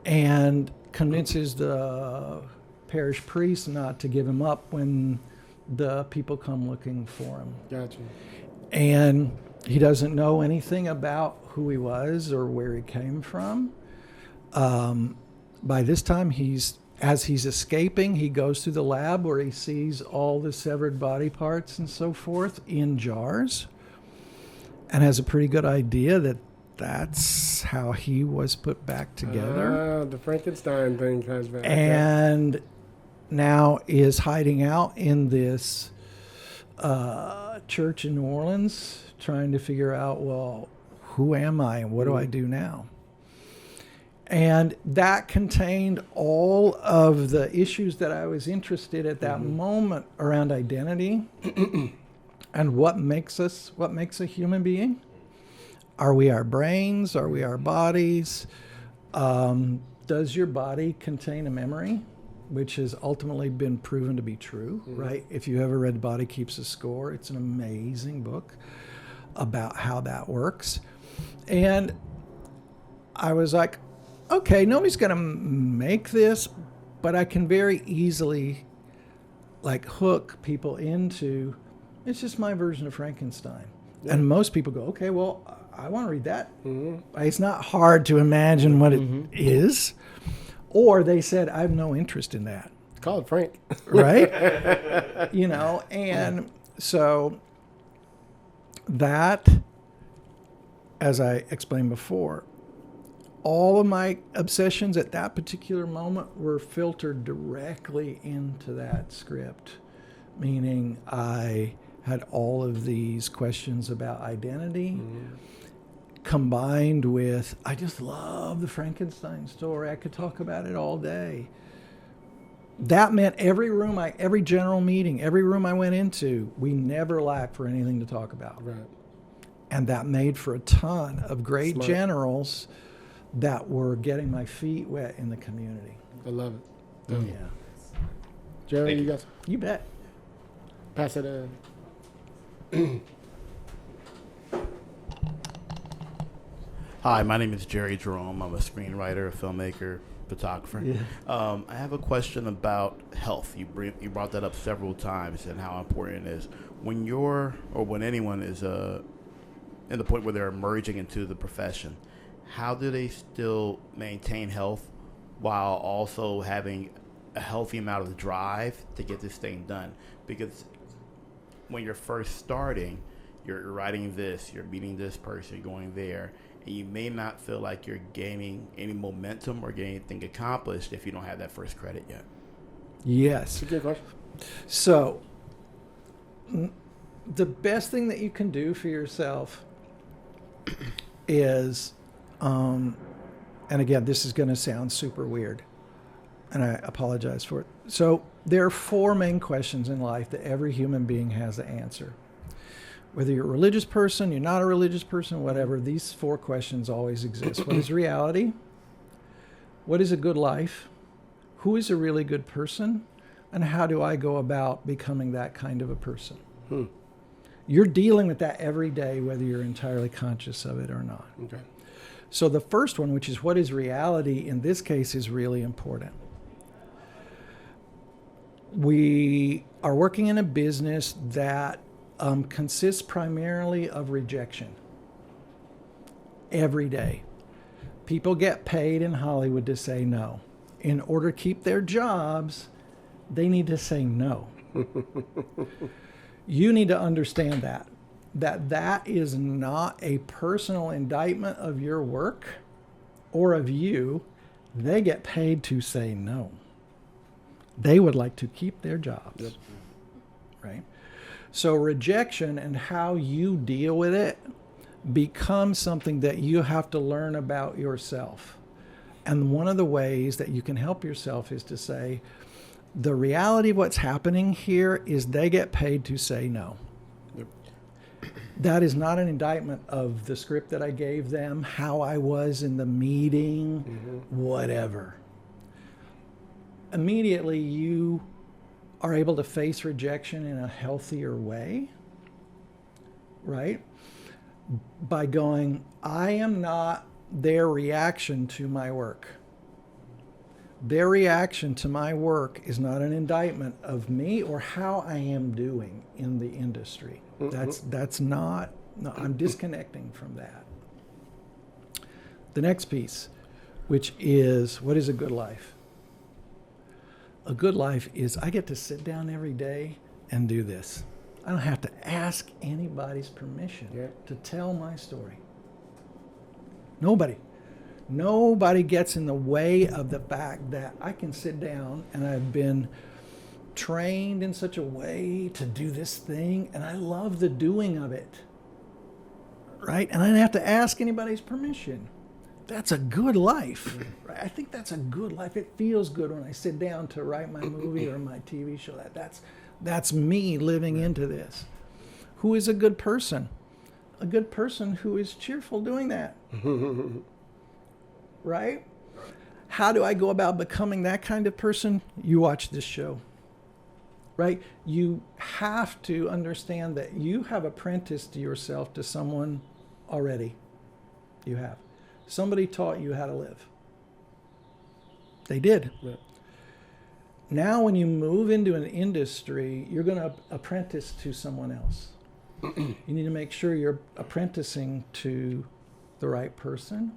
and convinces the parish priest not to give him up when the people come looking for him. Gotcha. And he doesn't know anything about who he was or where he came from. By this time, as he's escaping, he goes through the lab where he sees all the severed body parts and so forth in jars, and has a pretty good idea that that's how he was put back together. The Frankenstein thing comes back. And now is hiding out in this church in New Orleans, trying to figure out, well, who am I and what do I do now? And that contained all of the issues that I was interested at that moment around identity and what makes a human being. Are we our brains? Are we our bodies? Does your body contain a memory? which has ultimately been proven to be true, right? If you ever read Body Keeps a Score, it's an amazing book about how that works. And I was like, okay, nobody's going to make this, but I can very easily like hook people into, it's just my version of Frankenstein. Yeah. And most people go, okay, well, I want to read that. It's not hard to imagine what it is. Or they said, I have no interest in that. Call it Frank. Right? You know, and so that, as I explained before, all of my obsessions at that particular moment were filtered directly into that script, meaning I had all of these questions about identity combined with, I just love the Frankenstein story. I could talk about it all day. That meant every general meeting, every room I went into, we never lacked for anything to talk about. Right. And that made for a ton of great generals that were getting my feet wet in the community. I love it. Yeah. Jerry, you guys? You bet. Pass it in. Hi, my name is Jerry Jerome. I'm a screenwriter, a filmmaker, photographer. Yeah. I have a question about health. You brought that up several times and how important it is. When when anyone is in the point where they're emerging into the profession, how do they still maintain health while also having a healthy amount of drive to get this thing done? Because when you're first starting, you're writing this, you're meeting this person, you're going there, and you may not feel like you're gaining any momentum or getting anything accomplished if you don't have that first credit yet. Yes. That's a good question. So, the best thing that you can do for yourself is, and again, this is going to sound super weird, and I apologize for it. So, there are 4 main questions in life that every human being has to answer. Whether you're a religious person, you're not a religious person, whatever, these 4 questions always exist. What is reality? What is a good life? Who is a really good person? And how do I go about becoming that kind of a person? You're dealing with that every day, whether you're entirely conscious of it or not. Okay. So the first one, which is what is reality, in this case is really important. We are working in a business that consists primarily of rejection. Every day. People get paid in Hollywood to say no. In order to keep their jobs, they need to say no. You need to understand that is not a personal indictment of your work or of you. They get paid to say no. They would like to keep their jobs. Yep. Right? So rejection and how you deal with it becomes something that you have to learn about yourself. And one of the ways that you can help yourself is to say, the reality of what's happening here is they get paid to say no. Yep. That is not an indictment of the script that I gave them, how I was in the meeting, whatever. Immediately you are able to face rejection in a healthier way, right? By going, I am not their reaction to my work. Their reaction to my work is not an indictment of me or how I am doing in the industry. That's not, no, I'm disconnecting from that. The next piece, which is, what is a good life? A good life is I get to sit down every day and do this. I don't have to ask anybody's permission to tell my story. Nobody gets in the way of the fact that I can sit down and I've been trained in such a way to do this thing and I love the doing of it. Right? And I don't have to ask anybody's permission. That's a good life. Right? I think that's a good life. It feels good when I sit down to write my movie or my TV show. That's me living into this. Who is a good person? A good person who is cheerful doing that. Right? How do I go about becoming that kind of person? You watch this show, right? You have to understand that you have apprenticed yourself to someone already. You have. Somebody taught you how to live. They did. Yeah. Now, when you move into an industry, you're going to apprentice to someone else. You need to make sure you're apprenticing to the right person.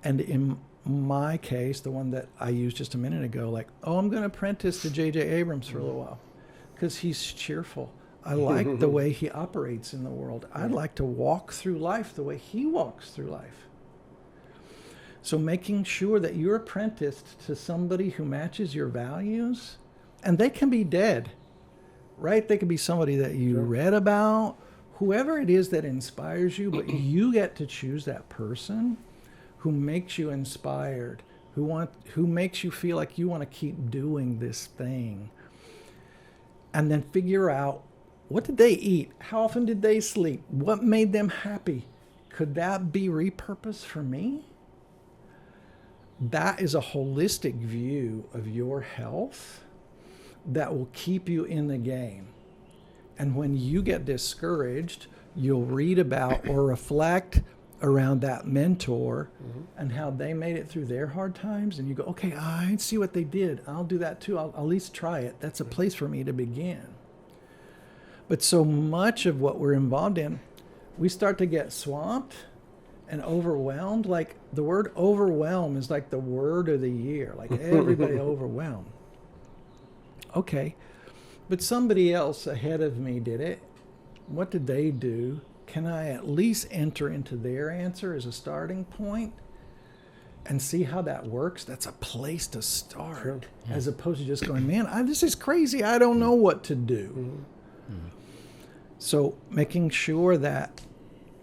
And in my case, the one that I used just a minute ago, like, oh, I'm going to apprentice to J.J. Abrams for a little while because he's cheerful. I like the way he operates in the world. I'd like to walk through life the way he walks through life. So making sure that you're apprenticed to somebody who matches your values, and they can be dead, right? They could be somebody that you read about, whoever it is that inspires you, but you get to choose that person who makes you inspired, who makes you feel like you want to keep doing this thing. And then figure out, what did they eat? How often did they sleep? What made them happy? Could that be repurposed for me? That is a holistic view of your health that will keep you in the game. And when you get discouraged, you'll read about or reflect around that mentor and how they made it through their hard times. And you go, okay, I see what they did. I'll do that too. I'll at least try it. That's a place for me to begin. But so much of what we're involved in, we start to get swamped and overwhelmed. Like the word overwhelm is like the word of the year. Like everybody overwhelmed. Okay. But somebody else ahead of me did it. What did they do? Can I at least enter into their answer as a starting point and see how that works? That's a place to start, as opposed to just going, man, this is crazy. I don't know what to do. So making sure that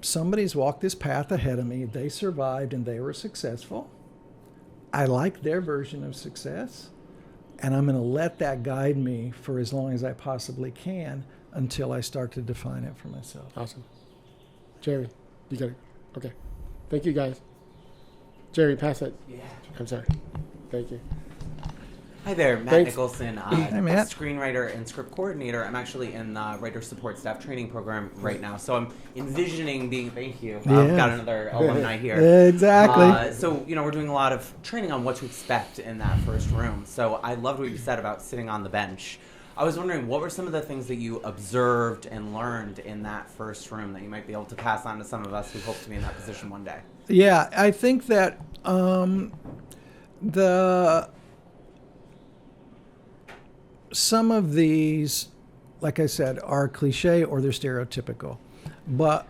somebody's walked this path ahead of me, they survived and they were successful. I like their version of success, and I'm going to let that guide me for as long as I possibly can until I start to define it for myself. Awesome. Jerry, you got it. Okay. Thank you, guys. Jerry, pass it. Yeah. I'm sorry. Thank you. Hi there, Matt Thanks. Nicholson, Hi, Matt. screenwriter and script coordinator. I'm actually in the writer support staff training program right now, so I'm envisioning being. Thank you. Yeah. Got another alumni here. Exactly. So we're doing a lot of training on what to expect in that first room. So I loved what you said about sitting on the bench. I was wondering, what were some of the things that you observed and learned in that first room that you might be able to pass on to some of us who hope to be in that position one day? Yeah, I think that some of these, like I said, are cliche or they're stereotypical. But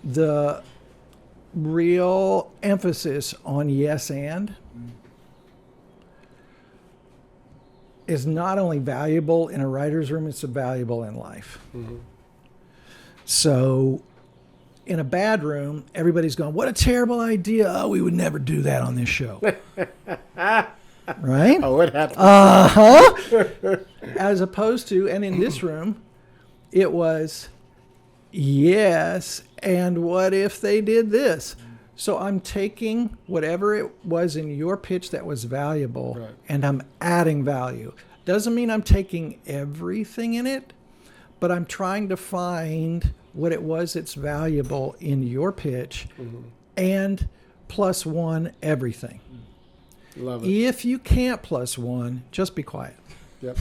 the real emphasis on yes and is not only valuable in a writer's room, it's valuable in life. So in a bad room, everybody's going, what a terrible idea. Oh, we would never do that on this show. Right? Oh, what happened? As opposed to, and in this room, it was, yes, and what if they did this? So I'm taking whatever it was in your pitch that was valuable, Right. and I'm adding value. Doesn't mean I'm taking everything in it, but I'm trying to find what it was that's valuable in your pitch and plus one everything. Love it. If you can't plus one, just be quiet. Yep.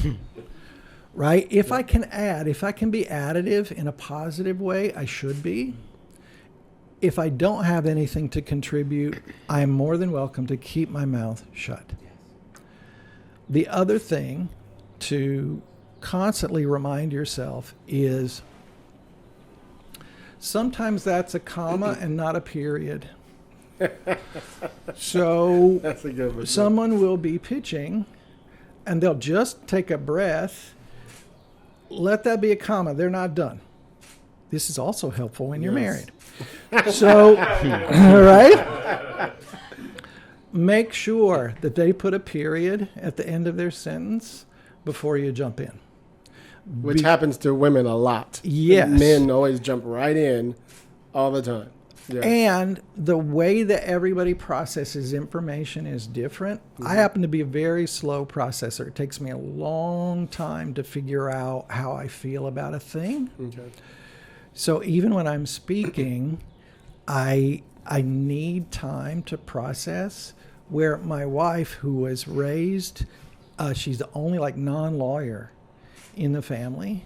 Right? If I can add, if I can be additive in a positive way, I should be. If I don't have anything to contribute, I am more than welcome to keep my mouth shut. The other thing to constantly remind yourself is sometimes that's a comma and not a period. So That's a good one. someone will be pitching and they'll just take a breath. Let that be a comma. They're not done. This is also helpful when you're married. So, right? Make sure that they put a period at the end of their sentence before you jump in. Which happens to women a lot. Yes. Men always jump right in all the time. Yeah. And the way that everybody processes information is different. I happen to be a very slow processor. It takes me a long time to figure out how I feel about a thing. Okay. So even when I'm speaking, I need time to process. Where my wife, who was raised, she's the only like non-lawyer in the family.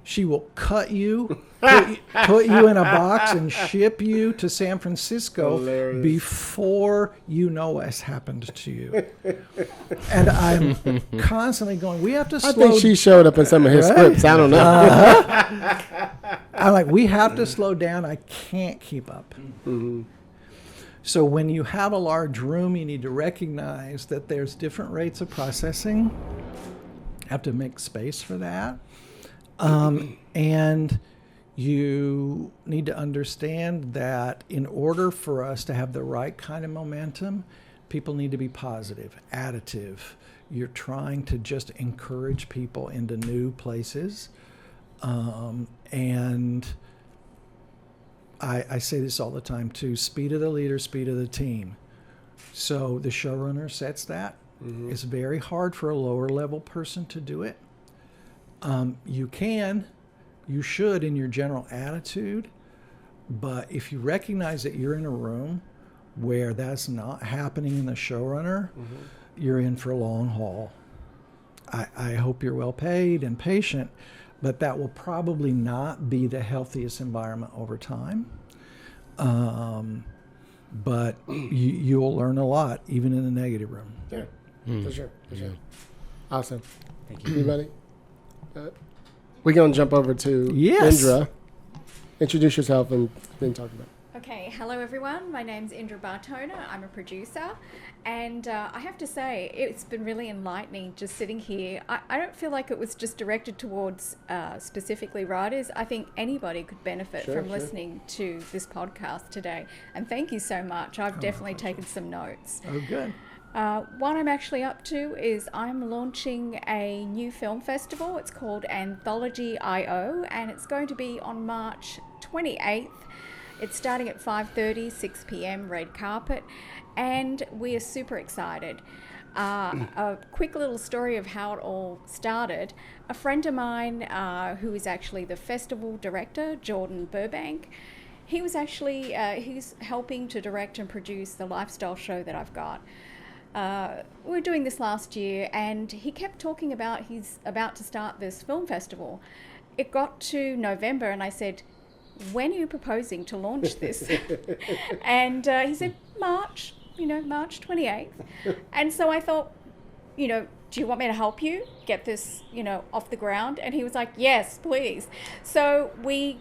She will cut you, put you in a box and ship you to San Francisco before you know what's happened to you. And I'm constantly going, we have to slow I think she showed up in some of his scripts. I don't know. I'm like, we have to slow down. I can't keep up. So when you have a large room, you need to recognize that there's different rates of processing. Have to make space for that. And you need to understand that in order for us to have the right kind of momentum, people need to be positive, additive. You're trying to just encourage people into new places. And I say this all the time too, speed of the leader, speed of the team. So the showrunner sets that. It's very hard for a lower level person to do it. You should in your general attitude, but if you recognize that you're in a room where that's not happening in the showrunner, you're in for a long haul. I hope you're well paid and patient, but that will probably not be the healthiest environment over time. But you'll learn a lot, even in the negative room. Yeah, for sure. Awesome. Thank you. Anybody? We're going to jump over to Yes. Indra. Introduce yourself and then talk about it. Okay, hello everyone. My name's Indra Bartona. I'm a producer, and I have to say it's been really enlightening just sitting here. I don't feel like it was just directed towards specifically writers. I think anybody could benefit from listening to this podcast today, and thank you so much. I've definitely taken some notes. Oh, good. What I'm actually up to is I'm launching a new film festival. It's called Anthology IO, and it's going to be on March 28th. It's starting at 5:30, 6 p.m, red carpet, and we are super excited. A quick little story of how it all started. A friend of mine who is actually the festival director, Jordan Burbank, he was actually, he's helping to direct and produce the lifestyle show that I've got. We were doing this last year, and he kept talking about he's about to start this film festival. It got to November, and I said, when are you proposing to launch this? And he said, March 28th. And so I thought, do you want me to help you get this, off the ground? And he was like, yes, please. So we,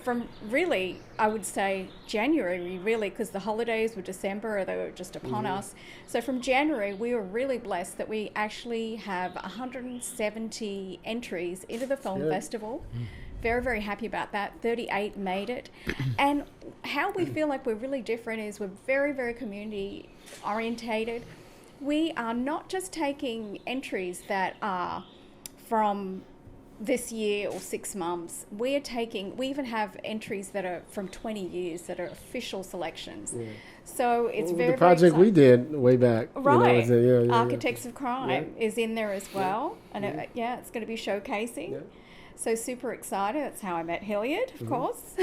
from really, I would say January, because the holidays were December, they were just upon us. So from January, we were really blessed that we actually have 170 entries into the film festival. Very, very happy about that. 38 made it. And how we feel like we're really different is we're very, very community orientated. We are not just taking entries that are from this year or 6 months. We even have entries that are from 20 years that are official selections. So it's very, the project very we did way back. Right. Was Architects of Crime is in there as well. And it's going to be showcasing. Yeah. So super excited. That's how I met Hilliard, of course.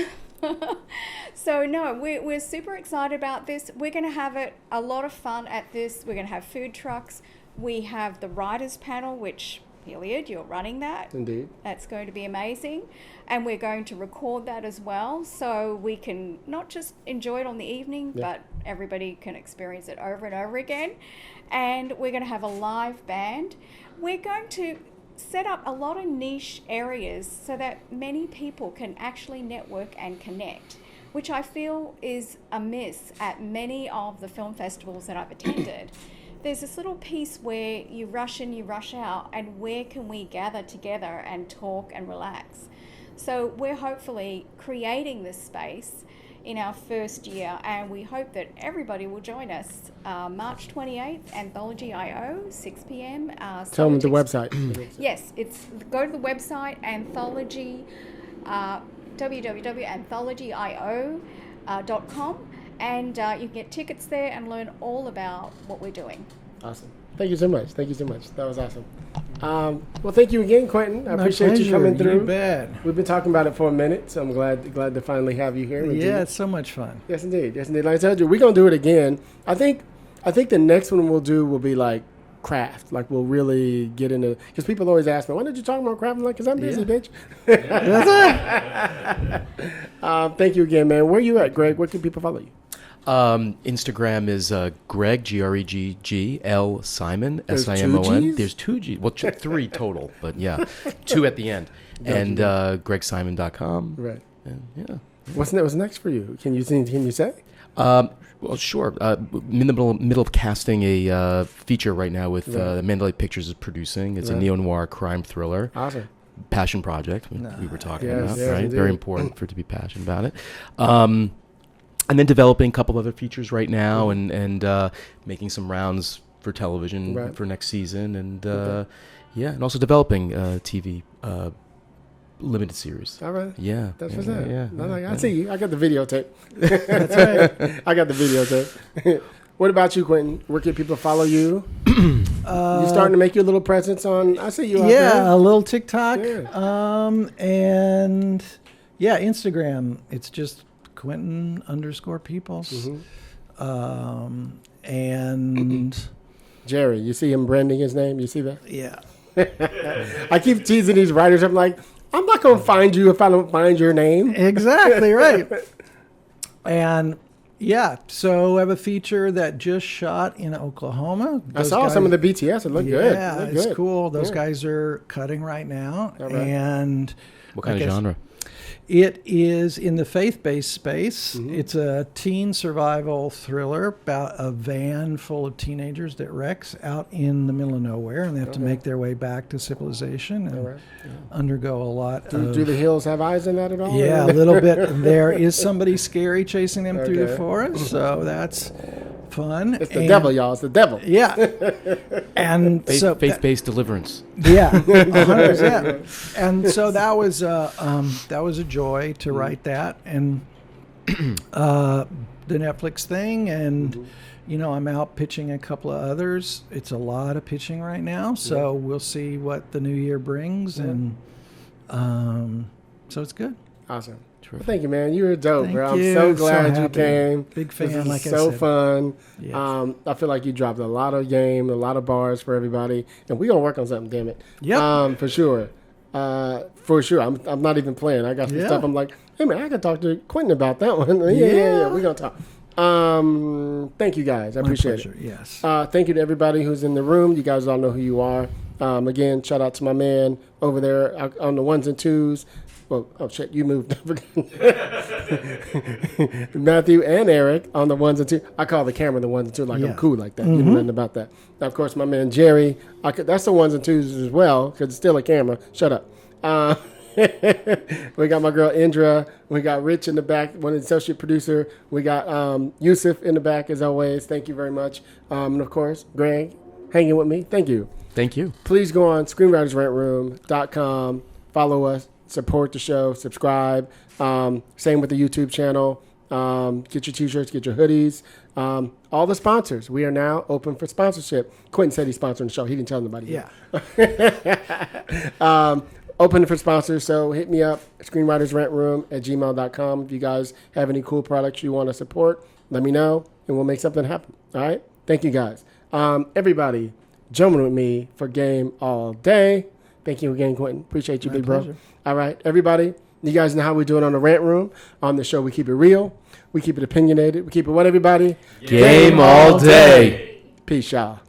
So no, we're super excited about this. We're going to have a lot of fun at this. We're going to have food trucks. We have the writers panel, which Hilliard, you're running that. Indeed. That's going to be amazing. And we're going to record that as well, so we can not just enjoy it on the evening, but everybody can experience it over and over again. And we're going to have a live band. We're going to set up a lot of niche areas so that many people can actually network and connect, which I feel is a miss at many of the film festivals that I've attended. There's this little piece where you rush in, you rush out, and where can we gather together and talk and relax? So we're hopefully creating this space in our first year, and we hope that everybody will join us. March 28th, Anthology IO, 6 p.m. Tell them the website. Yes, go to the website, Anthology, www.anthology.io. .com, and you can get tickets there and learn all about what we're doing. Awesome. Thank you so much. Thank you so much. That was awesome. Well, thank you again, Quinton. I appreciate you coming through. You bet. We've been talking about it for a minute, so I'm glad to finally have you here. Yeah, it's so much fun. Yes, indeed. Yes, indeed. Like I told you, we're gonna do it again. I think the next one we'll do will be like craft. Like we'll really get into, because people always ask me, "Why did you talk about craft?" I'm like, "Cause I'm busy, bitch." Thank you again, man. Where you at, Greg? Where can people follow you? Instagram is Gregg, Greggl Simon, Simon. There's 2 G's. Well, 3 total, but yeah, 2 at the end. And GreggSimon.com. Right. And yeah. What's next for you? Can you say? Well, sure. In the middle of casting a feature right now with Mandalay Pictures is producing. It's a neo-noir crime thriller. Awesome. Passion project we were talking about, yes, right? indeed. Very important for it to be passionate about it. And then developing a couple other features right now, and making some rounds for television for next season, and and also developing TV limited series. All right. Yeah. That's what's up. Yeah. I see you. I got the videotape. That's right. I got the videotape. What about you, Quinton? Where can people follow you? You starting to make your little presence on? I see you out there. Yeah, a little TikTok. Yeah. And Instagram. It's just Quinton_Peeples. And Jerry, you see him branding his name? You see that? yeah. I keep teasing these writers. I'm like, I'm not going to find you if I don't find your name. Exactly right. And so I have a feature that just shot in Oklahoma. I saw some of the BTS. It looked good. Yeah, it's cool. Those guys are cutting right now. All right. And What kind of genre? it is in the faith-based space. It's a teen survival thriller about a van full of teenagers that wrecks out in the middle of nowhere, and they have to make their way back to civilization and undergo a lot of... Do the hills have eyes in that at all? Yeah, a little bit. There is somebody scary chasing them through the forest, so that's fun. It's the devil, y'all. It's the devil. Yeah. And Faith-based deliverance. Yeah, 100%. And so that was a joy to write that, and the Netflix thing, and I'm out pitching a couple of others. It's a lot of pitching right now, so we'll see what the new year brings, and so it's good. Awesome. Well, thank you, man. You were dope, Thank bro. you. I'm so glad So you happy. came. Big fan, This is like I so said. fun. Yes. I feel like you dropped a lot of game, a lot of bars for everybody, and we're gonna work on something. Damn it. Yep. For sure. For sure. I'm not even playing. I got some stuff. I'm like, hey man, I can talk to Quinton about that one. Yeah. We're gonna talk. Thank you guys. I appreciate it. Yes. Thank you to everybody who's in the room. You guys all know who you are. Again, shout out to my man over there on the ones and twos. Well, oh shit, you moved. Matthew and Eric on the ones and twos. I call the camera the ones and twos, like I'm cool like that. You know nothing about that. Now, of course, my man Jerry. That's the ones and twos as well, because it's still a camera. Shut up. We got my girl Indra. We got Rich in the back, one associate producer. We got Yusuf in the back, as always. Thank you very much. And of course, Greg, hanging with me. Thank you. Thank you. Please go on screenwritersrantroom.com. Follow us. Support the show. Subscribe. Same with the YouTube channel. Get your t-shirts. Get your hoodies. All the sponsors. We are now open for sponsorship. Quinton said he's sponsoring the show. He didn't tell anybody. Yeah. Open for sponsors, so hit me up, screenwritersrantroom@gmail.com. If you guys have any cool products you want to support, let me know, and we'll make something happen. All right? Thank you, guys. Everybody, jumping with me for Game All Day. Thank you again, Quinton. Appreciate you, big bro. All right, everybody, you guys know how we do it on the Rant Room. On the show, we keep it real. We keep it opinionated. We keep it what, everybody? Game all day. Peace, y'all.